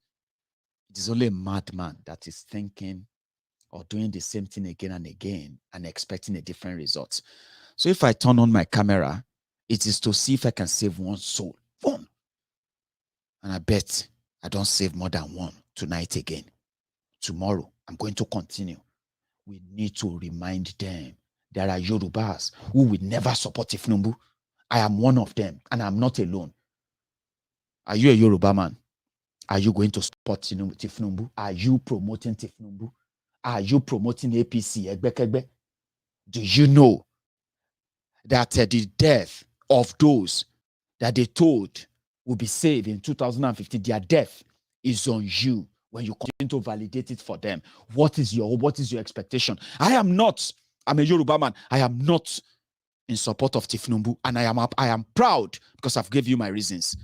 It is only a madman that is thinking or doing the same thing again and again and expecting a different result. So if I turn on my camera, it is to see if I can save one soul. One. And I bet I don't save more than one tonight again. Tomorrow, I'm going to continue. We need to remind them there are Yorubas who will never support Thiefnubu. I am one of them, and I'm not alone. Are you a Yoruba man? Are you going to support Thiefnubu? Are you promoting Thiefnubu? Are you promoting APC? Egbekegbe? Do you know that the death of those that they told will be saved in 2015, their death is on you when you continue to validate it for them? What is your expectation? I'm a Yoruba man. I am not in support of Thiefnubu, and I am proud because I've given you my reasons.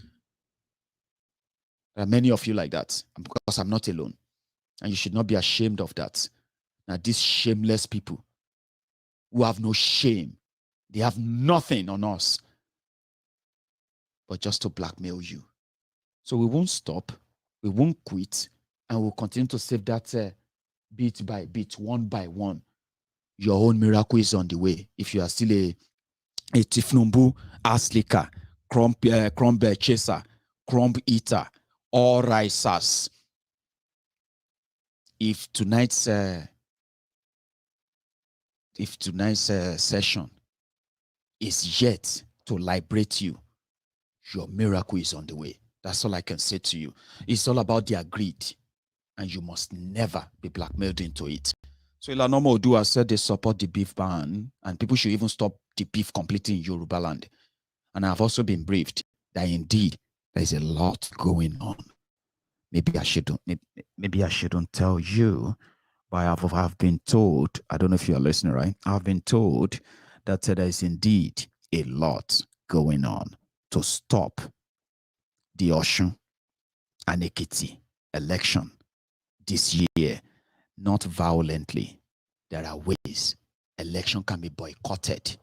There are many of you like that, because I'm not alone. And you should not be ashamed of that. Now, these shameless people who have no shame, they have nothing on us but just to blackmail you. So we won't stop, we won't quit, and we'll continue to save that bit by bit, one by one. Your own miracle is on the way. If you are still a Thiefnubu ass licker, crumb chaser, crumb eater, all risers. If tonight's session is yet to liberate you, your miracle is on the way. That's all I can say to you. It's all about their greed, and you must never be blackmailed into it. So Ilanomo Odua said they support the beef ban, and people should even stop the beef completely in Yoruba land. And I've also been briefed that indeed there is a lot going on. Maybe I shouldn't tell you, but I've been told, I don't know if you're listening, right? I've been told that there is indeed a lot going on to stop the Osun and Ekiti election this year, not violently. There are ways election can be boycotted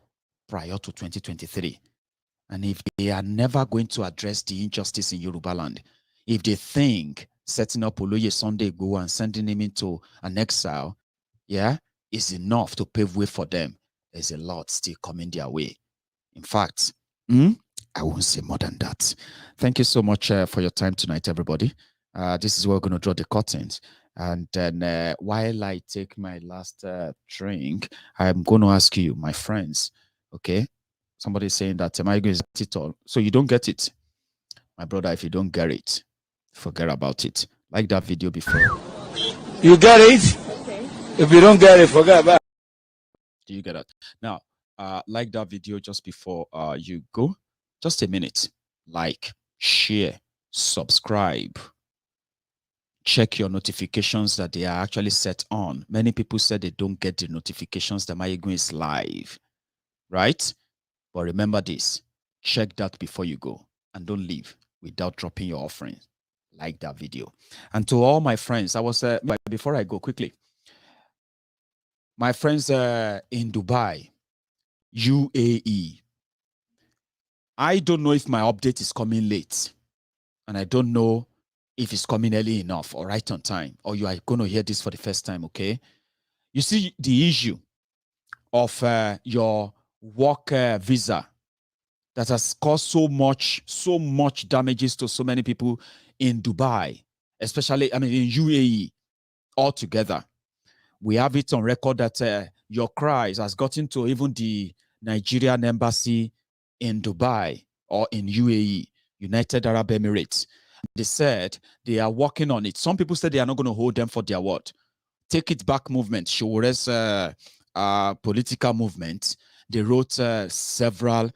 prior to 2023. And if they are never going to address the injustice in Yoruba land, if they think setting up Oloye Sunday Igboho and sending him into an exile, is enough to pave way for them, there's a lot still coming their way. In fact, I won't say more than that. Thank you so much for your time tonight, everybody. This is where we're going to draw the curtains. And then while I take my last drink, I'm going to ask you, my friends, okay? Somebody's saying that Maiyegun is it all. So you don't get it. My brother, if you don't get it, forget about it. Like that video before. You get it? Okay. If you don't get it, forget about it. Do you get it? Now, like that video just before you go. Just a minute. Like, share, subscribe. Check your notifications that they are actually set on. Many people said they don't get the notifications that Maiyegun is live. Right? But remember this. Check that before you go. And don't leave without dropping your offering. Like that video. And to all my friends, I was, before I go quickly, my friends in Dubai, UAE, I don't know if my update is coming late. And I don't know if it's coming early enough or right on time, or you are going to hear this for the first time, okay? You see the issue of your work visa that has caused so much damages to so many people in Dubai, especially, in UAE altogether. We have it on record that your cries has gotten to even the Nigerian embassy in Dubai or in UAE, United Arab Emirates. They said they are working on it. Some people said they are not going to hold them for their word. Take It Back movement, Shore's political movement. They wrote several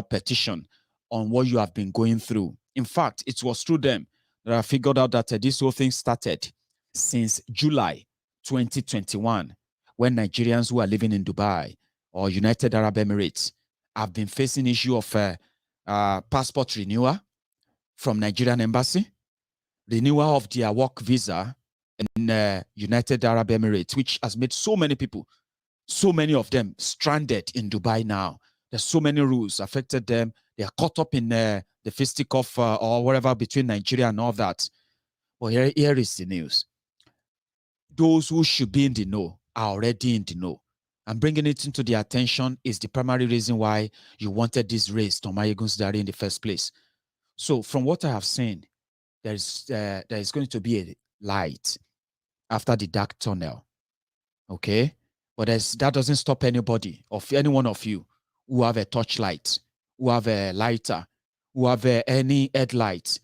petitions on what you have been going through. In fact, it was through them that I figured out that this whole thing started since July 2021, when Nigerians who are living in Dubai or United Arab Emirates have been facing issue of passport renewal from Nigerian embassy, renewal of their work visa in United Arab Emirates, which has made so many people, so many of them stranded in Dubai now. There's so many rules affected them. They are caught up in the fisticuff or whatever between Nigeria and all that. But here is the news. Those who should be in the know are already in the know. And bringing it into the attention is the primary reason why you wanted this race to MaiyegundsDiary in the first place. So from what I have seen, there is going to be a light after the dark tunnel. Okay? But that doesn't stop anybody, of any one of you who have a torchlight, who have a lighter, who have any headlight,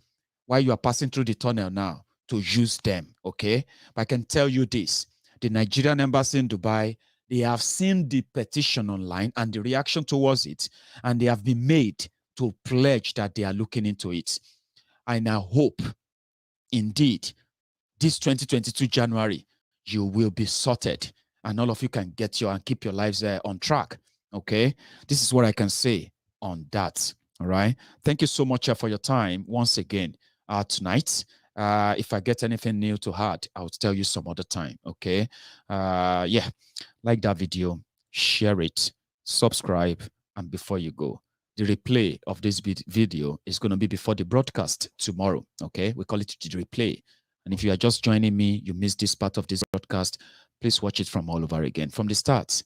while you are passing through the tunnel now, to use them, okay? But I can tell you this, the Nigerian embassy in Dubai, they have seen the petition online and the reaction towards it, and they have been made to pledge that they are looking into it. And I hope, indeed, this 2022 January, you will be sorted, and all of you can get and keep your lives on track, okay? This is what I can say on that, all right? Thank you so much for your time once again tonight. If I get anything new to add, I'll tell you some other time, okay? Yeah, like that video, share it, subscribe, and before you go, the replay of this video is going to be before the broadcast tomorrow, okay? We call it the replay. And if you are just joining me, you missed this part of this broadcast, please watch it from all over again, from the start.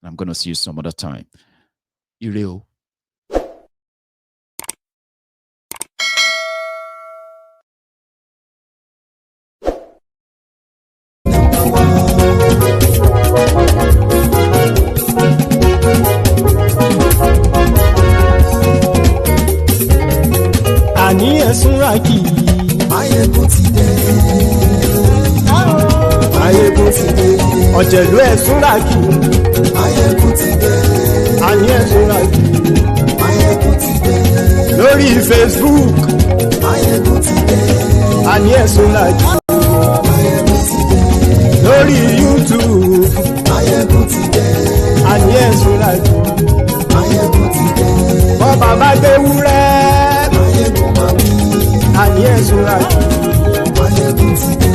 I'm going to see you some other time. Ireo. Àní ẹ̀sùnra kì í. Máyégún ti dé. Máyégún ti dé. Ọ̀jẹ̀lú ẹ̀sùnra kì í. Máyégún ti dé. Àní ẹ̀sùnra kì í. Máyégún ti dé. Lórí Facebook. Máyégún ti dé. Àní ẹ̀sùnra kì í. Máyégún ti dé. Lórí YouTube. Máyégún ti dé. Àní ẹ̀sùnra kì í. Máyégún ti dé. Bọ́ bàbá gbé wúrẹ́. Àní ẹ̀sùnra kì í. Máyégún ti dé.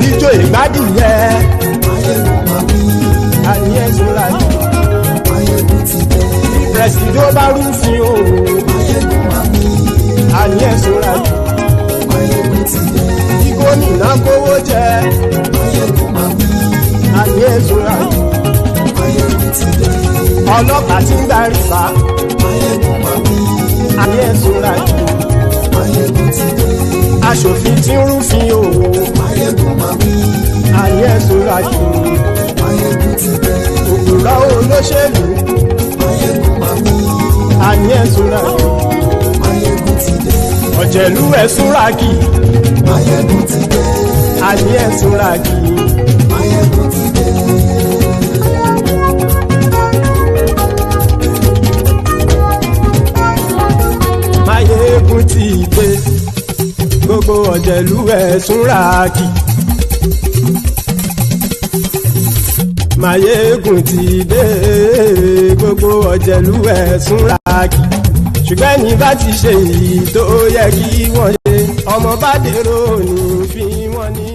Ijó ìgbádìyẹ. Máyégún máa bí. Àní ẹ̀sùnra kì í. Máyégún ti dé. Pẹ̀sìdó bá rúfin o. Máyégún máa bí. Àní ẹ̀sùnra kì í. Máyégún ti dé. Kí gómìnà kówó jẹ. Máyégún máa bí. Àní ẹ̀sùnra kì í. Máyégún ti dé. Ọlọ́pàá ti ń darí fa. Máyégún máa bí. Àní ẹ̀sùnra kì í. Máyégún ti dé. Aṣòfin tí ń rúfin o. Máyégún máa bí. Àní ẹ̀sùnra kì í. Máyégún ti dé. Òpùrọ́ olóṣèlú. Máyégún máa bí. Àní ẹ̀sùnra kì í. Máyégún ti dé. Ọ̀jẹ̀lú ẹ̀sùnra kì í. Máyégún ti dé. Àní ẹ̀sùnra kì í. Máyégún ti dé. Máyégún ti dé. Gbogbo ọ̀jẹ̀lú ẹ̀sùnra kì í. Máyégún ti dé. Gbogbo ọ̀jẹ̀lú ẹ̀sùnra kì í. Ṣùgbọ́n ní bá ti ṣe èyí tó yẹ kí wọ́n ṣe, ọmọ bá dèrò ní fi wọ́n ní.